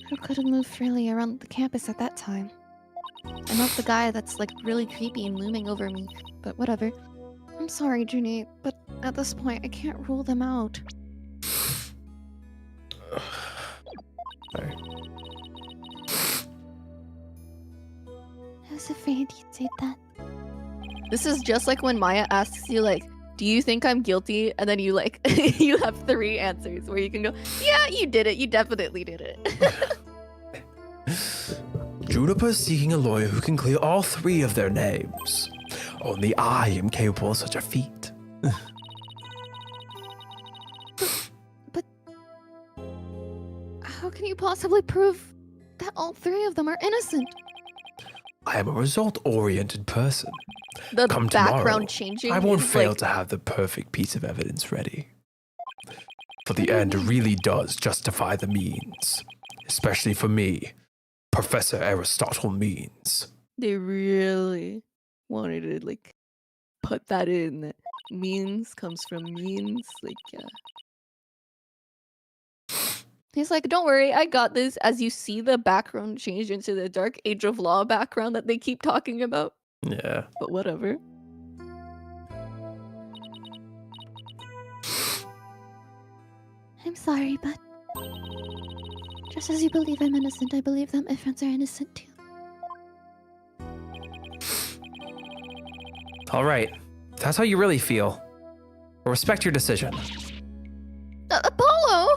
Who could have moved freely around the campus at that time? I'm not the guy that's like really creepy and looming over me, but whatever. I'm sorry, Journey, but at this point, I can't rule them out. Sorry. I was afraid you'd say that. This is just like when Maya asks you, like, do you think I'm guilty? And then you, like, you have 3 answers where you can go, yeah, you did it. You definitely did it. Juniper's seeking a lawyer who can clear all 3 of their names. Only I am capable of such a feat. But how can you possibly prove that all 3 of them are innocent? I am a result-oriented person. The Come tomorrow, background changing. I won't is, fail like, to have the perfect piece of evidence ready. For the end really does justify the means. Especially for me, Professor Aristotle Means. They really wanted to, like, put that in. That means comes from means. Like, yeah. He's like, don't worry, I got this. As you see the background change into the Dark Age of Law background that they keep talking about. Yeah. But whatever. I'm sorry, but just as you believe I'm innocent, I believe that my friends are innocent too. All right. If that's how you really feel, we'll respect your decision. Apollo!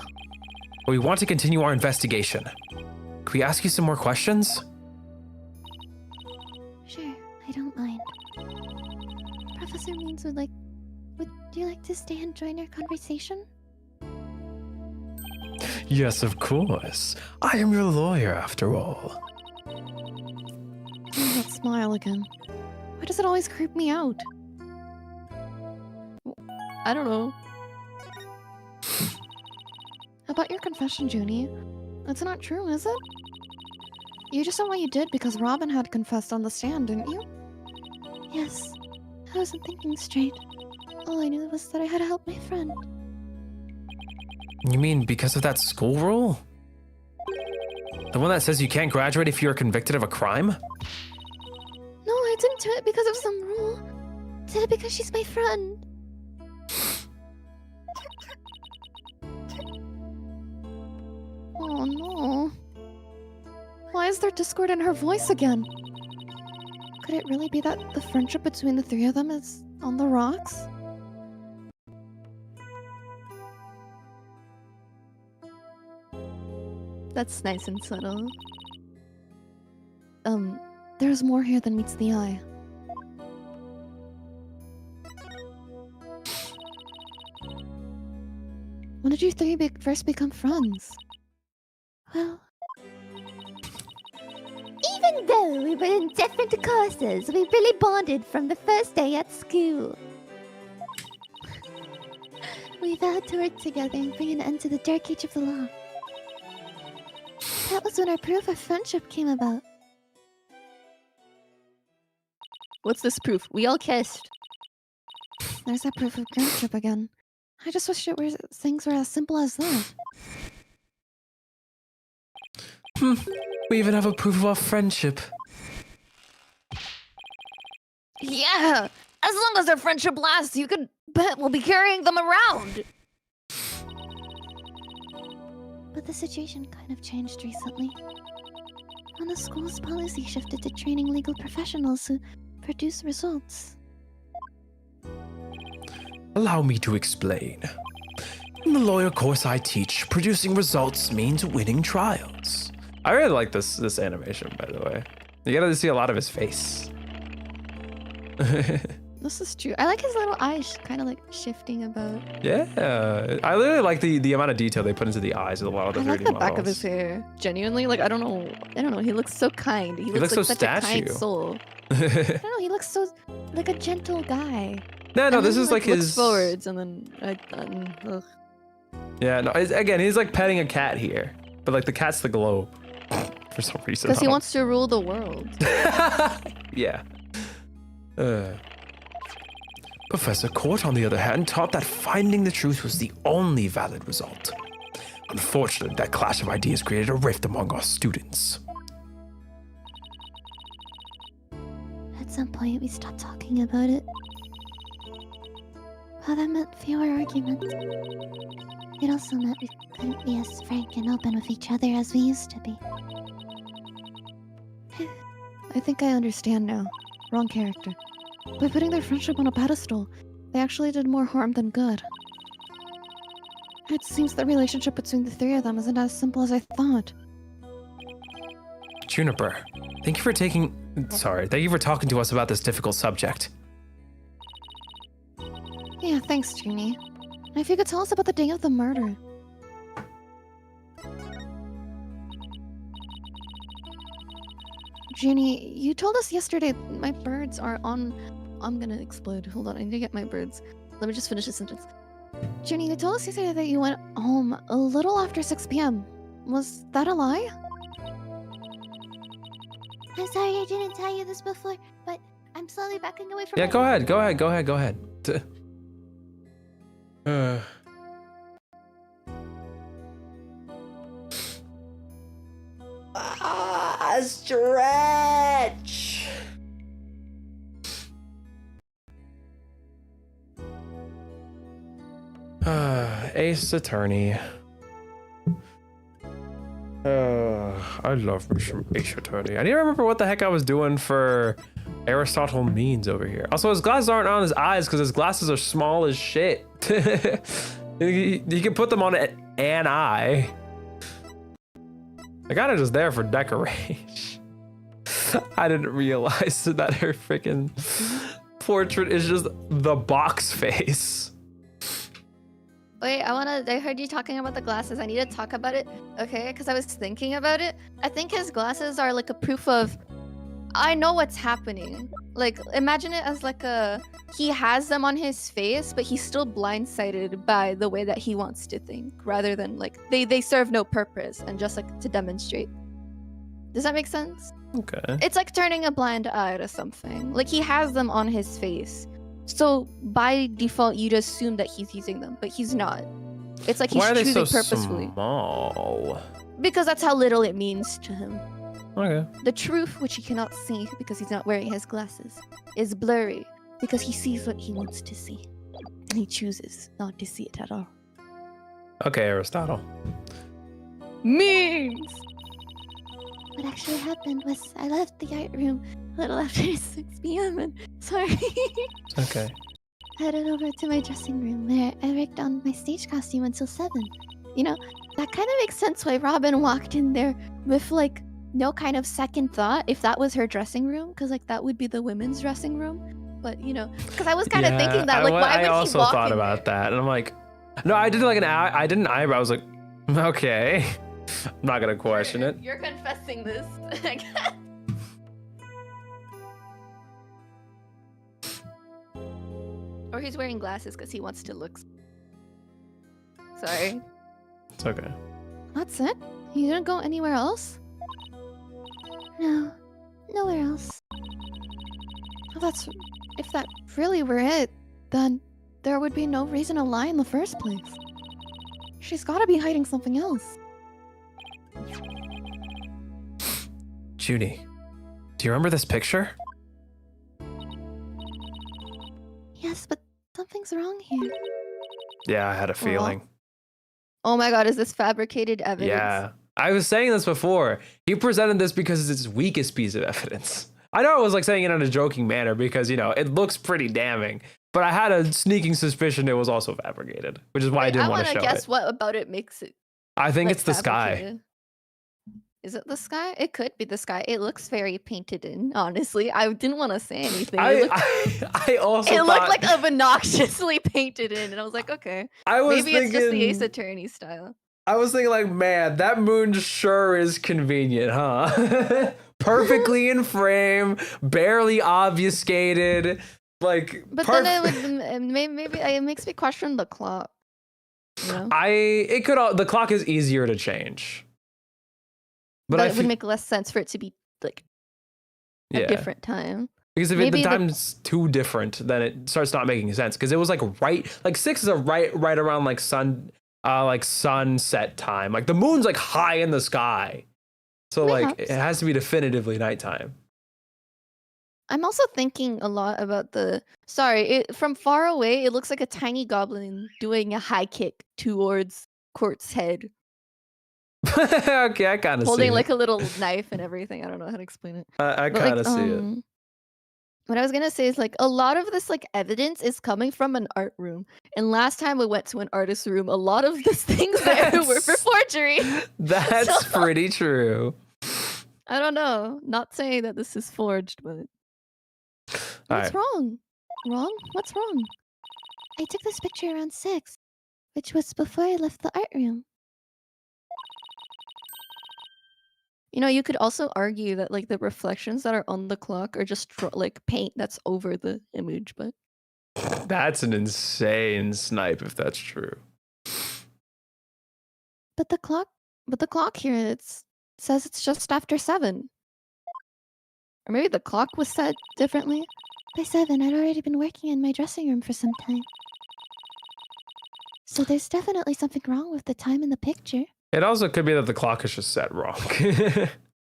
We want to continue our investigation. Can we ask you some more questions? Sure, I don't mind. Professor Means would you like to stay and join our conversation? Yes, of course. I am your lawyer, after all. That smile again. Why does it always creep me out? I don't know. About your confession, Junie. That's not true, is it? You just said what you did because Robin had confessed on the stand, didn't you? Yes, I wasn't thinking straight. All I knew was that I had to help my friend. You mean because of that school rule? The one that says you can't graduate if you're convicted of a crime? No, I didn't do it because of some rule. I did it because she's my friend. Oh no. Why is there discord in her voice again? Could it really be that the friendship between the 3 of them is on the rocks? That's nice and subtle. There's more here than meets the eye. When did you 3 first become friends? Well, even though we were in different courses, we really bonded from the first day at school. We vowed to work together and bring an end to the Dark Age of the Law. That was when our proof of friendship came about. What's this proof? We all kissed. There's that proof of friendship again. I just wish things were as simple as that. We even have a proof of our friendship. Yeah! As long as our friendship lasts, you can bet we'll be carrying them around! But the situation kind of changed recently. When the school's policy shifted to training legal professionals who produce results. Allow me to explain. In the lawyer course I teach, producing results means winning trials. I really like this animation, by the way. You get to see a lot of his face. This is true. I like his little eyes kind of like shifting about. Yeah, I literally like the amount of detail they put into the eyes of a lot of the 3D I like the models. back of his hair. Genuinely, like I don't know. He looks so kind. He looks looks like so such a kind statue. soul. I don't know. He looks so like a gentle guy. No, And this then, is like looks his. forwards and then ugh. Yeah, no, again, he's like petting a cat here, but like the cat's the globe for some reason. Because he wants to rule the world. Yeah. Professor Court, on the other hand, taught that finding the truth was the only valid result. Unfortunately, that clash of ideas created a rift among our students. At some point, we stopped talking about it. Well, that meant fewer arguments. It also meant we couldn't be as frank and open with each other as we used to be. I think I understand now. Wrong character. By putting their friendship on a pedestal, they actually did more harm than good. It seems the relationship between the three of them isn't as simple as I thought. Juniper, thank you for talking to us about this difficult subject. Yeah, thanks, Junie. And if you could tell us about the day of the murder. Junie, you told us yesterday my birds are on... I'm gonna explode. Hold on, I need to get my birds. Let me just finish this sentence. Junie, you told us yesterday that you went home a little after 6 p.m. Was that a lie? I'm sorry I didn't tell you this before, but I'm slowly backing away from Yeah, my- go ahead. Stretch. Ace Attorney. I love me some Ace Attorney. I need to remember what the heck I was doing for Aristotle Means over here. Also, his glasses aren't on his eyes because his glasses are small as shit. You can put them on an eye. They're kind of just there for decoration. I didn't realize that her freaking portrait is just the box face. Wait, I heard you talking about the glasses. I need to talk about it, okay? Because I was thinking about it. I think his glasses are like a proof of, I know what's happening. Like, imagine it as like he has them on his face, but he's still blindsided by the way that he wants to think, rather than like, they serve no purpose and just like to demonstrate. Does that make sense? Okay. It's like turning a blind eye to something. Like, he has them on his face. So by default, you'd assume that he's using them, but he's not. It's like he's Why are they choosing so purposefully. small? Because that's how little it means to him. Okay. The truth, which he cannot see because he's not wearing his glasses, is blurry because he sees what he wants to see. And he chooses not to see it at all. Okay, Aristotle. Memes! What actually happened was I left the art room a little after 6 p.m. and sorry. Okay. Headed over to my dressing room where I worked on my stage costume until 7. You know, that kind of makes sense why Robin walked in there with like no kind of second thought if that was her dressing room, because like that would be the women's dressing room. But you know, because I was kind of thinking that like why would he walk also thought in about there? that, and I'm like, no, I did like I did an eyebrow. I was like, okay, I'm not gonna question it. You're confessing this. Or he's wearing glasses because he wants to look. Sorry. It's okay. That's it? You didn't go anywhere else? No, nowhere else. Well, if that really were it, then there would be no reason to lie in the first place. She's gotta be hiding something else. Junie, do you remember this picture? Yes, but something's wrong here. Yeah, I had a feeling. Oh my god, is this fabricated evidence? Yeah, I was saying this before. He presented this because it's his weakest piece of evidence. I know I was like saying it in a joking manner because, you know, it looks pretty damning. But I had a sneaking suspicion it was also fabricated, which is why I didn't want to show I want to guess it. what about it makes it. I think like, it's the sky. fabricated. Is it the sky? It could be the sky. It looks very painted in, honestly. I didn't want to say anything. I also It thought, looked like obnoxiously painted in, and I was like, okay. I was Maybe it's just the Ace thinking, Attorney style. I was thinking like, man, that moon sure is convenient, huh? Perfectly in frame, barely obfuscated, like. But then maybe it makes me question the clock. You know? The clock is easier to change. But it would make less sense for it to be like a different time. Because if the time's too different, then it starts not making sense. Because it was like 6 is a right around like sunset time. Like the moon's like high in the sky, so like it has to be definitively nighttime. I'm also thinking a lot about from far away, it looks like a tiny goblin doing a high kick towards Court's head. Okay, I kind of see holding it. like a little knife and everything. I don't know how to explain it. I kind of see it. What I was gonna say is like a lot of this like evidence is coming from an art room. And last time we went to an artist's room, a lot of the things there were for forgery. That's pretty true. I don't know. Not saying that this is forged, but what's wrong? Wrong? What's wrong? I took this picture around 6, which was before I left the art room. You know, you could also argue that like the reflections that are on the clock are just like paint that's over the image, but that's an insane snipe if that's true. But the clock here says it's just after 7. Or maybe the clock was set differently. By 7, I'd already been working in my dressing room for some time. So there's definitely something wrong with the time in the picture. It also could be that the clock is just set wrong.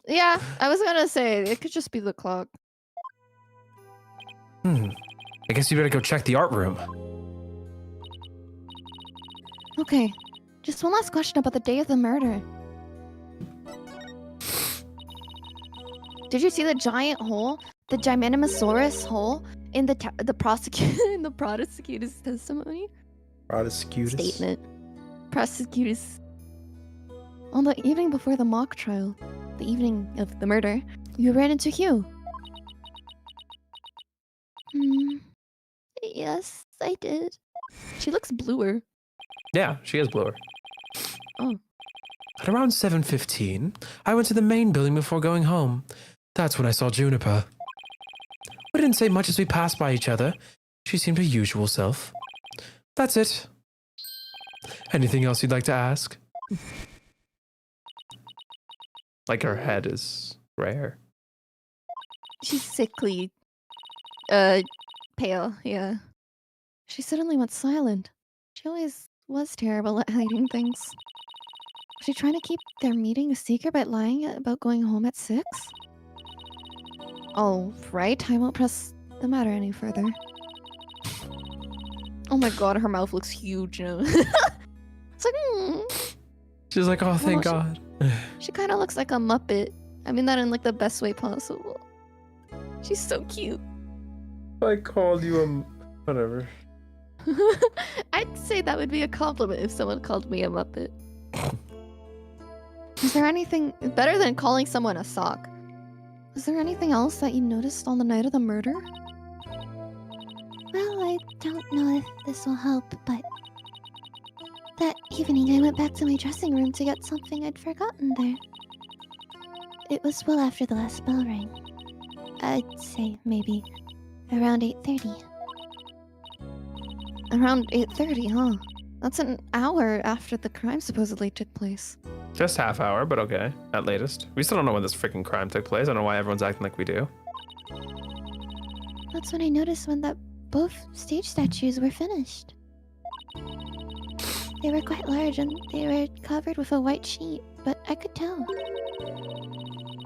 Yeah, I was gonna say, it could just be the clock. I guess you better go check the art room. Okay, just one last question about the day of the murder. Did you see the giant hole? The Gymnosaurus hole in the prosecutor's testimony? Statement. Prosecutor's... On the evening before the mock trial, the evening of the murder, you ran into Hugh. Yes, I did. She looks bluer. Yeah, she is bluer. Oh. At around 7:15, I went to the main building before going home. That's when I saw Juniper. We didn't say much as we passed by each other. She seemed her usual self. That's it. Anything else you'd like to ask? Like her head is rare. She's sickly. Pale, yeah. She suddenly went silent. She always was terrible at hiding things. Was she trying to keep their meeting a secret by lying about going home at 6? Oh, right. I won't press the matter any further. Oh my god, her mouth looks huge now. It's like, She's like, oh, thank God. She kind of looks like a Muppet. I mean that in like the best way possible. She's so cute. I called you a... whatever. I'd say that would be a compliment if someone called me a Muppet. Is there anything better than calling someone a sock? Was there anything else that you noticed on the night of the murder? Well, I don't know if this will help, but that evening I went back to my dressing room to get something I'd forgotten there. It was well after the last bell rang. I'd say maybe around 8:30. Around 8:30, huh? That's an hour after the crime supposedly took place. Just half hour, but okay, at latest. We still don't know when this freaking crime took place. I don't know why everyone's acting like we do. That's when I noticed that both stage statues were finished. They were quite large and they were covered with a white sheet, but I could tell.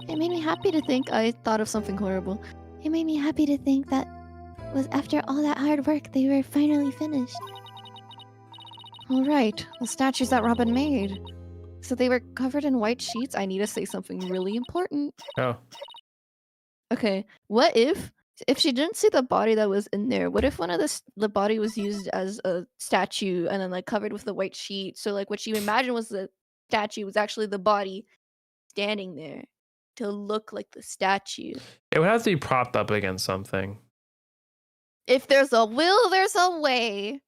It made me happy to think I thought of something horrible. It made me happy to think that was after all that hard work, they were finally finished. All right, the statues that Robin made. So they were covered in white sheets. I need to say something really important. Oh. Okay, what if she didn't see the body that was in there? What if one of the body was used as a statue and then like covered with the white sheet? So like what she imagined was the statue was actually the body standing there to look like the statue. It would have to be propped up against something. If there's a will, there's a way.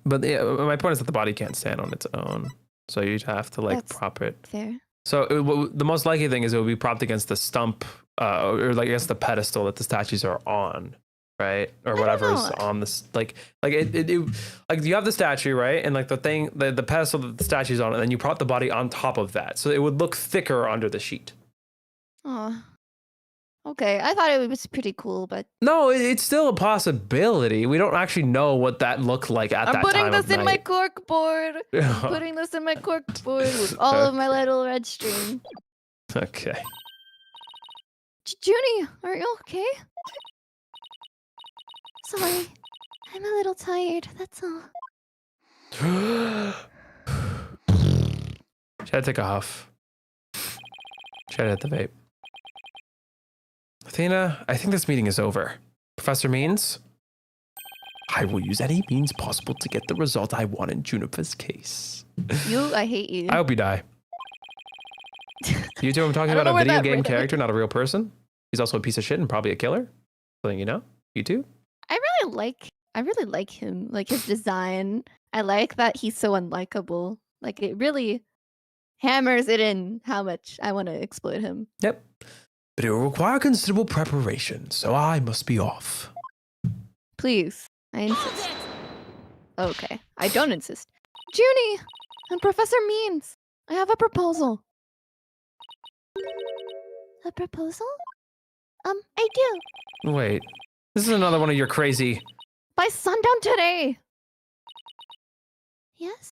But yeah, my point is that the body can't stand on its own. So you'd have to like That's prop it. fair. So the most likely thing is it would be propped against the stump or like against the pedestal that the statues are on, right? Or whatever is on this, like it like you have the statue, right? And like the thing, the pedestal that the statue's on, and then you prop the body on top of that. So it would look thicker under the sheet. Oh. Okay, I thought it was pretty cool, but No, it's still a possibility. We don't actually know what that looked like at that I'm time putting this of in my night. cork board. I'm putting this in my cork board with all of my little red string. Okay. Junie, are you okay? Sorry, I'm a little tired, that's all. She had to take a huff. She had to hit the vape. Athena, I think this meeting is over. Professor Means? I will use any means possible to get the result I want in Juniper's case. I hate you. I hope you die. You two, I'm talking I don't about know a where video that game ran. character, not a real person. He's also a piece of shit and probably a killer. Something you know? You too? I really like him, like his design. I like that he's so unlikable. Like it really hammers it in how much I want to exploit him. Yep. But it will require considerable preparation, so I must be off. Please, I insist. Okay, I don't insist. Junie and Professor Means, I have a proposal. A proposal? I do. Wait. This is another one of your crazy... By sundown today, Yes?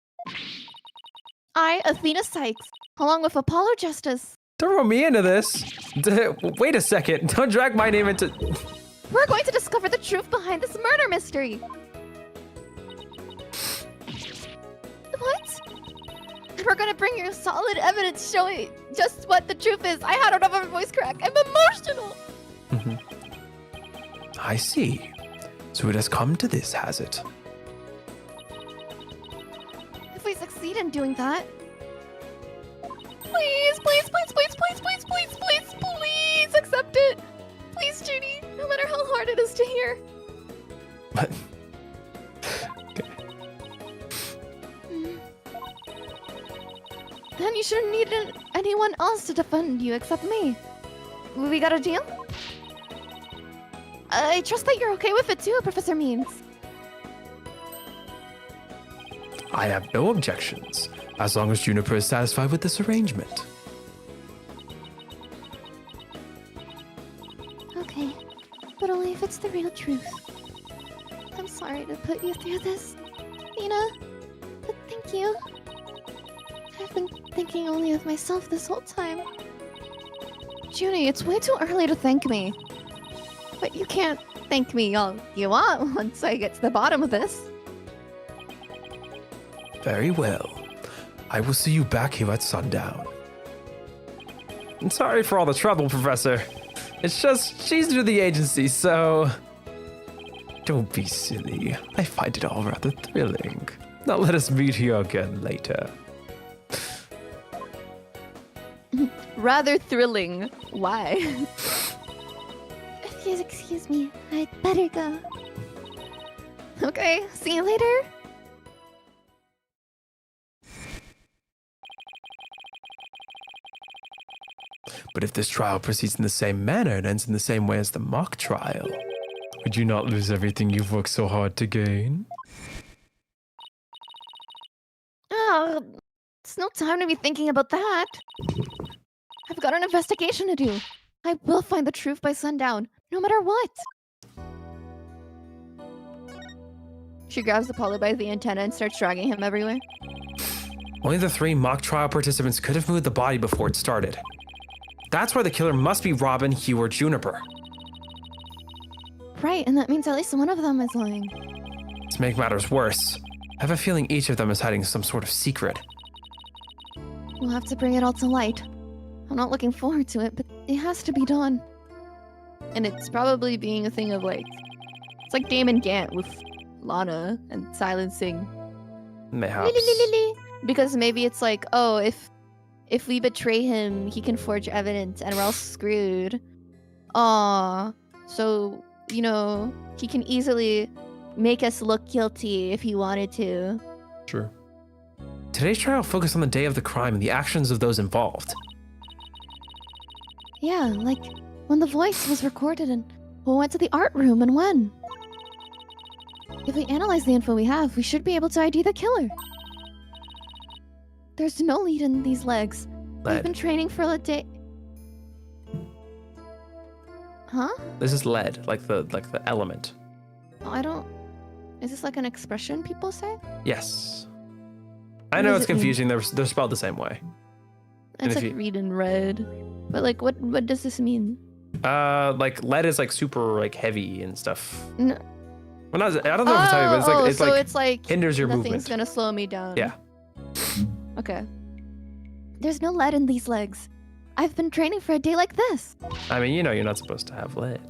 I, Athena Sykes, along with Apollo Justice, Throw me into this. Wait a second. Don't drag my name into... we're going to discover the truth behind this murder mystery. What? And we're going to bring you solid evidence showing just what the truth is. I don't have a voice crack. I'm emotional. I see. So it has come to this, has it? If we succeed in doing that, please, please, please, please, please, please, please, please, please accept it. Please, Judy, no matter how hard it is to hear. What? Then you shouldn't need anyone else to defend you except me. We got a deal? I trust that you're okay with it too, Professor Means. I have no objections, as long as Juniper is satisfied with this arrangement. Okay, but only if it's the real truth. I'm sorry to put you through this, Nina, but thank you. I've been thinking only of myself this whole time. Junie, it's way too early to thank me. But you can't thank me all you want once I get to the bottom of this. Very well. I will see you back here at sundown. I'm sorry for all the trouble, Professor. It's just, she's new to the agency, so... Don't be silly. I find it all rather thrilling. Now let us meet here again later. Rather thrilling. Why? If you'll excuse me, I'd better go. Okay, see you later. But if this trial proceeds in the same manner and ends in the same way as the mock trial, would you not lose everything you've worked so hard to gain? Oh, it's no time to be thinking about that. I've got an investigation to do. I will find the truth by sundown, no matter what. She grabs Apollo by the antenna and starts dragging him everywhere. Only the 3 mock trial participants could have moved the body before it started. That's why the killer must be Robin, Hugh, or Juniper. Right, and that means at least one of them is lying. To make matters worse, I have a feeling each of them is hiding some sort of secret. We'll have to bring it all to light. I'm not looking forward to it, but it has to be done. And it's probably being a thing of like... It's like Damon Gant with Lana and silencing. Mayhaps. Because maybe it's like, oh, if if we betray him, he can forge evidence and we're all screwed. Aw. So, you know, he can easily make us look guilty if he wanted to. True. Today's trial focused on the day of the crime and the actions of those involved. Yeah, like when the voice was recorded and who went to the art room and when. If we analyze the info we have, we should be able to ID the killer. There's no lead in these legs. We've been Lead. training for a day. Huh? This is lead, like the element. Oh, I don't... Is this like an expression people say? Yes. I What know does it's it mean? confusing. They're spelled the same way. And It's if like you- read and read. But like, what does this mean? Like lead is like super like heavy and stuff. No. Well, not, I don't know if it's heavy, but it's like it's so like it's like hinders your nothing's movement. gonna slow me down. Yeah. Okay. There's no lead in these legs. I've been training for a day like this. I mean, you know, you're not supposed to have lead.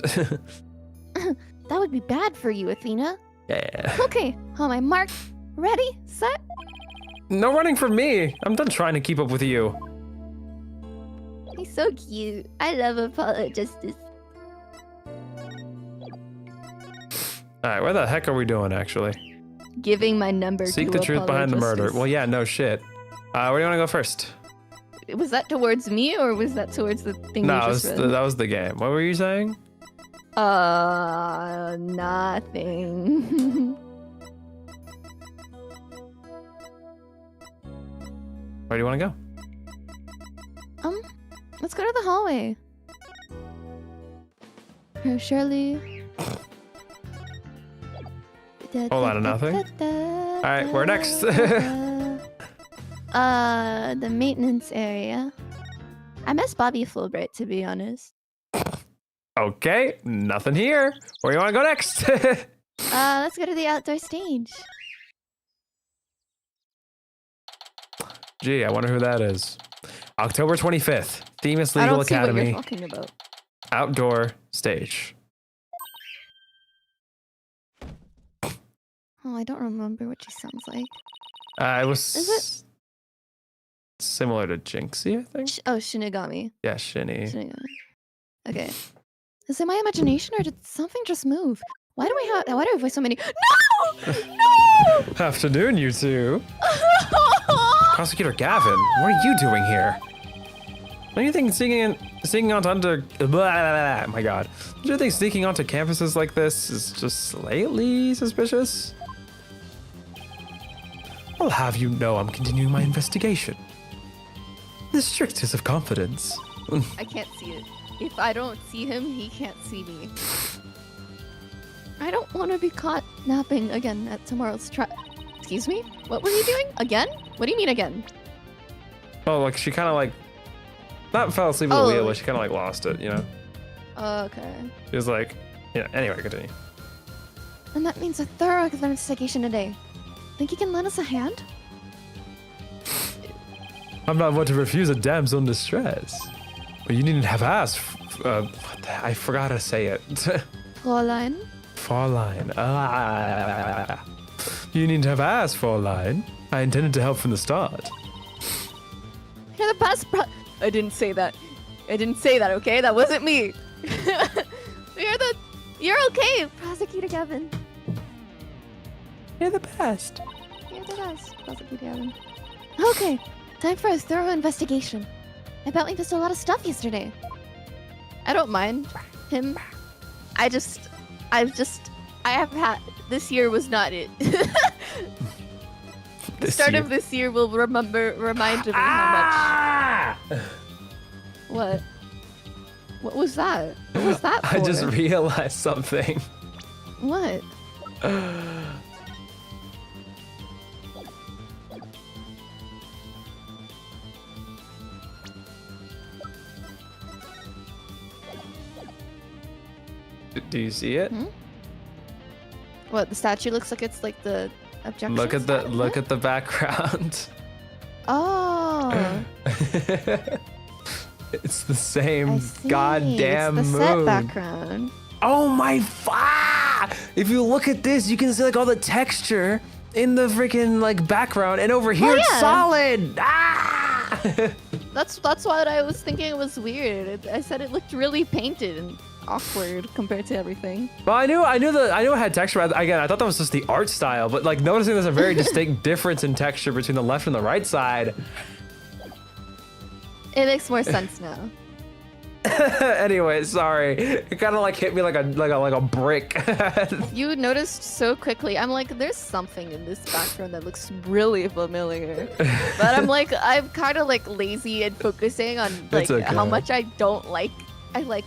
That would be bad for you, Athena. Yeah. Okay, on my mark, ready, set. No running from me. I'm done trying to keep up with you. He's so cute. I love Apollo Justice. All right, where the heck are we doing, actually? Giving my number Seek to the truth Apollo behind the murder. Justice. Well, yeah, no shit. Where do you want to go first? Was that towards me or was that towards the thing No, you that was, just read? that was the game. What were you saying? Nothing. Where do you want to go? Let's go to the hallway. Shirley. Whole lot of nothing. All right, where next? The maintenance area. I miss Bobby Fulbright, to be honest. Okay, nothing here. Where do you want to go next? Let's go to the outdoor stage. Gee, I wonder who that is. October 25th, Themis I Legal don't see what Academy, you're talking about. outdoor stage. Oh, I don't remember what she sounds like. It was Is it- similar to Jinxie, I think. Oh, Shinigami. Yeah, Shinny. Shinigami. Okay. Is it my imagination or did something just move? Why do I have so many? No! No! Afternoon, you two. Prosecutor Gavin, what are you doing here? Don't you think sneaking onto my God. Don't you think sneaking onto campuses like this is just slightly suspicious? I'll have you know I'm continuing my investigation. The strictest of confidence. I can't see it. If I don't see him, he can't see me. I don't want to be caught napping again at tomorrow's trial. Excuse me? What were you doing? Again? What do you mean again? Oh, like she kind of like, not fell asleep at the wheel, but she kind of like lost it, you know? Okay. She was like, yeah, anyway, continue. And that means a thorough investigation today. Think you can lend us a hand? I'm not one to refuse a damsel in distress. But you needn't have asked. I forgot how to say it. Fräulein? Fräulein. You needn't have asked, Fräulein. I intended to help from the start. You're the best I didn't say that. I didn't say that, okay? That wasn't me. You're okay, Prosecutor Gavin. You're the best. You're the best, Prosecutor Gavin. Okay, time for a thorough investigation. I bet we missed a lot of stuff yesterday. I don't mind him. I have had, this year was not it. The start of this year will remind me how much. What? What was that? What was that for? I just realized something. What? Do you see it? What, the statue looks like it's like the objection? Look at the statue? at the background. Oh. It's the I same see. goddamn it's the moon. set background. Oh my! If you look at this, you can see like all the texture in the freaking like background, and over here it's yeah. solid. That's what I was thinking. It was weird. I said it looked really painted and awkward compared to everything. Well, I knew it had texture. Again, I thought that was just the art style, but like noticing there's a very distinct difference in texture between the left and the right side. It makes more sense now. Anyway, sorry. It kind of like hit me like a brick. You noticed so quickly. I'm like, there's something in this background that looks really familiar. But I'm like, I'm kind of like lazy and focusing on like how much I don't like. I like.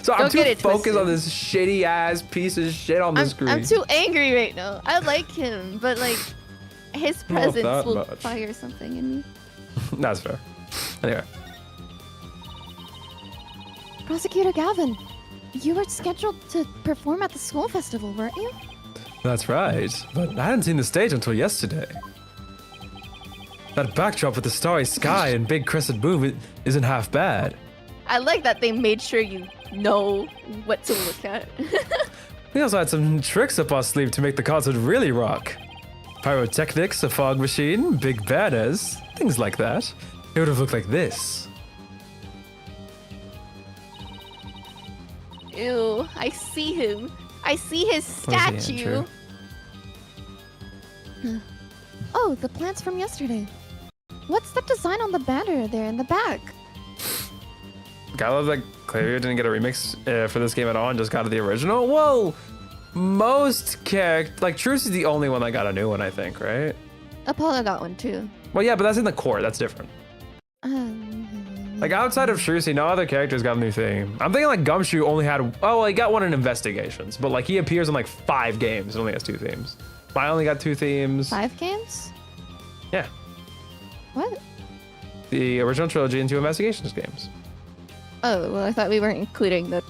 So I'm too focused on this shitty ass piece of shit on the screen. I'm too angry right now. I like him, but like his presence will fire something in me. That's fair. Anyway. Prosecutor Gavin, you were scheduled to perform at the school festival, weren't you? That's right, but I hadn't seen the stage until yesterday. That backdrop with the starry sky and big crescent moon isn't half bad. I like that they made sure you know what to look at. We also had some tricks up our sleeve to make the concert really rock. Pyrotechnics, a fog machine, big banners, things like that. It would have looked like this. Ew, I see him. I see his statue. Oh, the plants from yesterday. What's the design on the banner there in the back? I love that Clavier didn't get a remix for this game at all and just got the original. Well, most characters, like Truce is the only one that got a new one, I think, right? Apollo got one too. Well, yeah, but that's in the court. That's different. Like outside of Trucy, no other characters got a new theme. I'm thinking like Gumshoe only had, well, he got one in Investigations, but like he appears in like 5 games and only has 2 themes. I only got 2 themes. 5 games? Yeah. What? The original trilogy and 2 Investigations games. Oh, well, I thought we weren't including the.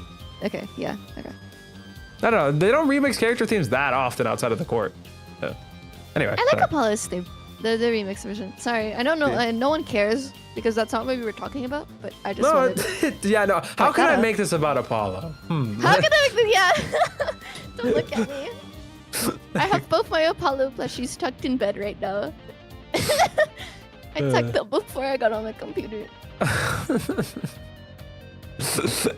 Okay, yeah, okay. I don't know. They don't remix character themes that often outside of the court. So, anyway. I like Apollo's theme, the remix version. Sorry, I don't know. Yeah. No one cares because that's not what we were talking about. But I just no, wanted. Yeah, no. How can I make this about Apollo? How can I make this? Yeah. Don't look at me. I have both my Apollo plushies tucked in bed right now. I tucked them before I got on my computer.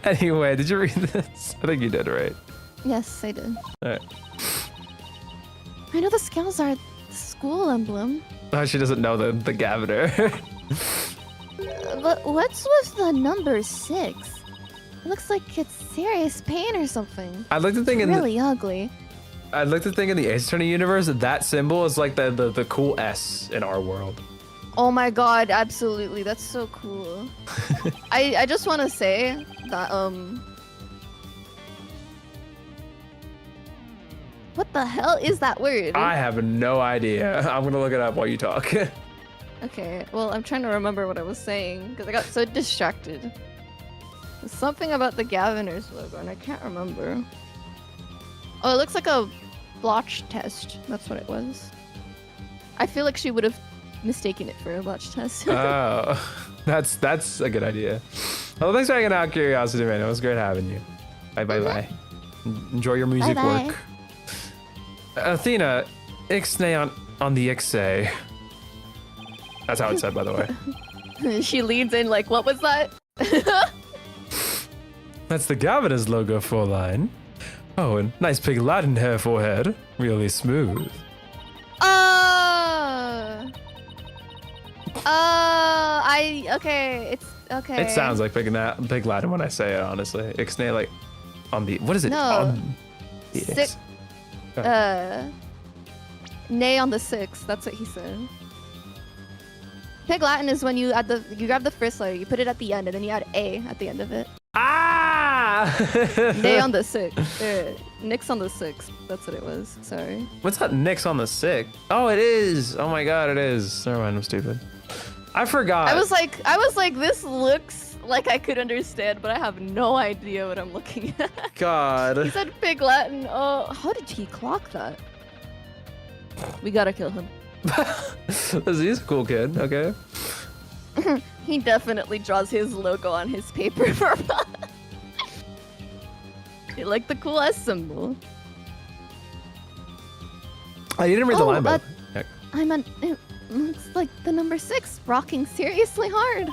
Anyway, did you read this? I think you did, right? Yes, I did. All right. I know the scales are the school emblem. Oh, she doesn't know the governor. But what's with the number 6? It looks like it's serious pain or something. I'd like to think really ugly. I'd like to think in the Ace Attorney universe that symbol is like the cool S in our world. Oh my god, absolutely. That's so cool. I just want to say that what the hell is that word? I have no idea. I'm gonna look it up while you talk. Okay, well, I'm trying to remember what I was saying because I got so distracted. There's something about the Gaviner's logo and I can't remember. Oh, it looks like a blotch test. That's what it was. I feel like she would have mistaken it for a blotch test. Oh, that's a good idea. Well, thanks for hanging out, Curiosity Man. It was great having you. Bye. Enjoy your music Bye-bye. work. Athena, ixnay on the ixe. That's how it's said, by the way. She leads in like, what was that? That's the Gaviner's logo, Fräulein. Oh, and nice big Latin hair forehead. Really smooth. Okay, it's okay. It sounds like big Latin when I say it, honestly. Ixnay, like, on the, what is it? No. On the Six. Nay on the 6. That's what he said. Pig Latin is when you grab the first letter, you put it at the end, and then you add A at the end of it. Ah! Nay on the 6. Nix on the 6. That's what it was. Sorry. What's that Nix on the 6? Oh, it is. Oh my god, it is. Never mind, I'm stupid. I forgot. I was like, this looks like I could understand, but I have no idea what I'm looking at. God. He said Pig Latin. Oh, how did he clock that? We gotta kill him. He's a cool kid, okay? He definitely draws his logo on his paper for fun. You like the cool S symbol. Oh, you didn't read the line, but It's like the number 6 rocking seriously hard.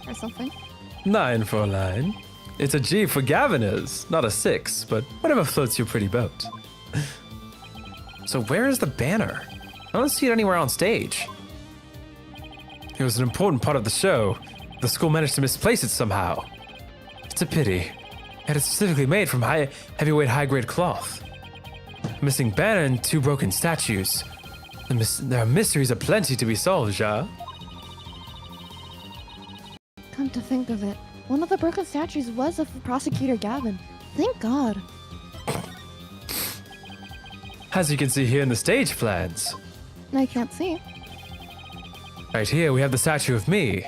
Or something. 9 for a line. It's a G for Governors, not a 6, but whatever floats your pretty boat. So where is the banner? I don't see it anywhere on stage. It was an important part of the show. The school managed to misplace it somehow. It's a pity. It is specifically made from heavyweight high-grade cloth. A missing banner and 2 broken statues. There are mysteries aplenty to be solved, Ja. Come to think of it, one of the broken statues was of Prosecutor Gavin. Thank God. As you can see here in the stage plans. I can't see. Right here, we have the statue of me.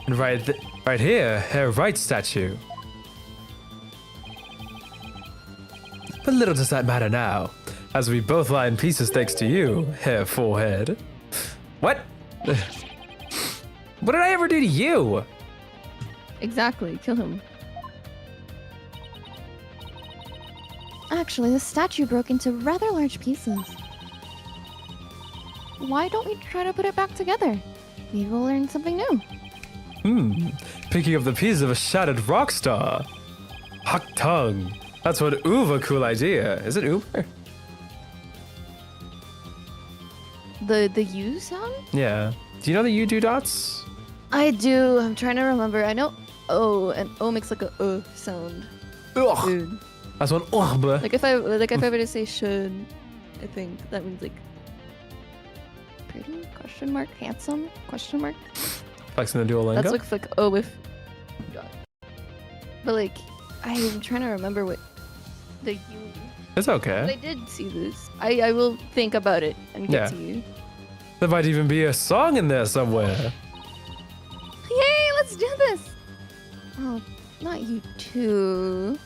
And right here, Herr Wright's statue. But little does that matter now, as we both lie in pieces thanks to you, Herr Forehead. What? What did I ever do to you? Exactly. Kill him. Actually, the statue broke into rather large pieces. Why don't we try to put it back together? Maybe we'll learn something new. Picking up the pieces of a shattered rock star. Hot tongue. That's one uber cool idea. Is it uber? The U sound? Yeah. Do you know the you do dots? I do. I'm trying to remember. I know O, and O makes like a sound. Ugh. Dude. That's one uber. Like if I were to say should, I think that means like pretty question mark, handsome question mark. Flexing the Duolingo? That's like O with God. But like I'm trying to remember what the U. It's okay. But I did see this. I will think about it and get to you. There might even be a song in there somewhere. Yay, let's do this! Oh, not you two.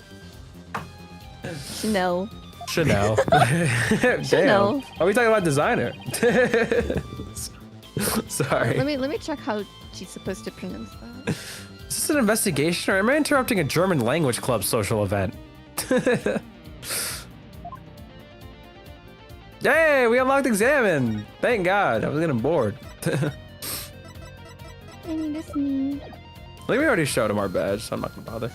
Chanel. Chanel. Damn. Chanel. Are we talking about designer? Sorry. Let me check how she's supposed to pronounce that. Is this an investigation or am I interrupting a German language club social event? Yay, we unlocked examine. Thank God. I was getting bored. I I mean, that's me. think we already showed him our badge, so I'm not gonna bother.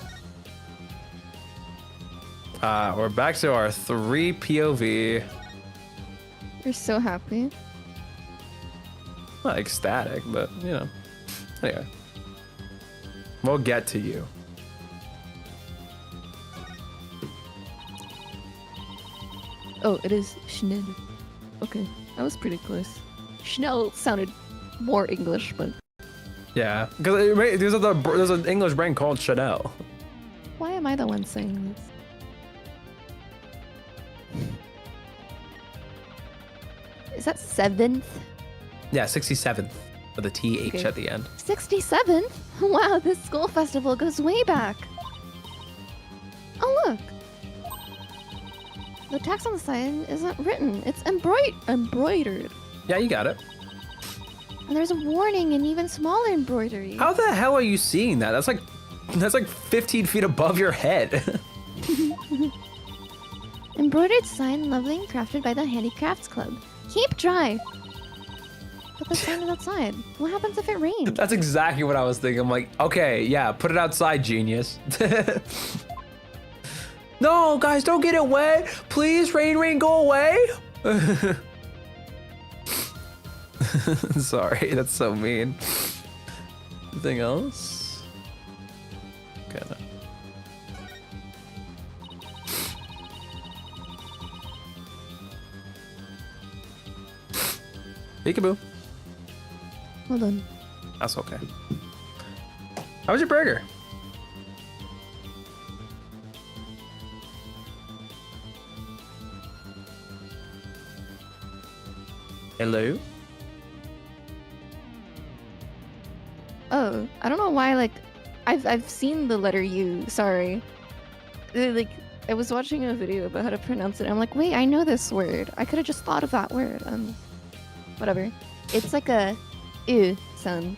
We're back to our 3 POV. You're so happy. Not ecstatic, but you know. Anyway. We'll get to you. Oh, it is Schnell. Okay, that was pretty close. Schnell sounded more English, but Yeah, because there's an English brand called Chanel. why am I the one saying this? Is that 7th? Yeah, 67th with a TH Okay. at the end. 67th? Wow, this school festival goes way back. Oh, look. The text on the sign isn't written. It's embroidered. Yeah, you got it. And there's a warning in even smaller embroidery. How the hell are you seeing that? That's like 15 feet above your head. Embroidered sign lovely and crafted by the Handicrafts Club. Keep dry. But the sign is outside. What happens if it rains? That's exactly what I was thinking. I'm like, okay, yeah, put it outside, genius. No, guys, don't get it wet. Please, rain, go away. Sorry, that's so mean. Anything else? Okay, no. Peekaboo. Hold on. That's okay. How was your burger? Hello? Oh, I don't know why. Like, I've seen the letter U. Sorry. Like, I was watching a video about how to pronounce it. I'm like, wait, I know this word. I could have just thought of that word. Whatever. It's like a U sound.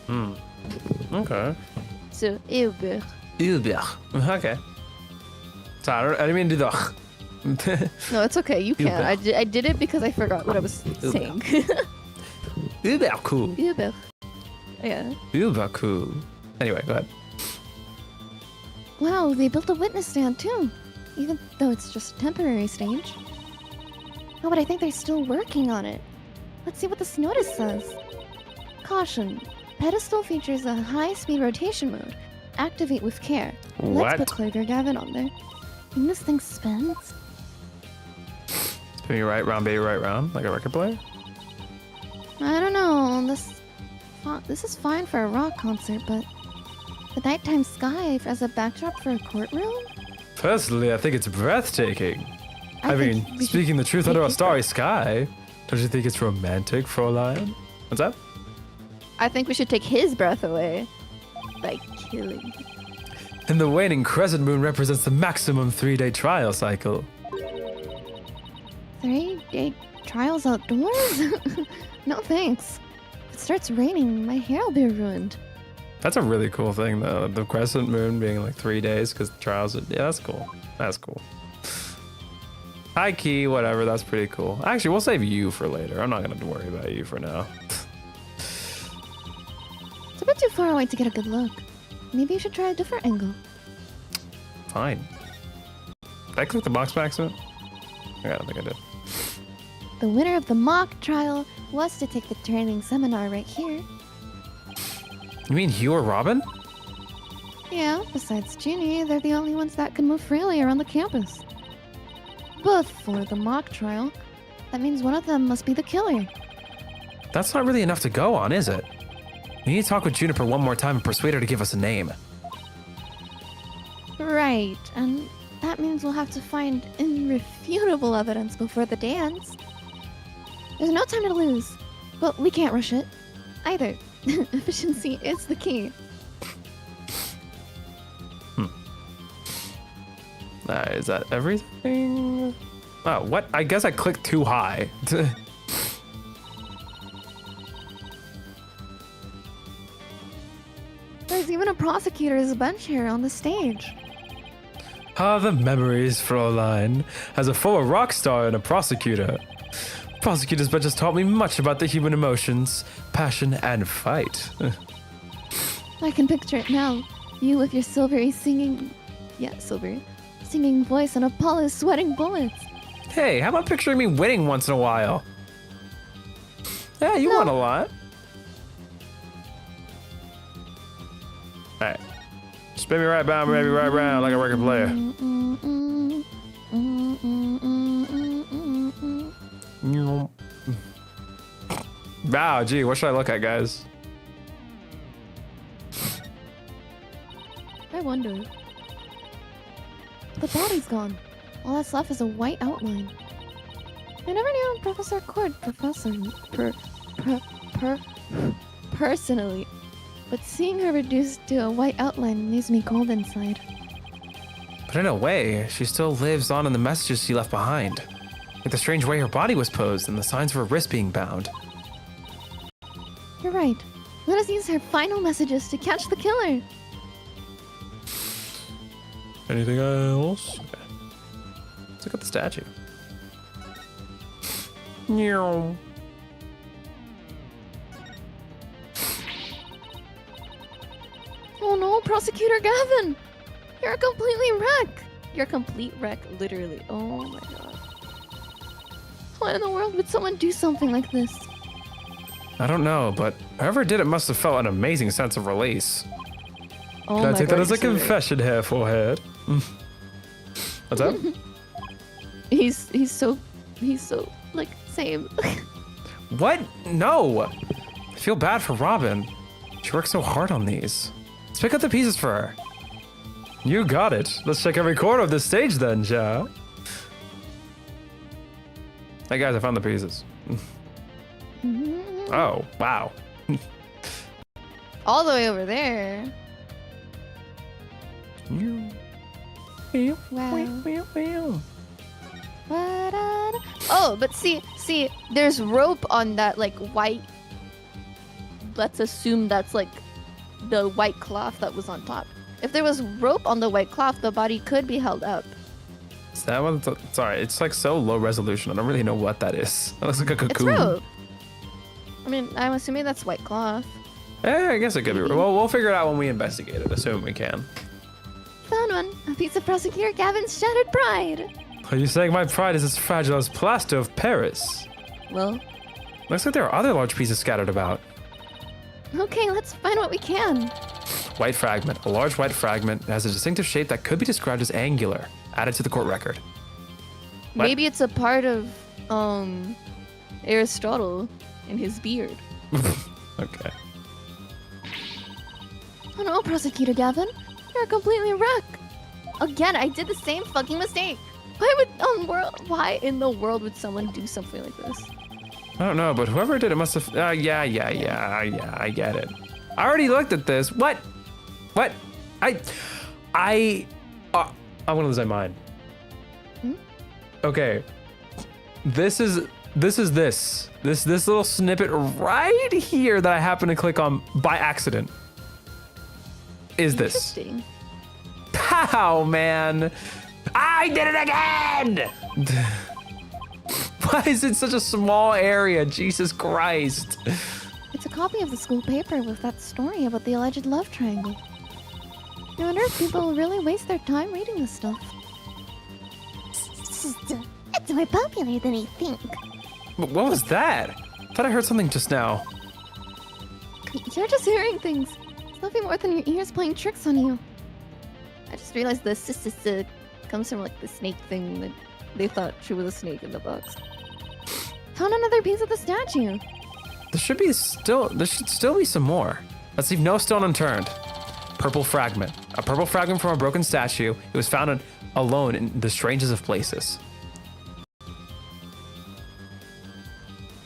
Hmm. Okay. So Uber. Uber. Okay. Sorry, I didn't mean to do the No, it's okay. You You can. I did it because I forgot what I was saying. Uber cool. Uber. Yeah. Uber cool. Anyway, go ahead. Wow, they built a witness stand too, even though it's just a temporary stage. Oh, but I think they're still working on it. Let's see what this notice says. Caution. Pedestal features a high-speed rotation mode. Activate with care. Let's put Clover Gavin on there. And this thing spins? Spin me right round, baby, right round, like a record player? I don't know. This is fine for a rock concert, but the nighttime sky as a backdrop for a courtroom? Personally, I think it's breathtaking. I think mean, we should speaking the truth take under a it starry sky, don't you think it's romantic for a lion? What's that? I think we should take his breath away by killing him. And the waning crescent moon represents the maximum 3-day trial cycle. 3-day trials outdoors? No thanks. If it starts raining, my hair will be ruined. That's a really cool thing, though. The crescent moon being like 3 days because the trials. Yeah, that's cool. That's cool. High key, whatever. That's pretty cool. Actually, we'll save you for later. I'm not gonna worry about you for now. It's a bit too far away to get a good look. Maybe you should try a different angle. Fine. Did I click the box by accident? I don't think I did. The winner of the mock trial was to take the training seminar right here. You mean Hugh or Robin? Yeah, besides Ginny, they're the only ones that can move freely around the campus. Before the mock trial, that means one of them must be the killer. That's not really enough to go on, is it? We need to talk with Juniper one more time and persuade her to give us a name. Right, and that means we'll have to find irrefutable evidence before the dance. There's no time to lose, but we can't rush it either. Efficiency is the key. Is that everything? Oh, what? I guess I clicked too high. There's even a prosecutor's bench here on the stage. Ah, the memories, Fräulein. As a former rock star and a prosecutor, prosecutor's bench has taught me much about the human emotions, passion, and fight. I can picture it now. You with your silvery singing voice and Apollo's sweating bullets. Hey, how about picturing me winning once in a while? Yeah, you won a lot. Alright. Spin me right round, baby, right round like a record player. Wow, gee, what should I look at, guys? I wonder. The body's gone. All that's left is a white outline. I never knew Professor Cord personally, but seeing her reduced to a white outline leaves me cold inside. But in a way, she still lives on in the messages she left behind. Like the strange way her body was posed and the signs of her wrist being bound. You're right. Let us use her final messages to catch the killer. Anything else? Okay. Let's look at the statue. Meow. Oh no, Prosecutor Gavin! You're a completely wreck! You're a complete wreck, literally. Oh my god. Why in the world would someone do something like this? I don't know, but whoever did it must have felt an amazing sense of release. Oh Can I my take god, that as a you're so right. confession here, forehead? What's that? He's so like same. What? No! I feel bad for Robin. She worked so hard on these. Let's pick up the pieces for her. You got it. Let's check every corner of this stage then, shall? Hey guys, I found the pieces. Oh, wow. All the way over there. Wow. Oh, but see, there's rope on that like white. Let's assume that's like the white cloth that was on top. If there was rope on the white cloth, the body could be held up. Is that what? Sorry, it's like so low resolution. I don't really know what that is. That looks like a It's cocoon. rope. I mean, I'm assuming that's white cloth. I guess it could be. Well, we'll figure it out when we investigate it. Assume we can. Found one. A piece of Prosecutor Gavin's shattered pride. Are you saying my pride is as fragile as plaster of Paris? Well, Looks like there are other large pieces scattered about. Okay, let's find what we can. White fragment. A large white fragment that has a distinctive shape that could be described as angular. Added to the court record. What? maybe it's a part of Aristotle and his beard. Okay. Oh no, Prosecutor Gavin. You're completely wrecked. Again, I did the same fucking mistake. Why in the world would someone do something like this? I don't know, but whoever did it must have. Yeah, I get it. I already looked at this. What? I'm gonna lose my mind. Okay. This little snippet right here that I happen to click on by accident. Is this? Interesting. Pow, man! I did it again! Why is it such a small area? Jesus Christ. It's a copy of the school paper with that story about the alleged love triangle. I wonder if people really waste their time reading this stuff. It's more popular than I think. What was that? I thought I heard something just now. You're just hearing things. It's nothing more than your ears playing tricks on you. I just realized this comes from like the snake thing that they thought she was a snake in the box. Found another piece of the statue. There should still be some more. Let's leave no stone unturned. Purple fragment. A purple fragment from a broken statue. It was found alone in the strangest of places.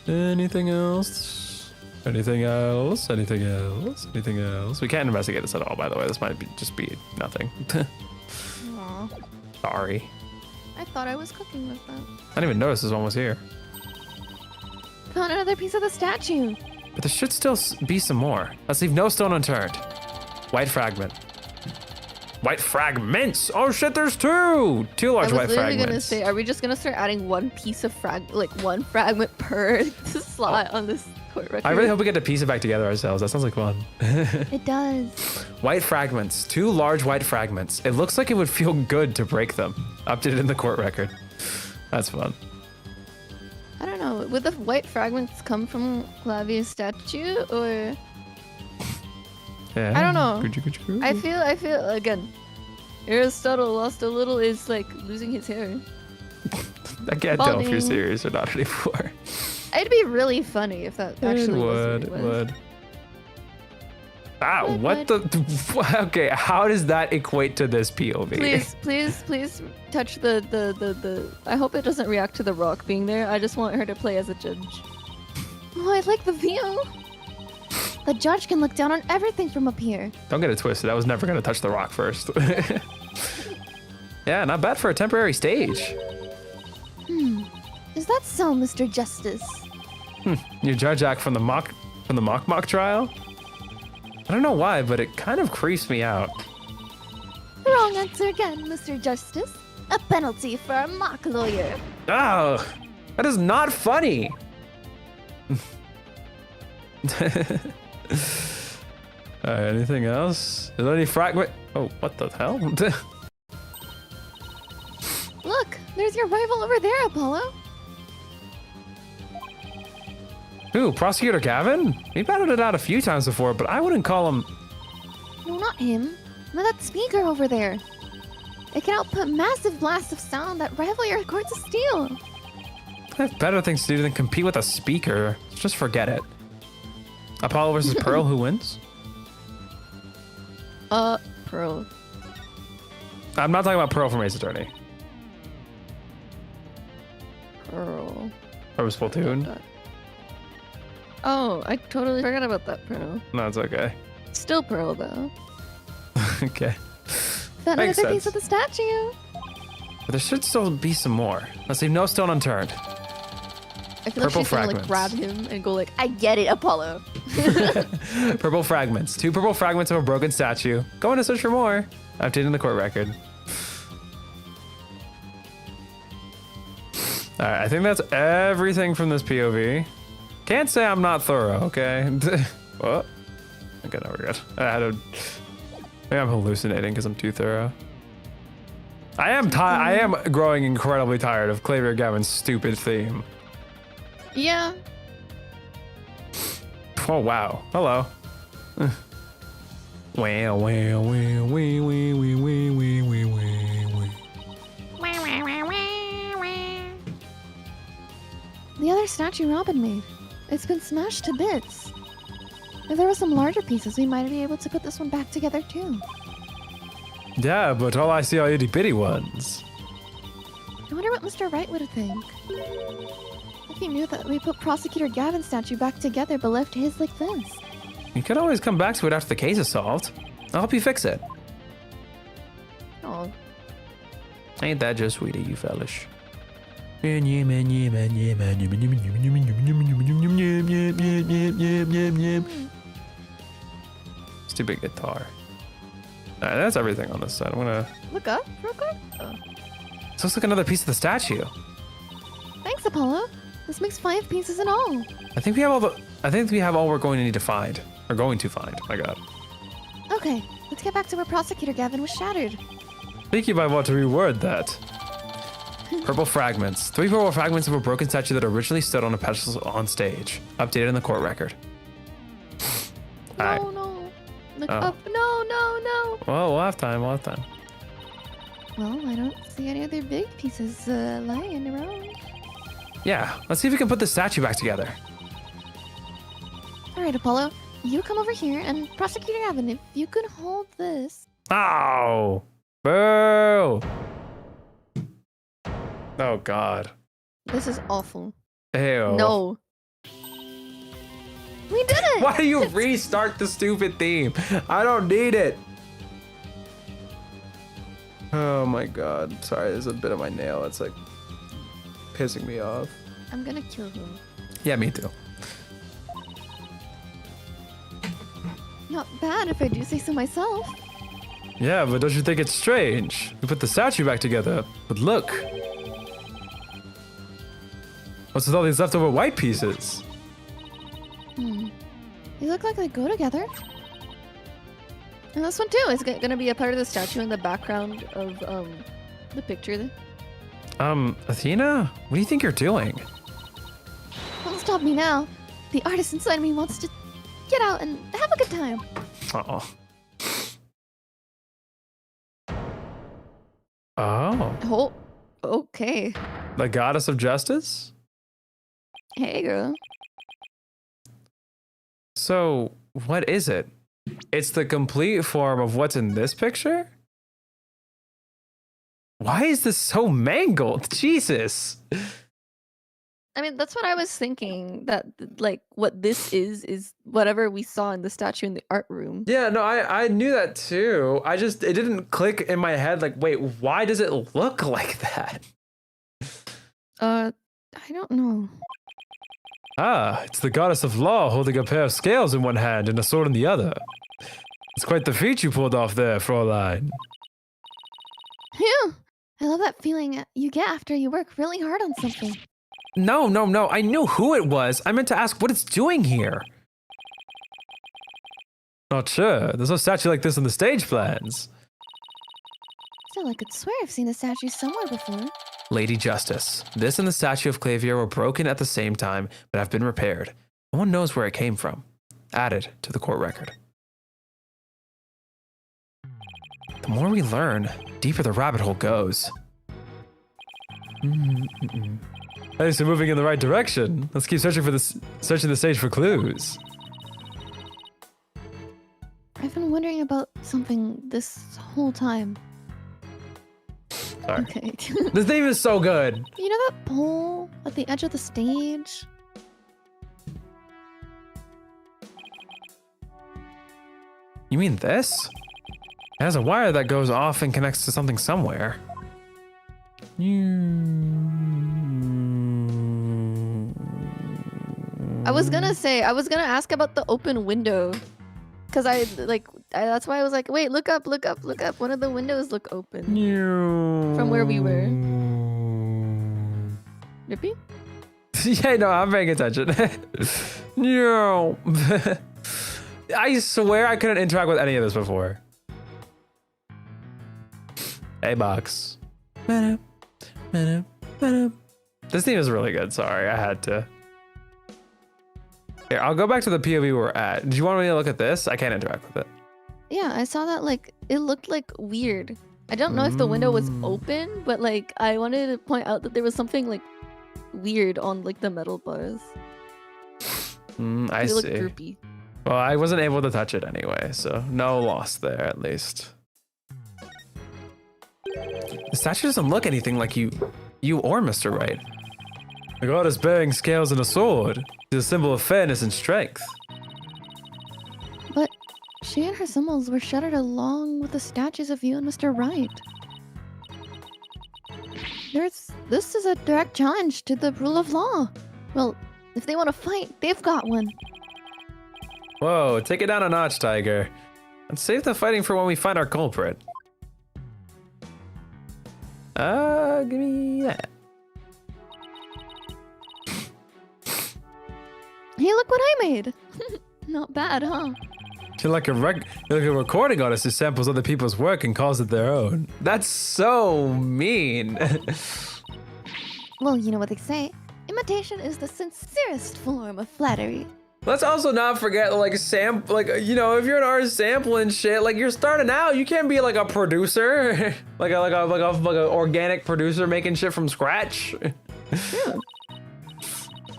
Anything else? Anything else? Anything else? Anything else? We can't investigate this at all, by the way. This might just be nothing. Aw, Sorry. I thought I was cooking with that. I didn't even notice this one was here. Found another piece of the statue. But there should still be some more. Let's leave no stone unturned. White fragment. White fragments! Oh shit, there's two! Two large white I was literally gonna fragments. say, are we just gonna start adding one piece of one fragment per slot on this court record? I really hope we get to piece it back together ourselves. That sounds like fun. It does. White fragments. Two large white fragments. It looks like it would feel good to break them. Updated in the court record. That's fun. I don't know. Would the white fragments come from Clavia's statue or? Yeah. I don't know. Could I feel again. Aristotle lost a little is like losing his hair. I can't tell if you're Balding. serious or not anymore. It'd be really funny if that actually was. It what it was. would. Ah, Would, what the? Okay, how does that equate to this POV? Please touch the. I hope it doesn't react to the rock being there. I just want her to play as a judge. Oh, I like the view. The judge can look down on everything from up here. Don't get it twisted. I was never gonna touch the rock first. Yeah, not bad for a temporary stage. Is that so, Mr. Justice? Your judge act from the mock trial? I don't know why, but it kind of creeps me out. Wrong answer again, Mr. Justice. A penalty for a mock lawyer. Oh, that is not funny. Anything else? Is there any fragment? Oh, what the hell? Look, there's your rival over there, Apollo. Who, Prosecutor Gavin? He battled it out a few times before, but I wouldn't call him... No, not him. But that speaker over there. It can output massive blasts of sound that rival your courts of steel. I have better things to do than compete with a speaker. Just forget it. Apollo versus Pearl, who wins? Pearl. I'm not talking about Pearl from Ace Attorney. Pearl. Or Splatoon. Oh, I totally forgot about that Pearl. No, it's okay. Still Pearl though. Okay. Found Makes another piece sense. of the statue. But there should still be some more. Let's leave no stone unturned. I feel like Purple she's gonna like grab fragments. him and go like, I get it, Apollo. Purple fragments. Two purple fragments of a broken statue. Going to search for more. Updating the court record. All right, I think that's everything from this POV. Can't say I'm not thorough, okay? What? Okay, no, we're good. Maybe I'm hallucinating because I'm too thorough. I am growing incredibly tired of Clavier Gavin's stupid theme. Yeah. Oh wow. Hello. Well, well, well, wee, wee, wee, wee, wee, wee, wee. The other statue Robin made. It's been smashed to bits. If there were some larger pieces, we might be able to put this one back together too. Yeah, but all I see are itty bitty ones. I wonder what Mr. Wright would think. If he knew that we put Prosecutor Gavin's statue back together but left his like this. You can always come back to it after the case is solved. I'll help you fix it. Oh. Ain't that just sweet of you fellas? Stupid guitar. Alright, that's everything on this side. I'm gonna Look up real quick. Oh. This looks like another piece of the statue. Thanks, Apollo. This makes 5 pieces in all. I think we have all we're going to need to find. Or going to find. My god. Okay, let's get back to where Prosecutor Gavin was shattered. Think you might want to reword that. Purple fragments. 3 purple fragments of a broken statue that originally stood on a pedestal on stage. Updated in the court record. No, Alright. no. Look Oh. up. No, no, no. Well, we'll have time. We'll have time. Well, I don't see any other big pieces lying around. Yeah, let's see if we can put the statue back together. All right, Apollo, you come over here, and Prosecutor Gavin, if you could hold this. Ow! Boo! Oh god. This is awful. Ew. No. We did it! Why do you restart the stupid theme? I don't need it. Oh my god. Sorry, there's a bit of my nail that's like pissing me off. I'm gonna kill him. Yeah, me too. Not bad if I do say so myself. Yeah, but don't you think it's strange? We put the statue back together, but look. What's with all these leftover white pieces? They look like they go together. And this one too is gonna be a part of the statue in the background of the picture. Athena? What do you think you're doing? Don't stop me now. The artist inside me wants to get out and have a good time. Oh. Oh. Oh, okay. The goddess of justice? Hey, girl. So, what is it? It's the complete form of what's in this picture? Why is this so mangled? Jesus. I mean, that's what I was thinking. That like what this is whatever we saw in the statue in the art room. Yeah, no, I knew that too. It didn't click in my head like, wait, why does it look like that? I don't know. Ah, it's the goddess of law holding a pair of scales in one hand and a sword in the other. It's quite the feat you pulled off there, Fräulein. Phew! I love that feeling you get after you work really hard on something. No, I knew who it was. I meant to ask what it's doing here. Not sure. There's no statue like this in the stage plans. Still, I could swear I've seen the statue somewhere before. Lady Justice. This and the statue of Clavier were broken at the same time, but have been repaired. No one knows where it came from. Added to the court record. The more we learn, deeper the rabbit hole goes. At least we're moving in the right direction. Let's keep searching the stage for clues. I've been wondering about something this whole time. Sorry. Okay. This theme is so good. You know that pole at the edge of the stage? You mean this? It has a wire that goes off and connects to something somewhere. I was gonna ask about the open window. Cause that's why I was like, wait, look up. One of the windows look open. From where we were. Rippy? Yeah, no, I'm paying attention. No. I swear I couldn't interact with any of this before. Hey, box. This theme is really good. Sorry, I had to. Here, I'll go back to the POV we're at. Do you want me to look at this? I can't interact with it. Yeah, I saw that, like, it looked, like, weird. I don't know if the window was open, but, like, I wanted to point out that there was something, like, weird on, like, the metal bars. I They look see. droopy. Well, I wasn't able to touch it anyway, so no loss there at least. The statue doesn't look anything like you or Mr. Wright. The god is bearing scales and a sword. It's a symbol of fairness and strength. But she and her symbols were shattered along with the statues of you and Mr. Wright. This is a direct challenge to the rule of law. Well, if they want to fight, they've got one. Whoa, take it down a notch, Tiger. Let's save the fighting for when we find our culprit. Give me that. Hey, look what I made. Not bad, huh? You're like a recording artist who samples other people's work and calls it their own. That's so mean. Well, you know what they say. Imitation is the sincerest form of flattery. Let's also not forget, like, you know, if you're an artist sampling shit, like, you're starting out, you can't be like a producer, like a organic producer making shit from scratch.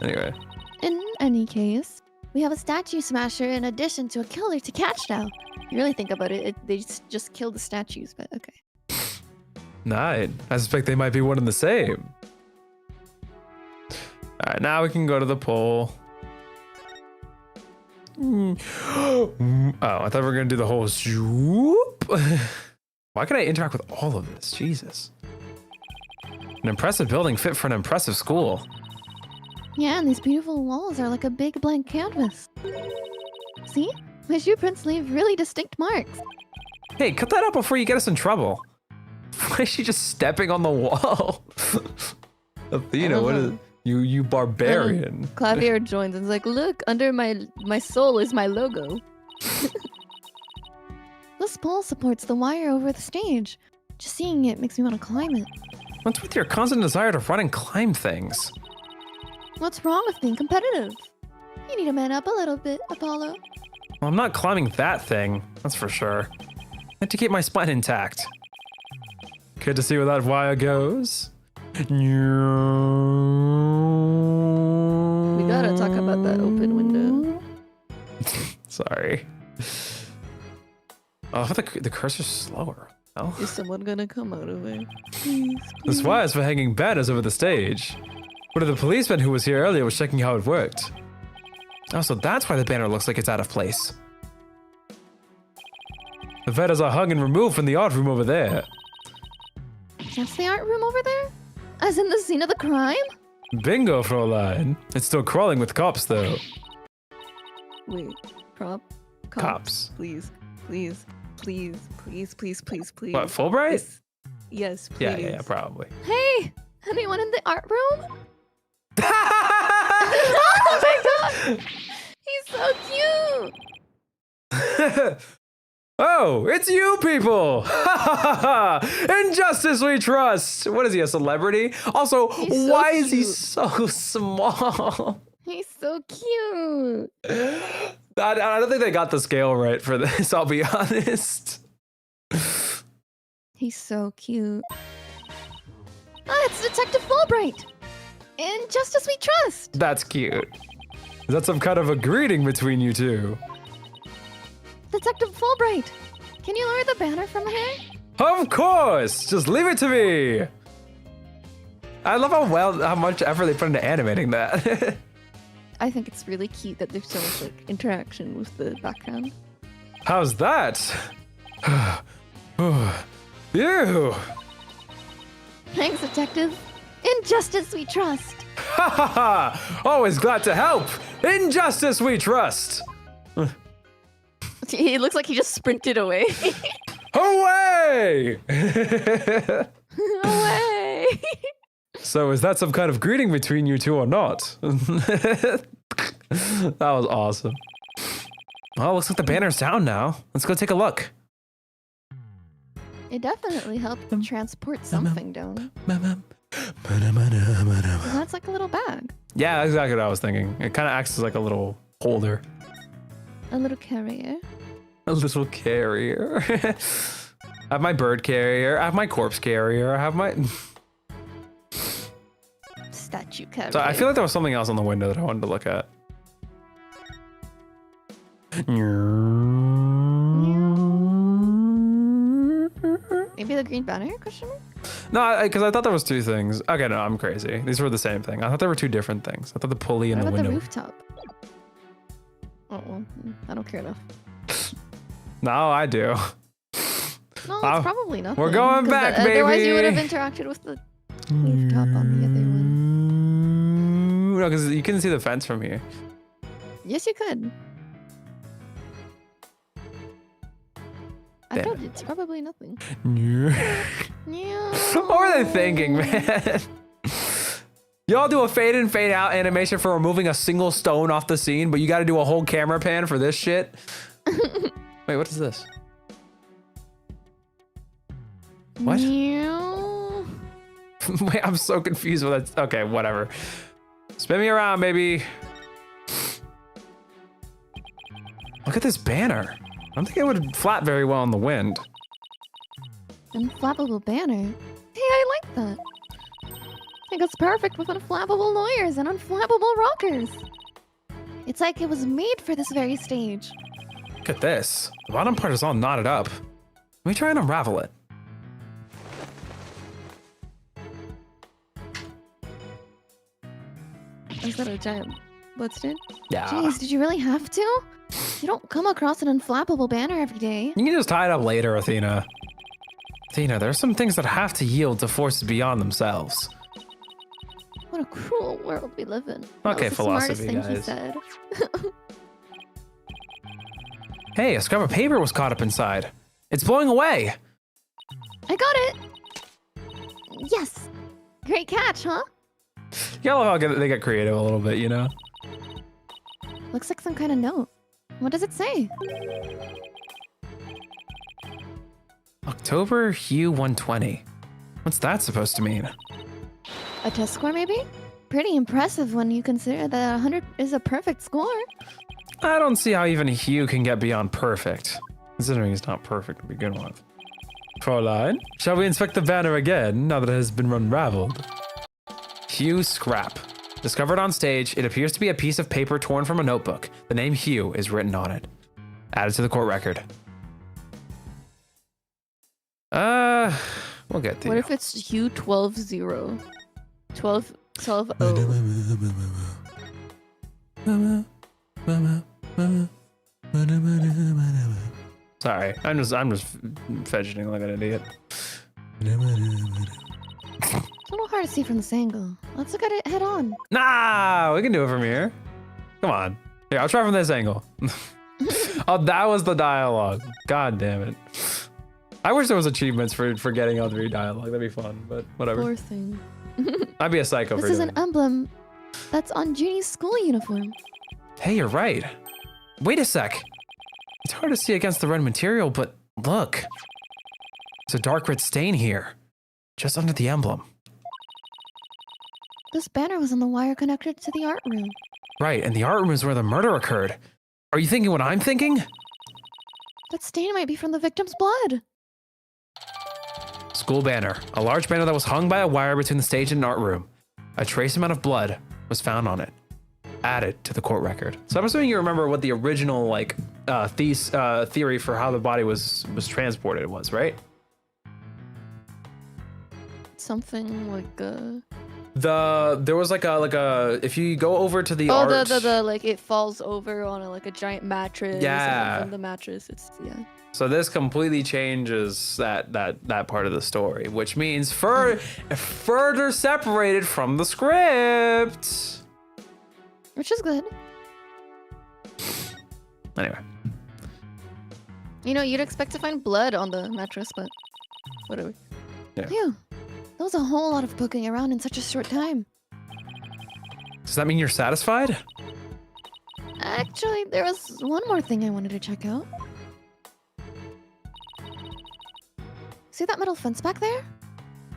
Anyway. In any case, we have a statue smasher in addition to a killer to catch now. You really think about it, they just killed the statues, but okay. Nah, I suspect they might be one and the same. All right, now we can go to the poll. Oh, I thought we were gonna do the whole swoop. Why can I interact with all of this? Jesus. An impressive building fit for an impressive school. Yeah, and these beautiful walls are like a big blank canvas. See? My shoe prints leave really distinct marks. Hey, cut that out before you get us in trouble. Why is she just stepping on the wall? Athena, what is you barbarian? Clavier joins and is like, look, under my soul is my logo. This pole supports the wire over the stage. Just seeing it makes me want to climb it. What's with your constant desire to run and climb things? What's wrong with being competitive? You need to man up a little bit, Apollo. Well, I'm not climbing that thing, that's for sure. I have to keep my spine intact. Good to see where that wire goes. We gotta talk about that open window. Sorry. Oh, the cursor's slower. Oh. Is someone gonna come out of it? Please, This wire is for hanging banners over the stage. One of the policemen who was here earlier was checking how it worked. Oh, so that's why the banner looks like it's out of place. The banners are hung and removed from the art room over there. That's the art room over there? As in the scene of the crime? Bingo, Fräulein. It's still crawling with cops, though. Wait, Cops. Please, please, please, please, please, please, please. What, Fulbright? Yes, please. Yeah, probably. Hey! Anyone in the art room? Oh my god! He's so cute! Oh, it's you people! In justice we trust! What is he, a celebrity? Also, He's so why is he cute. so small? He's so cute. I don't think they got the scale right for this, I'll be honest. He's so cute. Ah, it's Detective Fulbright! In Justice We Trust! That's cute. Is that some kind of a greeting between you two? Detective Fulbright! Can you lower the banner from here? Of course! Just leave it to me! I love how much effort they put into animating that. I think it's really cute that there's so much like interaction with the background. How's that? Ew! Thanks, Detective. In Justice We Trust! Ha ha ha! Always glad to help! In justice we trust! He looks like he just sprinted away. Away! Away! So is that some kind of greeting between you two or not? That was awesome. Well, looks like the banner's down now. Let's go take a look. It definitely helped transport something down. That's like a little bag. Yeah, that's exactly what I was thinking. It kind of acts as like a little holder. A little carrier. A little carrier. I have my bird carrier. I have my corpse carrier. I have my... Statue carrier. So I feel like there was something else on the window that I wanted to look at. Maybe the green banner? Question mark? No, because I thought there was two things. Okay, no, I'm crazy. These were the same thing. I thought there were two different things. I thought the pulley and What the about window. the rooftop? Oh, well, I don't care enough. No, I do. No, it's probably nothing. We're going 'cause back, otherwise you would have baby. interacted with the rooftop on the other one. No, because you couldn't see the fence from here. Yes, you could. I Damn told you, it's probably nothing. What were they thinking, man? Y'all do a fade in, fade out animation for removing a single stone off the scene, but you got to do a whole camera pan for this shit? Wait, what is this? What? Wait, I'm so confused with that. Okay, whatever. Spin me around, baby. Look at this banner. I don't think it would flap very well in the wind. Unflappable banner. Hey, I like that. I think it's perfect with unflappable lawyers and unflappable rockers. It's like it was made for this very stage. Look at this. The bottom part is all knotted up. Let me try and unravel it. Is that a giant bloodstain? Yeah. Jeez, did you really have to? You don't come across an unflappable banner every day. You can just tie it up later, Athena. Athena, there are some things that have to yield to forces beyond themselves. What a cruel world we live in. That Okay, was the smartest philosophy, thing he guys. said. Hey, a scrap of paper was caught up inside. It's blowing away. I got it! Yes! Great catch, huh? Yeah, I love how they get creative a little bit, you know? Looks like some kind of note. What does it say? October Hue 120. What's that supposed to mean? A test score, maybe? Pretty impressive when you consider that 100 is a perfect score. I don't see how even Hue can get beyond perfect, considering he's not perfect to begin with. Fraulein, shall we inspect the banner again, now that it has been unraveled? Hue scrap. Discovered on stage, it appears to be a piece of paper torn from a notebook. The name Hugh is written on it. Added to the court record. We'll get to What you. if it's Hugh 12-0? 12-0. Sorry, I'm just fidgeting like an idiot. It's a little hard to see from this angle. Let's look at it head on. Nah, we can do it from here. Come on. Here, I'll try from this angle. Oh, that was the dialogue. God damn it. I wish there was achievements for getting all three dialogue. That'd be fun, but whatever. Poor thing. I'd be a psycho This for is doing an emblem that's on Junie's school uniform. it. Hey, you're right. Wait a sec. It's hard to see against the red material, but look. There's a dark red stain here, just under the emblem. This banner was on the wire connected to the art room. Right, and the art room is where the murder occurred. Are you thinking what I'm thinking? That stain might be from the victim's blood. School banner. A large banner that was hung by a wire between the stage and art room. A trace amount of blood was found on it. Added to the court record. So I'm assuming you remember what the original theory for how the body was transported was, right? Something like There was like a if you go over to the art. the like it falls over on a giant mattress. Yeah. And from the mattress, it's So this completely changes that part of the story, which means further separated from the script. which is good. Anyway, You know, you'd expect to find blood on the mattress, but whatever. Yeah. Phew. That was a whole lot of poking around in such a short time. Does that mean you're satisfied? Actually, there was one more thing I wanted to check out. See that metal fence back there?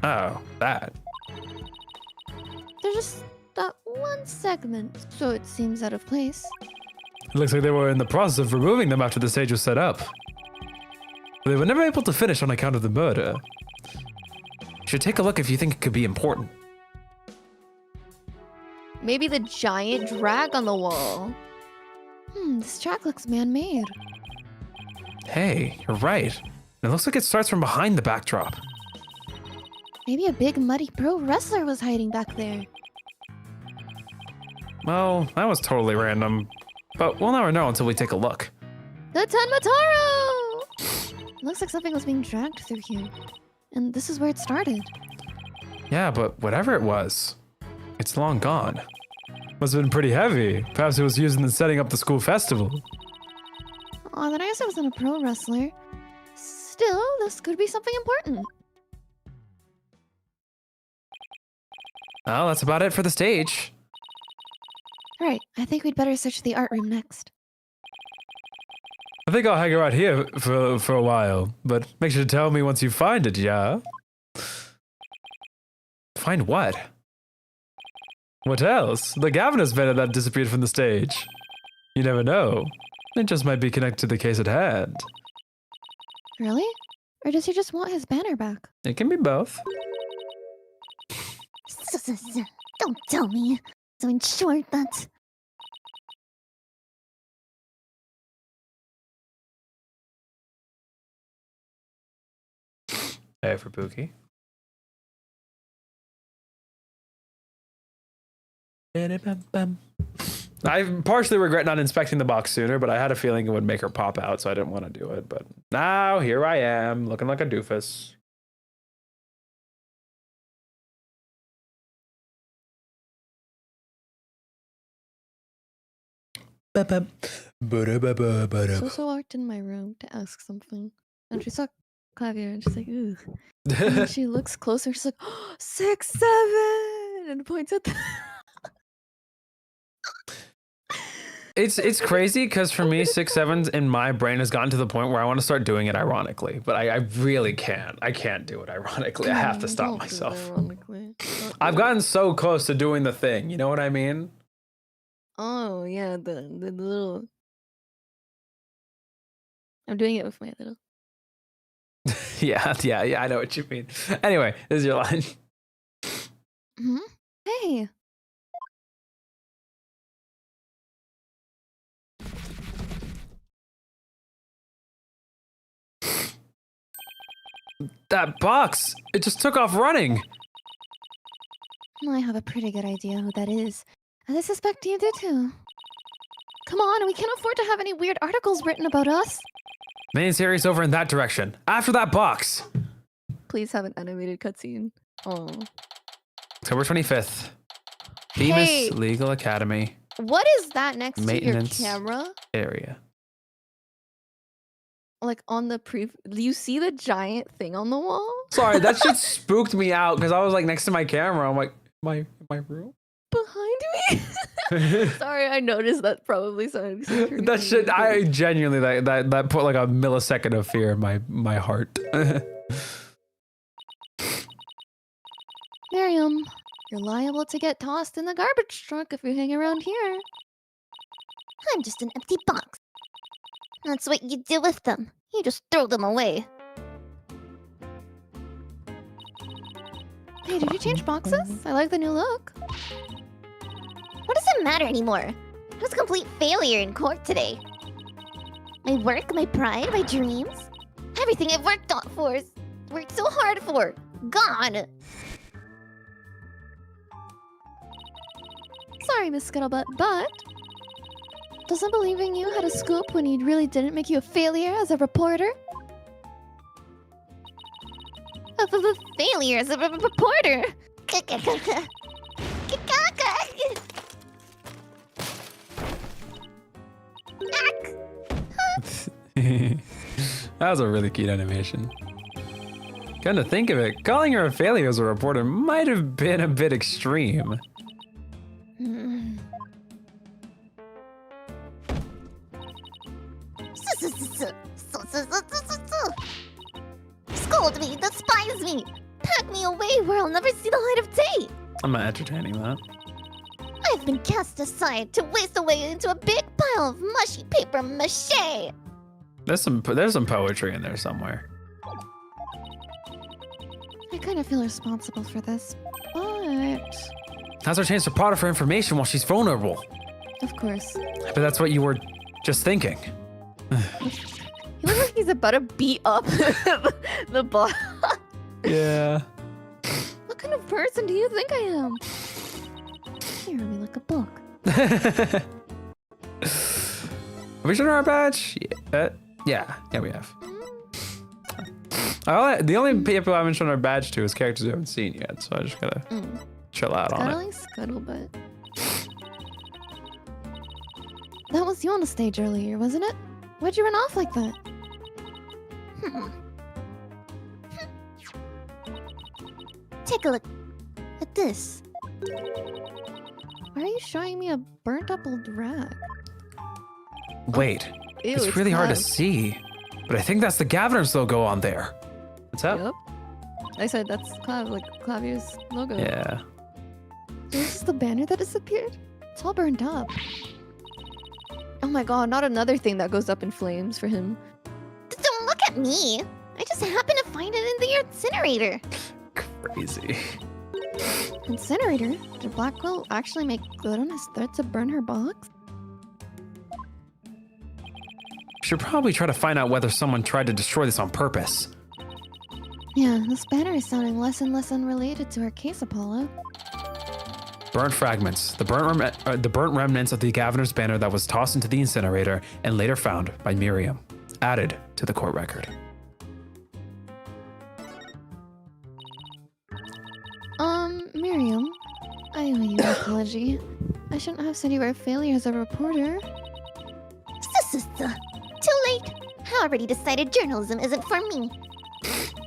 Oh, that. There's just that one segment, so it seems out of place. It looks like they were in the process of removing them after the stage was set up. They were never able to finish on account of the murder. You should take a look if you think it could be important. Maybe the giant drag on the wall. This track looks man-made. Hey, you're right. It looks like it starts from behind the backdrop. Maybe a big muddy pro wrestler was hiding back there. Well, that was totally random. But we'll never know until we take a look. The Tenmataro! Looks like something was being dragged through here. And this is where it started. Yeah, but whatever it was, it's long gone. Must have been pretty heavy. Perhaps it was used in setting up the school festival. Aw, then I guess I wasn't a pro wrestler. Still, this could be something important. Well, that's about it for the stage. Right, I think we'd better search the art room next. I think I'll hang around here for a while, but make sure to tell me once you find it, yeah? Find what? What else? The Gavin banner that disappeared from the stage. You never know. It just might be connected to the case at hand. Really? Or does he just want his banner back? It can be both. Don't tell me. So in short, that... Hey, for Pookie. I partially regret not inspecting the box sooner, but I had a feeling it would make her pop out, so I didn't want to do it. But now, here I am, looking like a doofus. So walked in my room to ask something, and she saw Clavier, and she's like, "Ooh." And then she looks closer. She's like, oh, 6'7", and points at the. It's crazy because for me, 6'7" in my brain has gotten to the point where I want to start doing it ironically, but I really can't. I can't do it ironically. I have to stop Don't do it myself. ironically. I've gotten so close to doing the thing. You know what I mean? Oh yeah, the little. I'm doing it with my little. Yeah. I know what you mean. Anyway, this is your line. Hmm? Hey! That box! It just took off running! I have a pretty good idea who that is. And I suspect you do too. Come on, we can't afford to have any weird articles written about us. Main series over in that direction. After that box! Please have an animated cutscene. Oh. October 25th. Themis Hey! Legal Academy What is that next Maintenance. to your camera? area. Like on the do you see the giant thing on the wall? Sorry, that shit spooked me out because I was like next to my camera. I'm like, my room? Behind me? Sorry, I noticed that probably sounded so creepy. That shit, I genuinely, that put like a millisecond of fear in my heart. Miriam, you're liable to get tossed in the garbage truck if you hang around here. I'm just an empty box. That's what you do with them. You just throw them away. Hey, did you change boxes? I like the new look. What does it matter anymore? It was a complete failure in court today. My work, my pride, my dreams. Everything I've worked so hard for. Gone. Sorry, Miss Scuttlebutt, but doesn't believing you had a scoop when he really didn't make you a failure as a reporter? A failure as a reporter. That was a really cute animation. Come to think of it, calling her a failure as a reporter might have been a bit extreme. Hmm. Scold me, despise me, pack me away where I'll never see the light of day. I'm not entertaining that. I've been cast aside to waste away into a big pile of mushy paper mache. There's some poetry in there somewhere. I kind of feel responsible for this, but Now's our chance to prod her for information while she's vulnerable. of course. But that's what you were just thinking. He looks like he's about to beat up the boss. Yeah. What kind of person do you think I am? Here, let me look a book. Have we shown her our badge? Yeah, we have. The only people I haven't shown our badge to is characters we haven't seen yet, so I just gotta chill out on it. Scuttlebutt. That was you on the stage earlier, wasn't it? Why'd you run off like that? Take a look at this. Why are you showing me a burnt up old rag? Wait, Ew, it's really hard to Clav. see, but I think that's the Gaviner's logo on there. What's up? Yep. I said that's like Clavier's logo. Yeah. Is this the banner that disappeared? It's all burned up. Oh my god, not another thing that goes up in flames for him. Don't look at me. I just happened to find it in the incinerator. Crazy. Incinerator? Did Blackwell actually make good on his threat to burn her box? Should probably try to find out whether someone tried to destroy this on purpose. Yeah, this banner is sounding less and less unrelated to our case, Apollo. Burnt fragments. The burnt remnants of the Gaviner's banner that was tossed into the incinerator and later found by Miriam. Added to the court record. Miriam, I owe you an apology. I shouldn't have said you were a failure as a reporter. Too late. I already decided journalism isn't for me.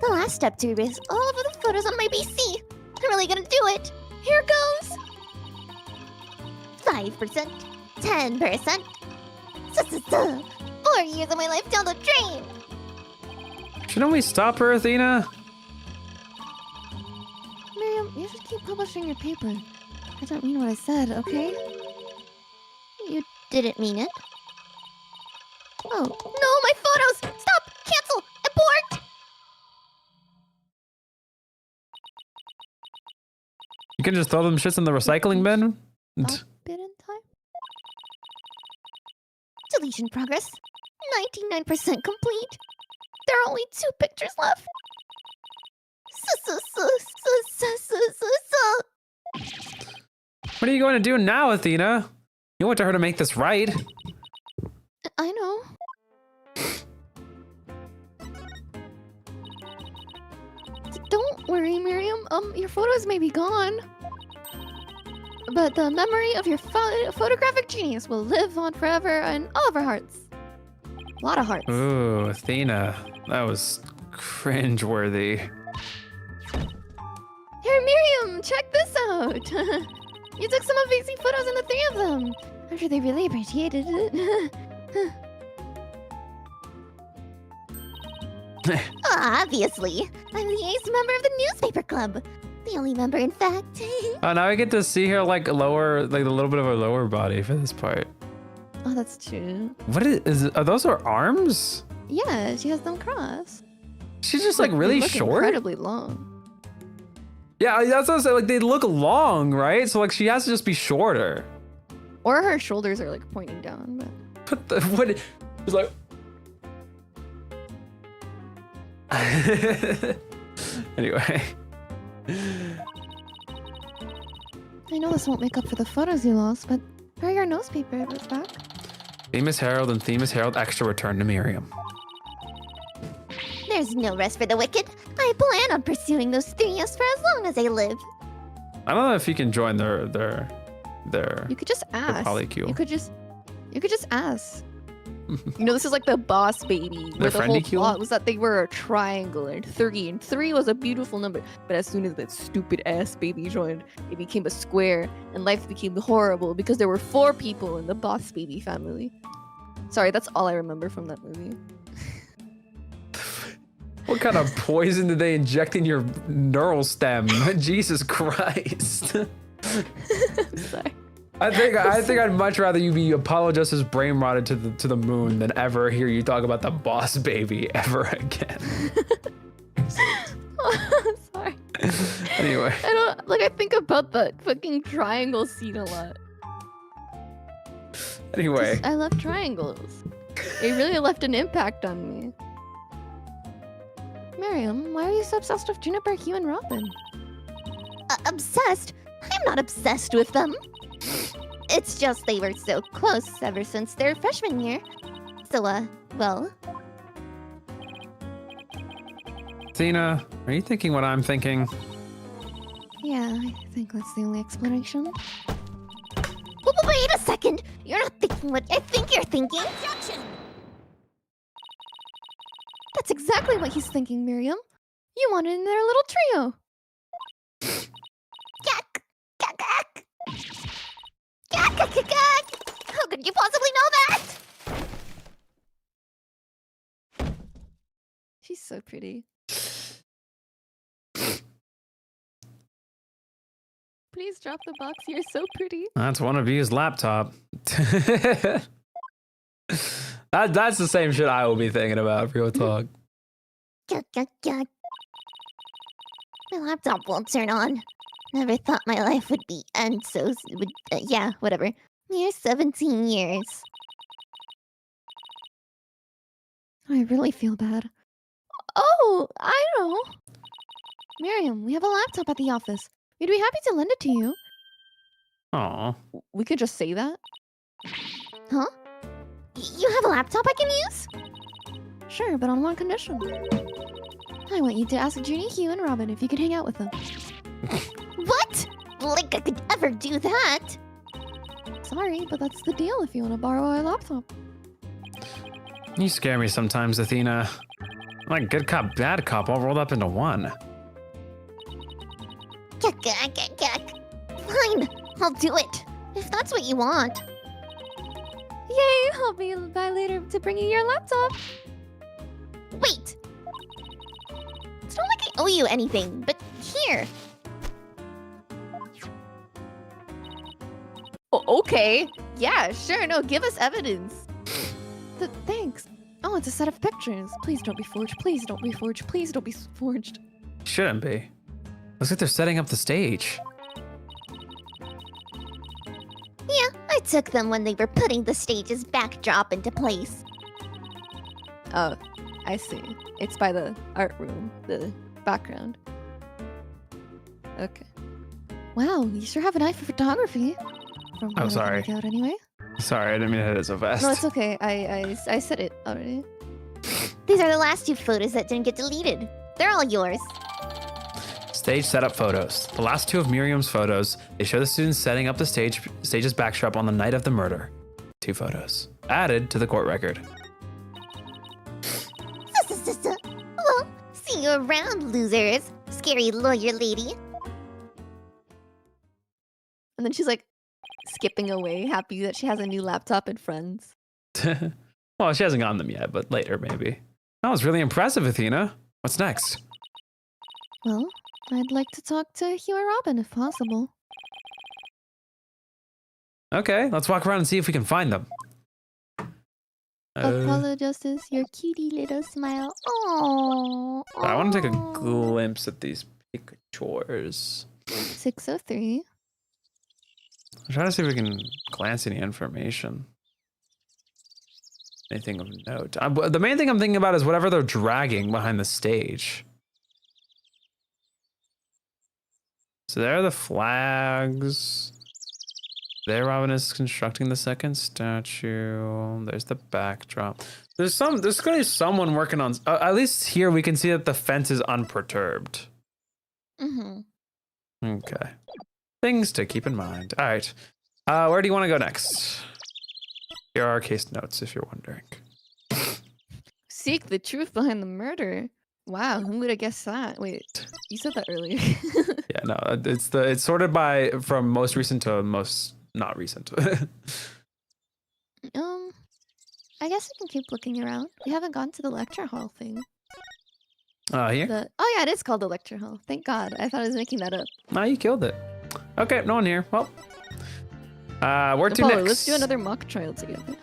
The last step to erase all of the photos on my BC. I'm really gonna do it. Here goes. 5%, 10%. 4 years of my life down the drain. Shouldn't we stop her, Athena? Miriam, you should keep publishing your paper. I don't mean what I said, okay? You didn't mean it. Oh, no, my photos! Stop! Cancel! Abort! You can just throw them shits in the recycling bin? Stop it in time? Deletion progress. 99% complete. There are only 2 pictures left. What are you going to do now, Athena? You want her to make this right. I know. Don't worry, Miriam. Your photos may be gone, but the memory of your photographic genius will live on forever in all of our hearts. A lot of hearts. Ooh, Athena. That was cringeworthy. Here, Miriam, check this out. You took some amazing photos in the 3 of them. I'm sure they really appreciated it. Obviously. I'm the ace member of the newspaper club. The only member, in fact. Oh, now I get to see her like lower, like a little bit of her lower body for this part. Oh, that's true. What are those her arms? Yeah, she has them crossed. She's just like They really look short. incredibly long. Yeah, that's what I said. Like they look long, right? So like she has to just be shorter. Or her shoulders are like pointing down, but What? It's like. Anyway. I know this won't make up for the photos you lost, but where are your nose papers back? Themis Herald and Themis Herald Extra return to Miriam. There's no rest for the wicked. I plan on pursuing those 3 for as long as I live. I don't know if you can join their you could just ask. polycule. You could just ask. You know, this is like the boss baby, where the whole friendy cube? plot was that they were a triangle and 3 was a beautiful number. But as soon as that stupid ass baby joined, it became a square, and life became horrible because there were 4 people in the boss baby family. Sorry, that's all I remember from that movie. What kind of poison did they inject in your neural stem? Jesus Christ. I'm sorry. I think I'd much rather you be apologized as brain rotted to the moon than ever hear you talk about the boss baby ever again. Sorry. Anyway. I think about that fucking triangle scene a lot. Anyway. I love triangles. It really left an impact on me. Miriam, why are you so obsessed with Juniper, Hugh, and Robin? Obsessed? I'm not obsessed with them. It's just they were so close ever since their freshman year. So, well. Athena, are you thinking what I'm thinking? Yeah, I think that's the only explanation. Wait a second! You're not thinking what I think you're thinking. Objection! That's exactly what he's thinking, Miriam. You wanted in their little trio. Gak! Gak! Gak! Gak! Gak! Gak! Gak! How could you possibly know that? She's so pretty. Please drop the box. You're so pretty. That's one of you's laptop. That's the same shit I will be thinking about, real talk. Gak! Gak! Gak! My laptop won't turn on. Never thought my life would end so. Yeah, whatever. You're 17 years. I really feel bad. Oh, I know. Miriam, we have a laptop at the office. We'd be happy to lend it to you. Aw. We could just say that. Huh? You have a laptop I can use? Sure, but on one condition. I want you to ask Junie, Hugh, and Robin if you could hang out with them. What? Like I could ever do that? Sorry, but that's the deal if you want to borrow our laptop. You scare me sometimes, Athena. Like good cop, bad cop all rolled up into one. Gak! Gak! Gak! Gak! Fine, I'll do it. If that's what you want. Yay, I'll be by later to bring you your laptop. Wait! It's not like I owe you anything, but here. Oh, okay. Yeah, sure. No, give us evidence. Thanks. Oh, it's a set of pictures. Please don't be forged. Please don't be forged. Please don't be forged. Shouldn't be. Looks like they're setting up the stage. Yeah, I took them when they were putting the stage's backdrop into place. Oh, I see. It's by the art room, the background. Okay. Wow, you sure have an eye for photography. From what I can sorry. make out anyway. Sorry, I didn't mean to hit it so fast. No, it's okay. I said it already. These are the last 2 photos that didn't get deleted. They're all yours. Stage setup photos. The last 2 of Miriam's photos. They show the students setting up the stage's backdrop on the night of the murder. 2 photos. Added to the court record. Well, see you around, losers. Scary lawyer lady. And then she's like skipping away, happy that she has a new laptop and friends. Well, she hasn't gotten them yet, but later maybe. That was really impressive, Athena. What's next? Well, I'd like to talk to Hugh or Robin if possible. Okay, let's walk around and see if we can find them. Apollo Justice, your cutie little smile. Oh. I want to take a glimpse at these pictures. 603. I'm trying to see if we can glance any information. Anything of note. The main thing I'm thinking about is whatever they're dragging behind the stage. So there are the flags. There Robin is constructing the second statue. There's the backdrop. There's clearly someone working on, at least here we can see that the fence is unperturbed. Mm-hmm. Okay. Things to keep in mind. All right. Where do you want to go next? Here are case notes, if you're wondering. Seek the truth behind the murder. Wow, who would have guessed that? Wait, you said that earlier. Yeah, no, it's sorted by from most recent to most not recent. I guess we can keep looking around. We haven't gone to the lecture hall thing. Here. Oh yeah, it is called the lecture hall. Thank God. I thought I was making that up. No, you killed it. Okay, no one here. Well, where to Apollo, next? let's do another mock trial together.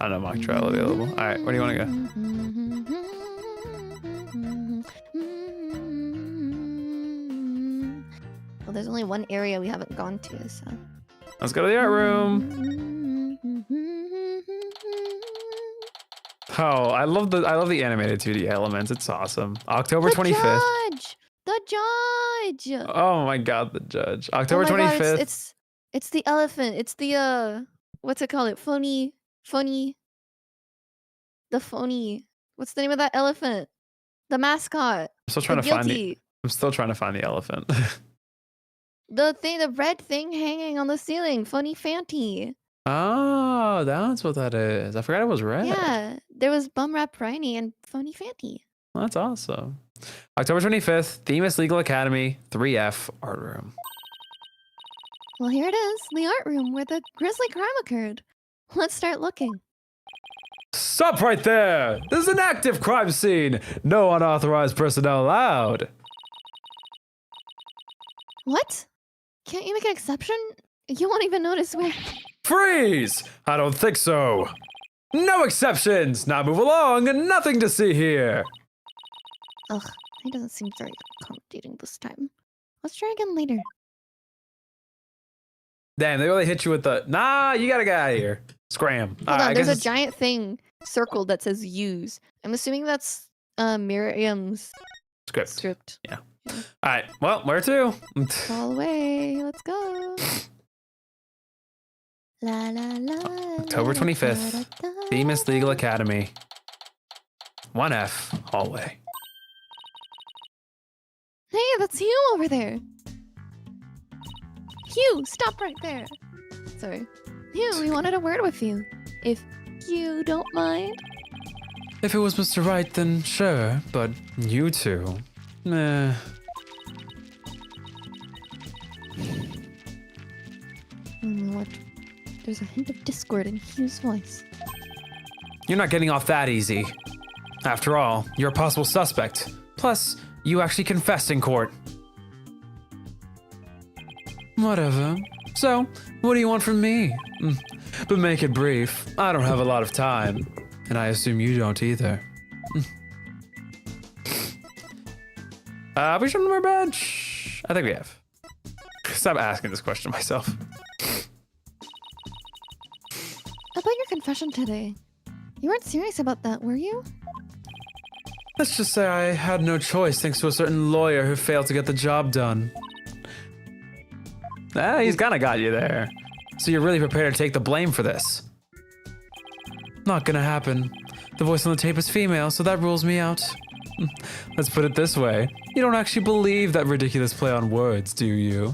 I don't know, mock trial available. All right, where do you want to go? Well, there's only one area we haven't gone to, so. Let's go to the art room. Oh, I love the animated 2D elements. It's awesome. October 25th. The judge! Oh my God, the judge. October 25th. It's the elephant. It's the what's it called? Phony. The phony. What's the name of that elephant? The mascot. I'm still trying the to find guilty. I'm still trying to find the elephant. The red thing hanging on the ceiling. Funny Fanty. Oh, that's what that is. I forgot it was red. Yeah, there was Bum Rap Briny and Funny Fanty. That's awesome. October 25th, Themis Legal Academy, 3F art room. Well, here it is, the art room where the grisly crime occurred. Let's start looking. Stop right there! This is an active crime scene. No unauthorized personnel allowed. What? Can't you make an exception? You won't even notice where... Freeze! I don't think so. No exceptions! Now move along, nothing to see here. Ugh, he doesn't seem very accommodating this time. Let's try again later. Damn, they really hit you with the, nah, you gotta get out of here. Scram. Hold on, there's a giant thing circled that says use. I'm assuming that's Miriam's script. Yeah. All right, well, where to? All the way, let's go. La la la. October 25th, Themis Legal Academy. 1F, hallway. Hey, that's Hugh over there. Hugh, stop right there. Sorry. Hugh, we wanted a word with you. If you don't mind. If it was Mr. Wright, then sure, but you two, What? There's a hint of discord in Hugh's voice. You're not getting off that easy. After all, you're a possible suspect. Plus, you actually confessed in court. Whatever. So, what do you want from me? But make it brief. I don't have a lot of time. And I assume you don't either. Have we shown them our badge? I think we have. Stop asking this question myself. About your confession today. You weren't serious about that, were you? Let's just say I had no choice thanks to a certain lawyer who failed to get the job done. He's kinda got you there. So you're really prepared to take the blame for this? Not gonna happen. The voice on the tape is female, so that rules me out. Let's put it this way. You don't actually believe that ridiculous play on words, do you?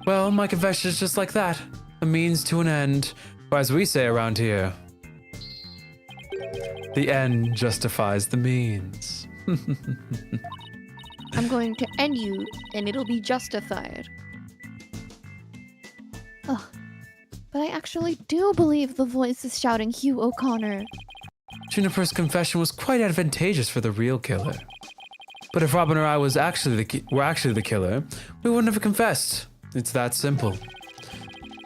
Well, my confession is just like that. A means to an end, or as we say around here, the end justifies the means. I'm going to end you, and it'll be justified. Ugh. But I actually do believe the voice is shouting Hugh O'Connor. Juniper's confession was quite advantageous for the real killer. But if Robin or I were actually the killer, we wouldn't have confessed. It's that simple.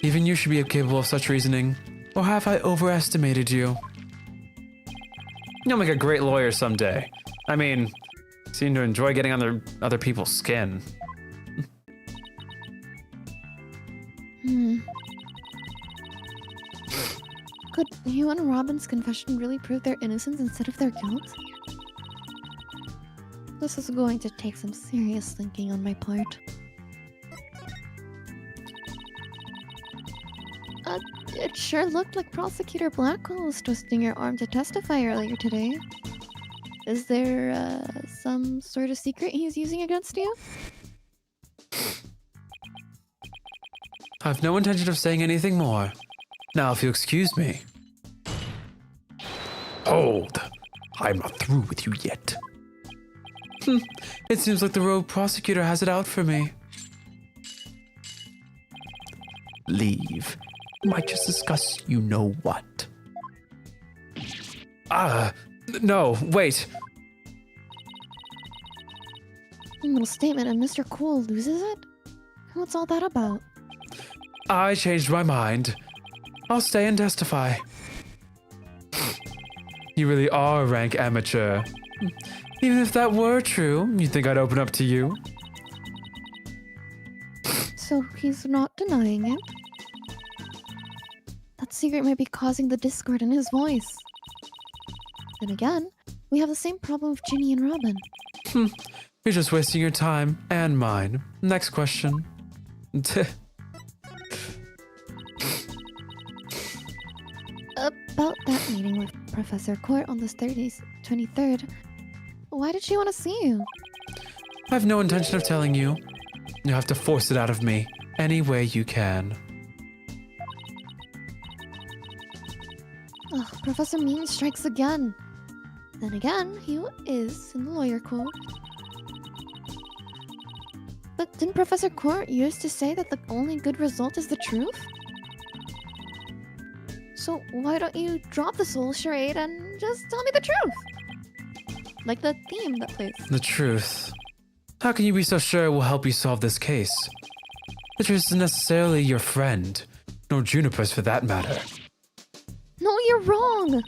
Even you should be capable of such reasoning. Or have I overestimated you? You'll make a great lawyer someday. I mean, you seem to enjoy getting under other people's skin. Could Hugh and Robin's confession really prove their innocence instead of their guilt? This is going to take some serious thinking on my part. It sure looked like Prosecutor Blackwell was twisting your arm to testify earlier today. Is there, some sort of secret he's using against you? I've no intention of saying anything more. Now, if you excuse me. Hold. I'm not through with you yet. It seems like the rogue prosecutor has it out for me. Leave. Might just discuss you know what. No, wait. A little statement and Mr. Cool loses it? What's all that about? I changed my mind. I'll stay and testify. You really are a rank amateur. Even if that were true, you think I'd open up to you? So he's not denying it. That secret might be causing the discord in his voice. Then again, we have the same problem with Ginny and Robin. You're just wasting your time and mine. Next question. About that meeting with Professor Court on the 23rd, why did she want to see you? I have no intention of telling you. You have to force it out of me any way you can. Ugh, Professor Mean strikes again. Then again, he is in the lawyer court. But didn't Professor Court used to say that the only good result is the truth? So why don't you drop this whole charade and just tell me the truth? Like the theme that plays. The truth. How can you be so sure it will help you solve this case? The truth isn't necessarily your friend, nor Juniper's for that matter. No, you're wrong!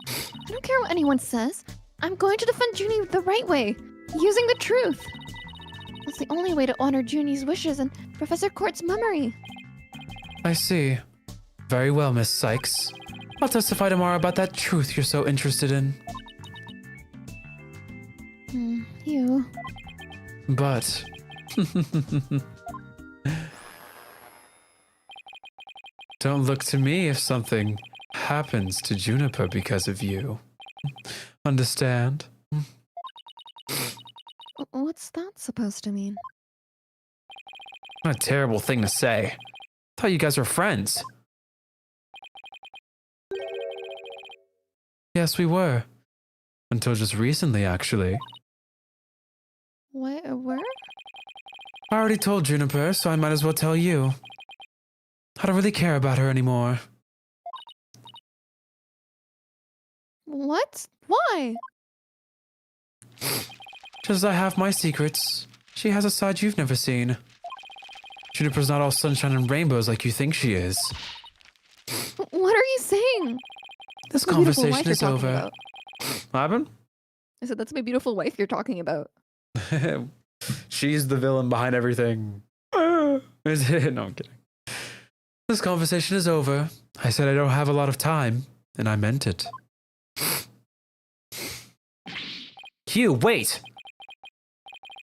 I don't care what anyone says. I'm going to defend Junie the right way, using the truth. That's the only way to honor Junie's wishes and Professor Court's memory. I see. Very well, Miss Sykes. I'll testify tomorrow about that truth you're so interested in. You. But... don't look to me if something happens to Juniper because of you. Understand? What's that supposed to mean? What a terrible thing to say. Thought you guys were friends. Yes, we were. Until just recently, actually. Where? I already told Juniper, so I might as well tell you. I don't really care about her anymore. What? Why? Just as I have my secrets, she has a side you've never seen. Juniper's not all sunshine and rainbows like you think she is. What are you saying? This My beautiful wife conversation you're is talking over. about. What happened? I said, that's my beautiful wife you're talking about. She's the villain behind everything. Is it? No, I'm kidding. This conversation is over. I said I don't have a lot of time, and I meant it. Hugh, wait!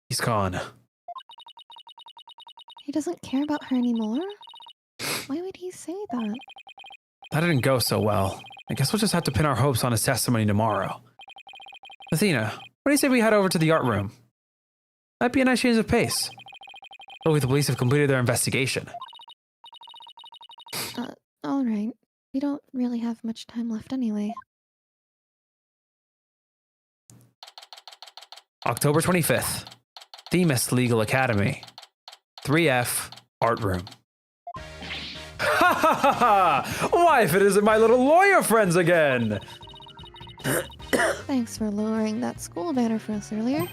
He's gone. He doesn't care about her anymore? Why would he say that? That didn't go so well. I guess we'll just have to pin our hopes on his testimony tomorrow. Athena, what do you say we head over to the art room? Might be a nice change of pace. Hopefully the police have completed their investigation. Alright. We don't really have much time left anyway. October 25th. Themis Legal Academy. 3F Art Room. Ha ha ha ha! Why, if it isn't my little lawyer friends again! Thanks for lowering that school banner for us earlier.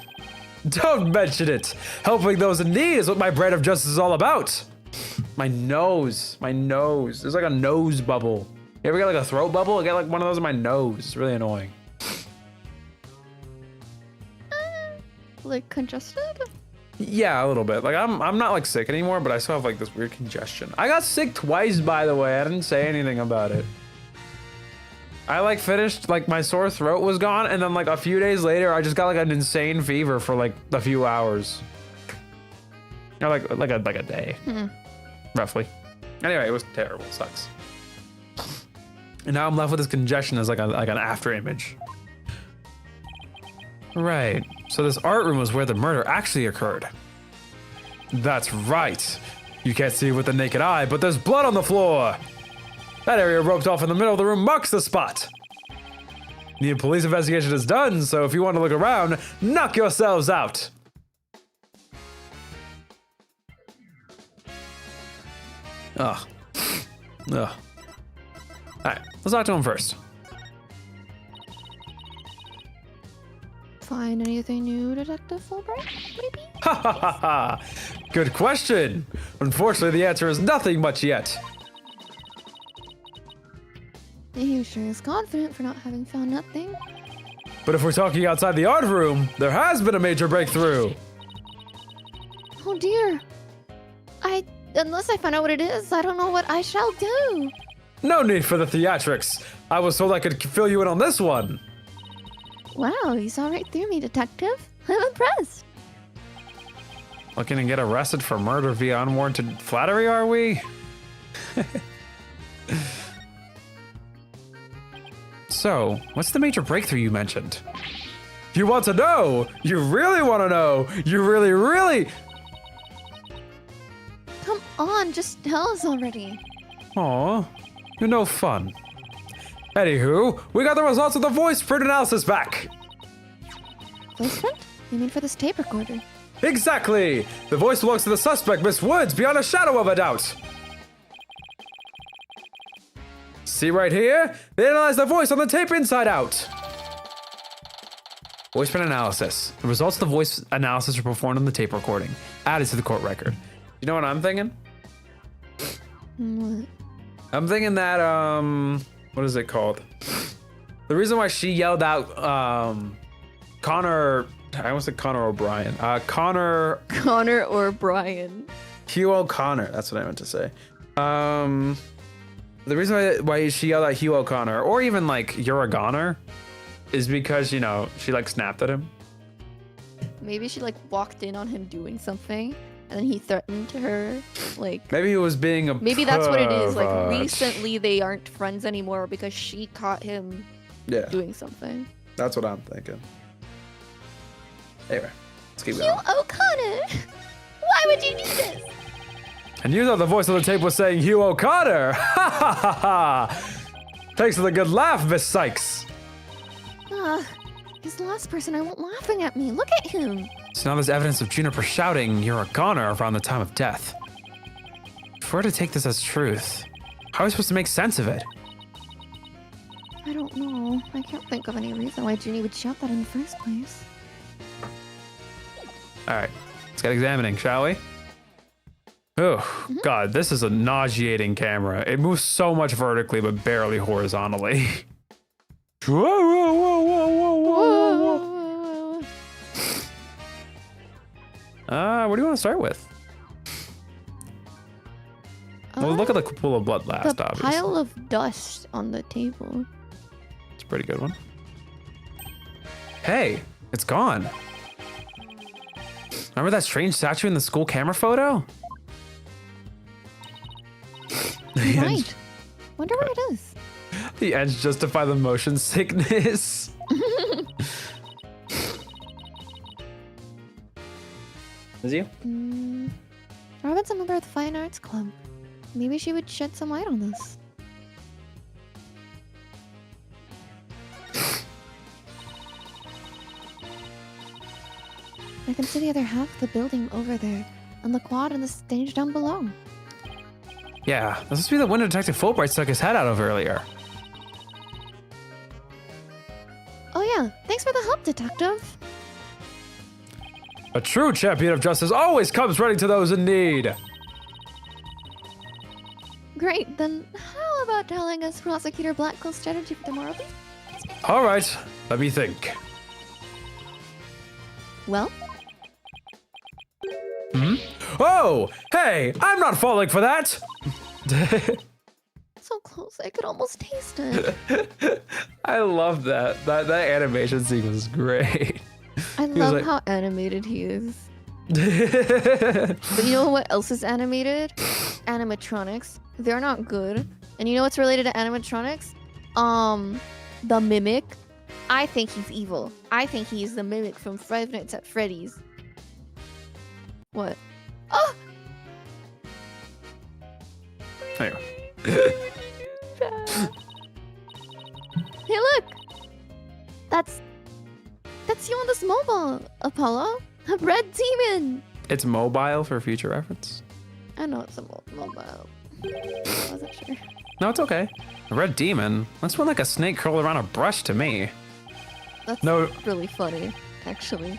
Don't mention it! Helping those in need is what my brand of justice is all about! My nose. There's like a nose bubble. You ever get like a throat bubble? I got like one of those in my nose. It's really annoying. Like congested? Yeah, a little bit. Like I'm not like sick anymore, but I still have like this weird congestion. I got sick twice, by the way. I didn't say anything about it. I like finished, like my sore throat was gone, and then like a few days later, I just got like an insane fever for like a few hours. Or like a day, roughly. Anyway, it was terrible. Sucks. And now I'm left with this congestion as like an after image. Right. So this art room was where the murder actually occurred. That's right. You can't see with the naked eye, but there's blood on the floor. That area roped off in the middle of the room marks the spot. The police investigation is done, so if you want to look around, knock yourselves out. Ugh. Ugh. Alright, let's talk to him first. Find anything new, Detective Fulbright? Maybe? Ha ha ha ha! Good question. Unfortunately, the answer is nothing much yet. He sure is confident for not having found nothing. But if we're talking outside the art room, there has been a major breakthrough. Oh dear. Unless I find out what it is, I don't know what I shall do. No need for the theatrics. I was told I could fill you in on this one. Wow, you saw right through me, Detective. I'm impressed. Looking to get arrested for murder via unwarranted flattery, are we? So, what's the major breakthrough you mentioned? You want to know? You really want to know? You really, really... Come on, just tell us already. Aw, you're no fun. Anywho, we got the results of the voice print analysis back. Voice print? You mean for this tape recorder? Exactly! The voice belongs to the suspect, Miss Woods, beyond a shadow of a doubt. See right here? They analyzed the voice on the tape inside out. Voice print analysis. The results of the voice analysis were performed on the tape recording, added to the court record. You know what I'm thinking? What? I'm thinking that, what is it called? The reason why she yelled out, Connor, I almost said Connor O'Brien. Connor or Brian. Hugh O'Connor, that's what I meant to say. The reason why she yelled at Hugh O'Connor, or even like, you're a goner, is because, you know, she like snapped at him. Maybe she like walked in on him doing something, and then he threatened her. Like Maybe he was being a maybe that's what it is. Like pervert. recently they aren't friends anymore because she caught him doing something. That's what I'm thinking. Anyway, let's keep Hugh going. O'Connor! Why would you do this? And you thought the voice on the tape was saying Hugh O'Connor! Ha ha ha ha! Thanks for the good laugh, Miss Sykes. He's the last person I want laughing at me. Look at him. So now there's evidence of Juniper shouting, "You're a goner," around the time of death. If we're to take this as truth, how are we supposed to make sense of it? I don't know. I can't think of any reason why Junie would shout that in the first place. Alright, let's get examining, shall we? Oh, God, this is a nauseating camera. It moves so much vertically, but barely horizontally. Whoa, whoa, whoa, whoa, whoa, whoa, whoa. What do you want to start with? Well, look at the pool of blood last, The obviously. pile of dust on the table. It's a pretty good one. Hey, it's gone. Remember that strange statue in the school camera photo? Right. Wonder what it is. The ends justify the motion sickness. Is you? Robin's a member of the Fine Arts Club. Maybe she would shed some light on this. I can see the other half of the building over there, and the quad and the stage down below. Yeah, this must be the window Detective Fulbright stuck his head out of earlier. Oh yeah, thanks for the help, Detective. A true champion of justice always comes running to those in need. Great, then how about telling us Prosecutor Blackwell's strategy for tomorrow, please? All right, let me think. Well, Oh, hey, I'm not falling for that. so close, I could almost taste it. I love that. That animation sequence was great. I was love like- how animated he is. But you know what else is animated? Animatronics. They're not good. And you know what's related to animatronics? The Mimic. I think he's evil. I think he's the Mimic from Five Nights at Freddy's. What? Oh! Anyway. Hey, look! That's you on this mobile, Apollo. A red demon! It's mobile for future reference. I know it's a mobile. I wasn't sure. No, it's okay. A red demon? That's one like a snake curled around a brush to me. That's No. really funny, actually.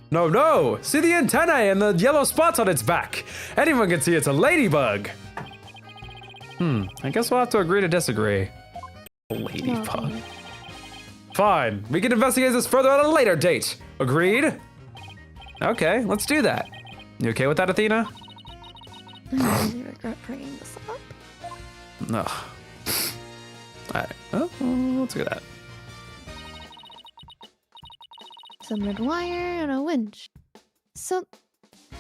No! See the antennae and the yellow spots on its back. Anyone can see it's a ladybug. I guess we'll have to agree to disagree. Ladybug. No. Fine, we can investigate this further at a later date. Agreed? Okay, let's do that. You okay with that, Athena? I really regret bringing this up. No. Alright, well, let's do that. Some red wire and a winch. So,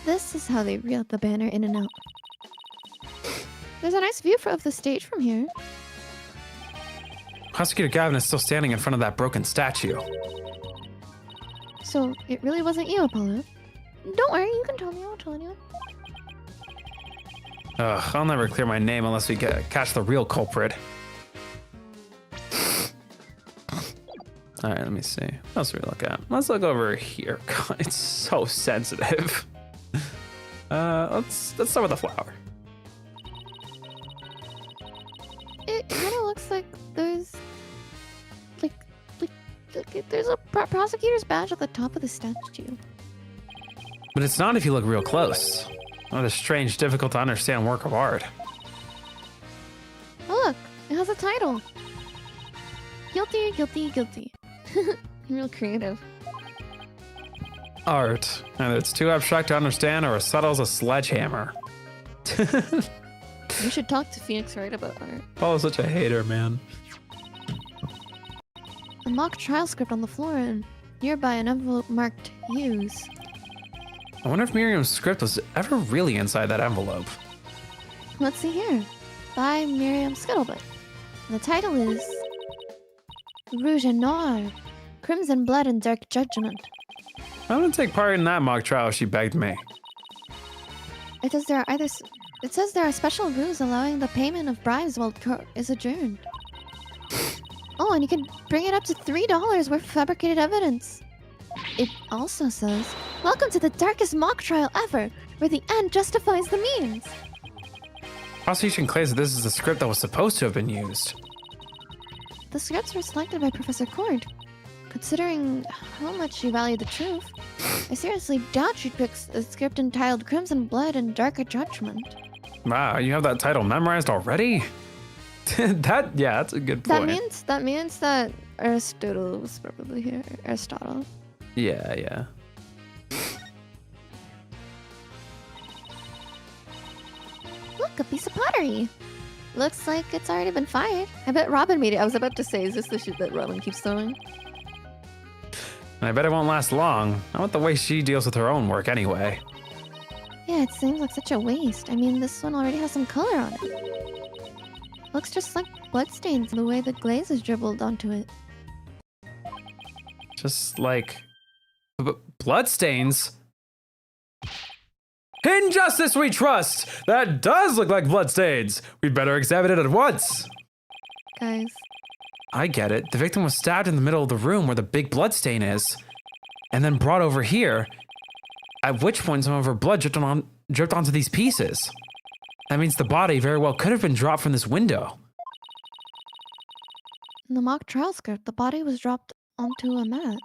this is how they reel the banner in and out. There's a nice view of the stage from here. Prosecutor Gavin is still standing in front of that broken statue. So, it really wasn't you, Apollo. Don't worry, you can tell me, I'll tell you. Ugh, I'll never clear my name unless we catch the real culprit. All right, let me see. What else do we look at? Let's look over here. God, it's so sensitive. Let's start with the flower. It kind of looks like there's there's a prosecutor's badge at the top of the statue. But it's not if you look real close. What a strange, difficult to understand work of art. Oh look, it has a title. Guilty, guilty, guilty. Real creative. Art. Either it's too abstract to understand or as subtle as a sledgehammer. You should talk to Phoenix Wright about art. Paul is such a hater, man. A mock trial script on the floor and nearby an envelope marked use. I wonder if Miriam's script was ever really inside that envelope. Let's see here. By Miriam Scuttlebutt. The title is Rouge et Noir, Crimson Blood and Dark Judgment. I wouldn't take part in that mock trial if she begged me. It says there are special rules allowing the payment of bribes while court is adjourned. Oh, and you can bring it up to $3 worth of fabricated evidence. It also says, welcome to the darkest mock trial ever, where the end justifies the means. Prosecution claims that this is the script that was supposed to have been used. The scripts were selected by Professor Cord. Considering how much she valued the truth, I seriously doubt she'd pick a script entitled Crimson Blood and Darker Judgment. Wow, you have that title memorized already? That's a good point. That means that Aristotle was probably here. Aristotle. Yeah. Look, a piece of pottery. Looks like it's already been fired. I bet Robin made it. I was about to say, is this the shit that Robin keeps throwing? And I bet it won't last long. I want the way she deals with her own work anyway. Yeah, it seems like such a waste. I mean, this one already has some color on it. Looks just like bloodstains the way the glaze is dribbled onto it. Just like bloodstains. In justice we trust! That does look like bloodstains! We'd better examine it at once! Guys. I get it. The victim was stabbed in the middle of the room where the big bloodstain is, and then brought over here, at which point some of her blood dripped onto these pieces. That means the body very well could have been dropped from this window. In the mock trial script, the body was dropped onto a mat.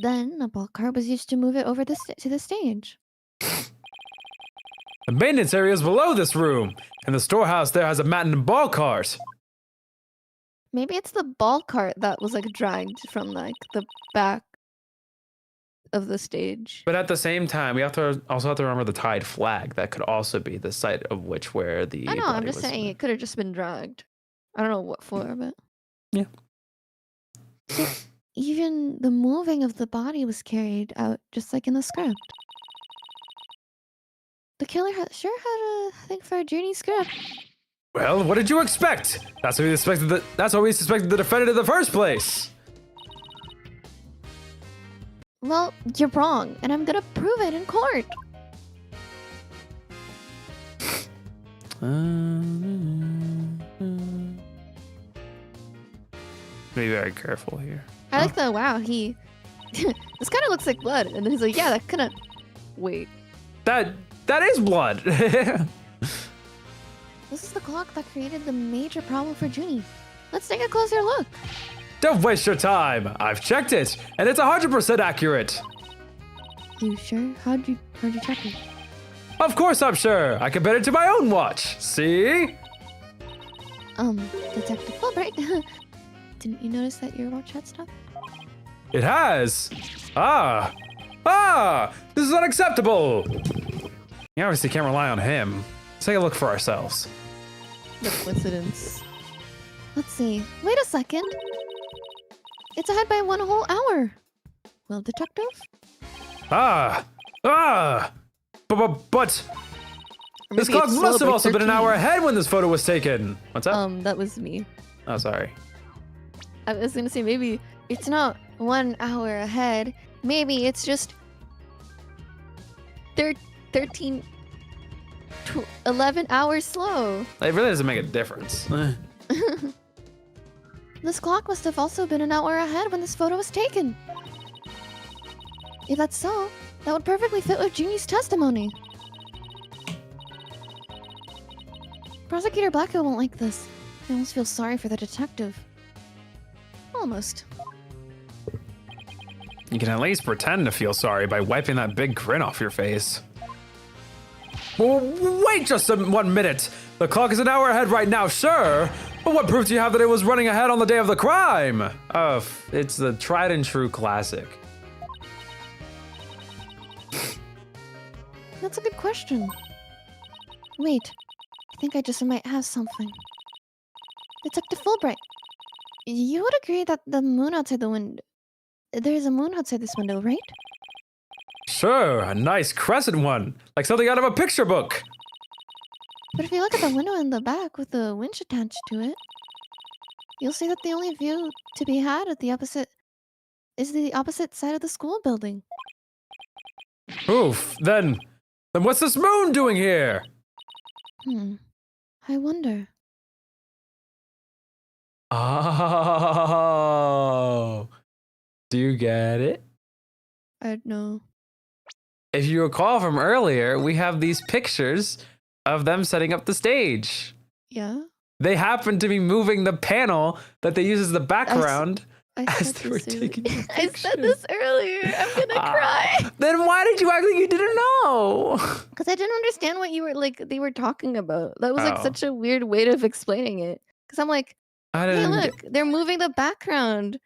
Then a ball cart was used to move it over to the stage. The maintenance area is below this room, and the storehouse there has a mat and a ball cart. Maybe it's the ball cart that was like dragged from like the back of the stage. But at the same time, we also have to remember the tied flag. That could also be the site of where the I know, I'm body just was saying it could have just been dragged. I don't know what for, but Yeah. So even the moving of the body was carried out just like in the script. The killer sure had a thing for a journey script. Well, what did you expect? That's what we suspected the defendant in the first place. Well, you're wrong, and I'm gonna prove it in court. Be very careful here. I like the wow. He this kind of looks like blood, and then he's like, yeah, that kind of. Wait, That is blood. This is the clock that created the major problem for Junie. Let's take a closer look. Don't waste your time. I've checked it, and it's 100% accurate. You sure? How'd you check it? Of course I'm sure. I compared it to my own watch. See? Detective Fulbright. Didn't you notice that your watch had stuff? It has. This is unacceptable. You obviously can't rely on him. Let's take a look for ourselves. the coincidence. Let's see. Wait a second. It's ahead by 1 whole hour. Well, detective? But Or this maybe clock it's must have celebrate also been an 13. hour ahead when this photo was taken. What's up? That was me. Oh, sorry. I was gonna say maybe It's not 1 hour ahead. Maybe it's just 13, 11 hours slow. It really doesn't make a difference. this clock must have also been an hour ahead when this photo was taken. If that's so, that would perfectly fit with Junie's testimony. Prosecutor Blacko won't like this. I almost feel sorry for the detective. Almost. You can at least pretend to feel sorry by wiping that big grin off your face. Well, wait just 1 minute. The clock is an hour ahead right now, sure. But what proof do you have that it was running ahead on the day of the crime? It's the tried and true classic. That's a good question. Wait, I think I just might have something. Detective Fulbright, you would agree that the moon outside the window... There's a moon outside this window, right? Sure, a nice crescent one, like something out of a picture book. But if you look at the window in the back with the winch attached to it, you'll see that the only view to be had at the opposite side of the school building. Oof, then what's this moon doing here? I wonder. Oh, do you get it? I don't know. If you recall from earlier, we have these pictures of them setting up the stage. Yeah. They happen to be moving the panel that they use as the background I as said they were this taking earlier. the I said this earlier. I'm gonna cry. Then why did you act like you didn't know? Because I didn't understand what you were they were talking about. That was like Oh. such a weird way of explaining it. Because I'm like, I hey, didn't look, they're moving the background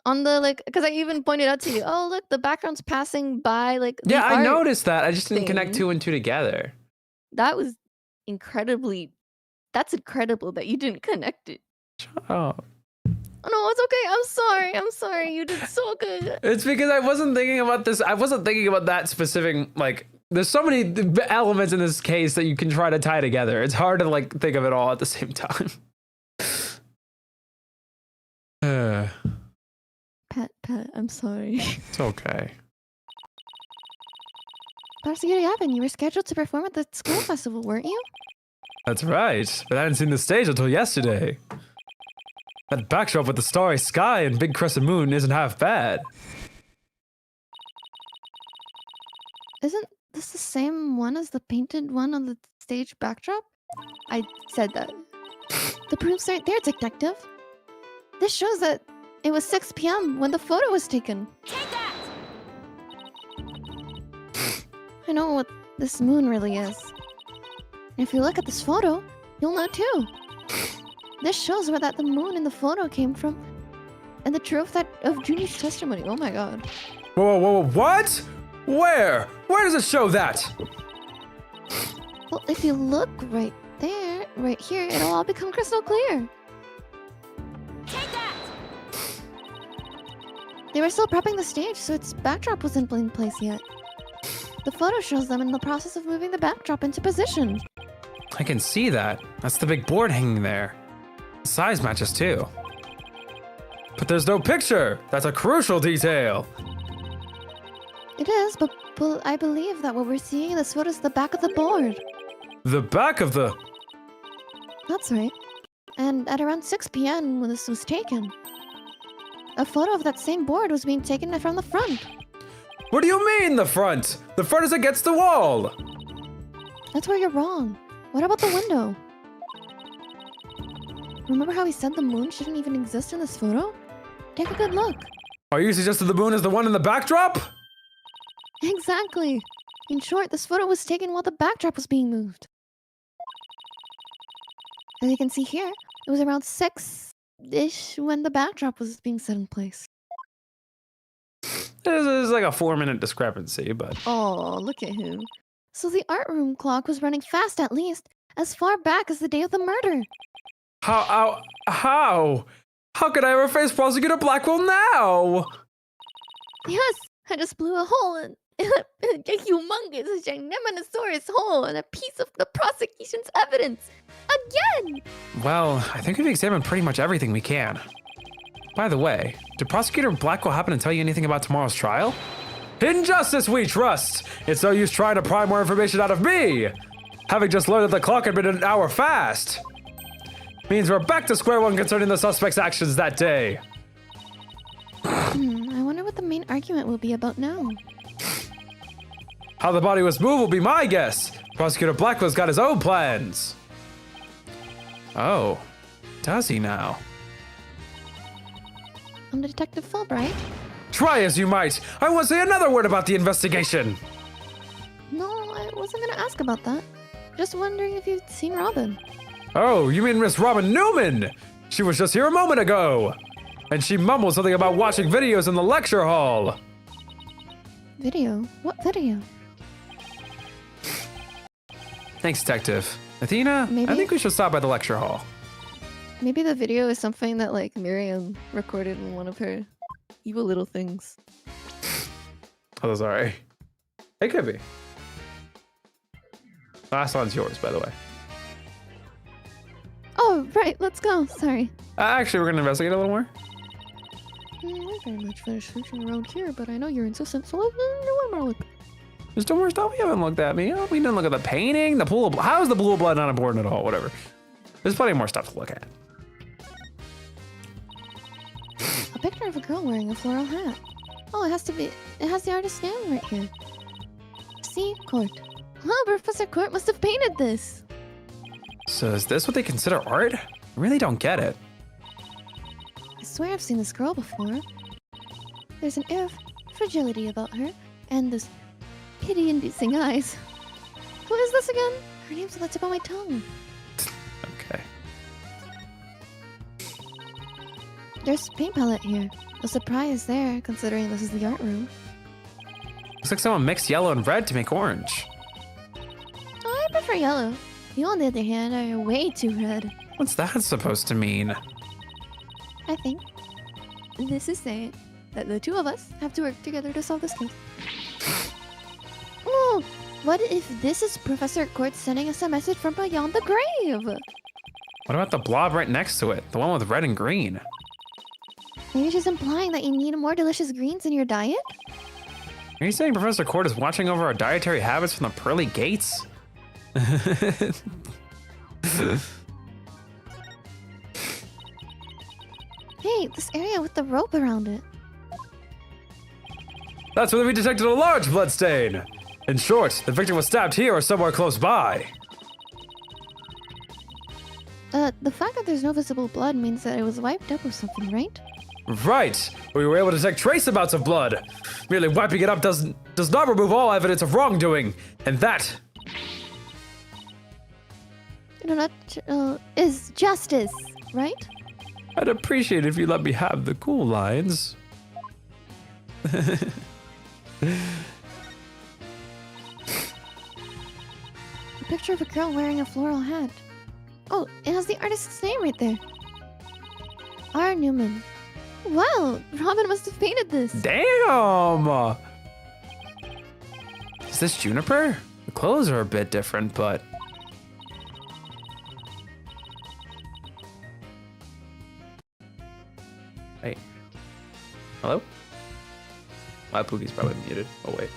on the because I even pointed out to you, oh look, the background's passing by the Yeah, I art. noticed that. I just didn't connect thing. 2 and 2 together. That was that's incredible that you didn't connect it. Oh. Oh no, it's okay. I'm sorry. You did so good. It's because I wasn't thinking about this. I wasn't thinking about that specific, there's so many elements in this case that you can try to tie together. It's hard to think of it all at the same time. Pat, I'm sorry. It's okay. Prosecutor Yavin, you were scheduled to perform at the school festival, weren't you? That's right, but I hadn't seen the stage until yesterday. That backdrop with the starry sky and big crescent moon isn't half bad. Isn't this the same one as the painted one on the stage backdrop? I said that. The proofs aren't there, detective. This shows that it was 6 p.m. when the photo was taken. I know what this moon really is. And if you look at this photo, you'll know too. This shows where the moon in the photo came from, and the truth of Junie's testimony. Oh my god. Whoa, what? Where? Where does it show that? Well, if you look right there, right here, it'll all become crystal clear. They were still prepping the stage, so its backdrop wasn't in place yet. The photo shows them in the process of moving the backdrop into position. I can see that. That's the big board hanging there. The size matches too. But there's no picture. That's a crucial detail. It is, but I believe that what we're seeing in this photo is the back of the board. The back of the... That's right. And at around 6 p.m. when this was taken, a photo of that same board was being taken from the front. What do you mean, the front? The front is against the wall. That's where you're wrong. What about the window? Remember how he said the moon shouldn't even exist in this photo? Take a good look. Are you suggesting the moon is the one in the backdrop? Exactly. In short, this photo was taken while the backdrop was being moved. As you can see here, it was around 6-ish when the backdrop was being set in place. This is like a 4-minute discrepancy, but... Oh, look at him. So the art room clock was running fast at least, as far back as the day of the murder. How? How could I ever face Prosecutor Blackwell now? Yes, I just blew a hole in a humongous gigantosaurus hole in a piece of the prosecution's evidence. Again! Well, I think we've examined pretty much everything we can. By the way, did Prosecutor Blackwell happen to tell you anything about tomorrow's trial? In justice we trust! It's no use trying to pry more information out of me! Having just learned that the clock had been an hour fast! Means we're back to square one concerning the suspect's actions that day. I wonder what the main argument will be about now. How the body was moved will be my guess. Prosecutor Blackwell's got his own plans. Oh, does he now? I'm Detective Fulbright. Try as you might, I won't say another word about the investigation. No, I wasn't gonna ask about that. Just wondering if you'd seen Robin. Oh, you mean Miss Robin Newman? She was just here a moment ago. And she mumbled something about watching videos in the lecture hall. Video? What video? Thanks, Detective. Athena, Maybe- I think we should stop by the lecture hall. Maybe the video is something that like Miriam recorded in one of her evil little things. Oh, sorry. It could be. Last one's yours, by the way. Oh, right, let's go. Sorry. Actually, we're gonna investigate a little more. I very much finished searching around here, but I know you're insistent, so let's do one more look. There's still more stuff we haven't looked at. We didn't look at the painting, the pool of blood. How is the pool of blood not important at all? Whatever. There's plenty more stuff to look at. A picture of a girl wearing a floral hat. Oh, it has the artist's name right here. See? Court. Oh, Professor Court must have painted this. So is this what they consider art? I really don't get it. I swear I've seen this girl before. There's an air of fragility about her, and those pity-inducing eyes. Who is this again? Her name's on the tip of my tongue. Okay. There's a paint palette here. A surprise there, considering this is the art room. Looks like someone mixed yellow and red to make orange. Oh, I prefer yellow. You, on the other hand, are way too red. What's that supposed to mean? I think this is saying that the two of us have to work together to solve this case. Oh, what if this is Professor Court sending us a message from beyond the grave? What about the blob right next to it? The one with red and green? Maybe she's implying that you need more delicious greens in your diet? Are you saying Professor Court is watching over our dietary habits from the pearly gates? Hey, this area with the rope around it. That's where we detected a large blood stain. In short, the victim was stabbed here or somewhere close by. The fact that there's no visible blood means that it was wiped up or something, right? Right. We were able to detect trace amounts of blood. Merely wiping it up does not remove all evidence of wrongdoing. And that Is justice, right? I'd appreciate if you let me have the cool lines. A picture of a girl wearing a floral hat. Oh, it has the artist's name right there. R. Newman. Wow, Robin must have painted this. Damn! Is this Juniper? The clothes are a bit different, but... Hey. Hello? My Poogie's probably muted. Oh, wait.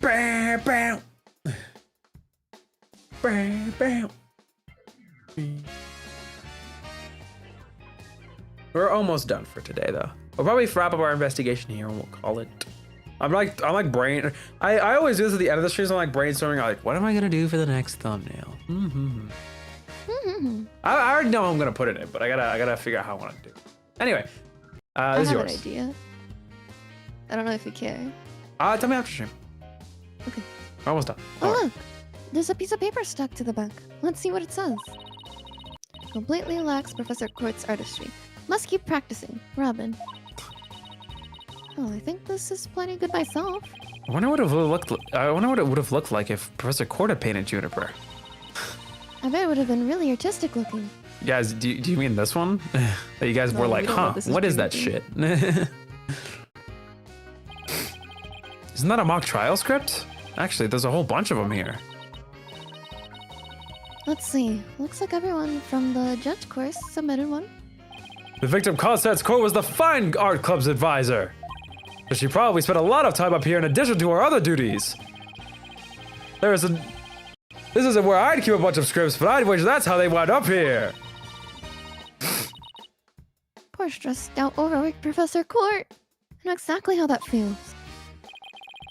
Bam, bam. Bam, bam. We're almost done for today, though. We'll probably wrap up our investigation here and we'll call it. I'm like I always do this at the end of the streams. I'm like brainstorming, like, what am I gonna do for the next thumbnail? I already know I'm gonna put it in, but I gotta figure out how I want to do it. Anyway, I this is have yours. an idea. I don't know if you care. Tell me after stream. Okay. We're almost done. Oh, look. There's a piece of paper stuck to the back. Let's see what it says. Completely lacks Professor Court's artistry. Must keep practicing. Robin. Oh, I think this is plenty good myself. I wonder what it would have looked like if Professor Court had painted Juniper. I bet it would have been really artistic looking. Guys, do you mean this one? That you guys No, were we like, don't know huh? what this is What is that painting. shit? Isn't that a mock trial script? Actually, there's a whole bunch of them here. Let's see. Looks like everyone from the judge course submitted one. The victim Cosette's Court was the Fine Art Club's advisor. But she probably spent a lot of time up here in addition to her other duties. This isn't where I'd keep a bunch of scripts, but I'd wager that's how they wound up here. Poor stressed out overworked Professor Court. I know exactly how that feels.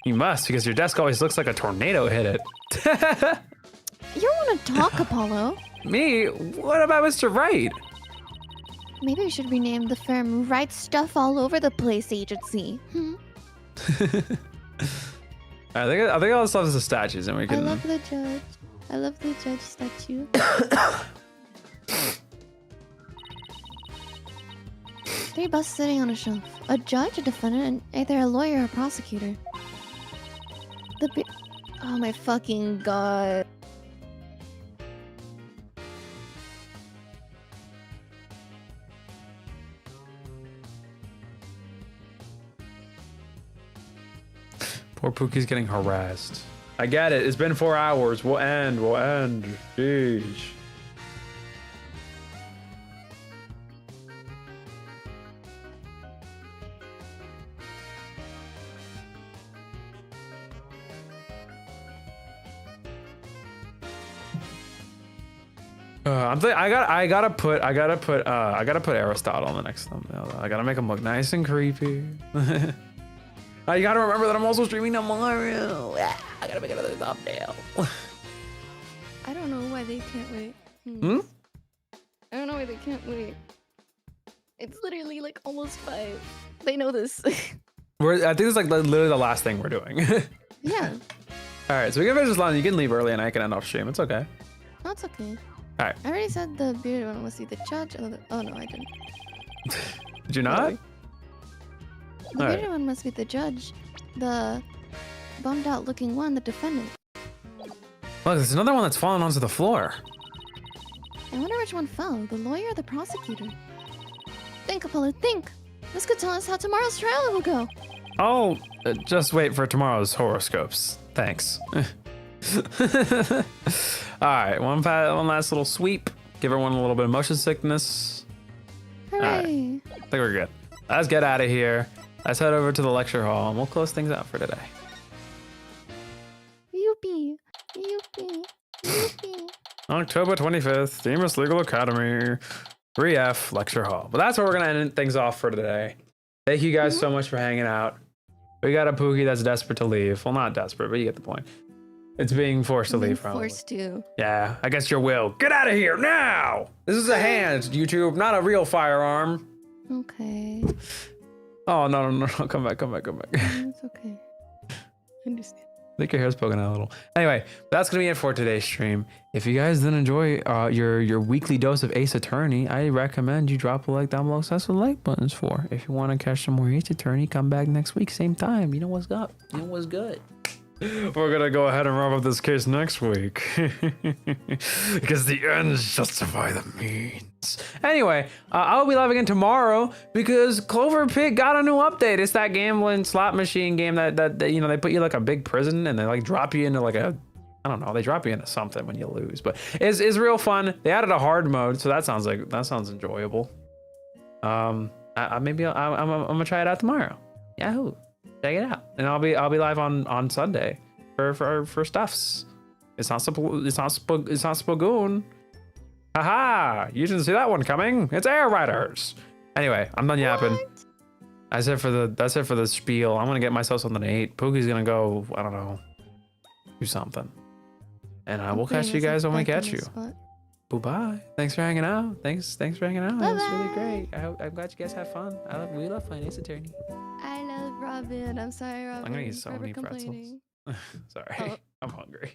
You must, because your desk always looks like a tornado hit it. You don't want to talk, Apollo. Me? What about Mr. Wright? Maybe we should rename the firm Wright Stuff All Over the Place Agency. I think all this stuff is the statues, and we I can. love the judge. I love the judge statue. 3 busts sitting on a shelf. A judge, a defendant, and either a lawyer or a prosecutor. Oh my fucking god. Poor Pookie's getting harassed. I get it. It's been 4 hours. We'll end. Jeez. I gotta put Aristotle on the next thumbnail. I gotta make him look nice and creepy. I gotta remember that I'm also streaming tomorrow. I gotta make another thumbnail. I don't know why they can't wait. I don't know why they can't wait. It's literally like almost 5. They know this. I think it's like literally the last thing we're doing. Yeah. All right, so we can finish this line. You can leave early and I can end off stream. It's okay. That's okay. All right. I already said the bearded one must be the judge. Oh no, I didn't. Did you not? The All bearded right. one must be the judge. The bummed out looking one, the defendant. Look, there's another one that's fallen onto the floor. I wonder which one fell, the lawyer or the prosecutor? Think, Apollo, think! This could tell us how tomorrow's trial will go. I'll just wait for tomorrow's horoscopes. Thanks. All right, one last little sweep. Give everyone a little bit of motion sickness. Hooray! I think we're good. Let's get out of here. Let's head over to the lecture hall and we'll close things out for today. Youpee! Youpee! Youpee! October 25th, Demas Legal Academy, 3F lecture hall. But that's where we're gonna end things off for today. Thank you guys so much for hanging out. We got a Pookie that's desperate to leave. Well, not desperate, but you get the point. It's being forced to leave, probably. Forced to. Yeah, against your will. Get out of here now! This is a hand, YouTube, not a real firearm. Okay. Oh, no. Come back. It's okay. I understand. I think your hair's poking out a little. Anyway, that's gonna be it for today's stream. If you guys did enjoy your weekly dose of Ace Attorney, I recommend you drop a like down below. So that's what the like button's for. If you want to catch some more Ace Attorney, come back next week, same time. You know what's up. You know what's good. We're gonna go ahead and wrap up this case next week. Because the ends justify the means. Anyway, I'll be live again tomorrow because Clover Pig got a new update. It's that gambling slot machine game that you know, they put you like a big prison and they like drop you into like a, I don't know, they drop you into something when you lose, but it's real fun. They added a hard mode, so that sounds enjoyable. I'm gonna try it out tomorrow. Yahoo! Check it out, and I'll be live on Sunday. for stuffs. It's not Spagoon. Haha! You didn't see that one coming. It's Air Riders. Anyway, I'm done yapping. That's it for the spiel. I'm gonna get myself something to eat. Pookie's gonna go, I don't know, do something. And I will catch you guys when we catch you. Bye. Thanks for hanging out. Thanks for hanging out. It was really great. I'm glad you guys had fun. We love playing Ace Attorney. I love Robin. I'm sorry, Robin. I'm gonna eat so for many pretzels. complaining. Sorry, Oh. I'm hungry.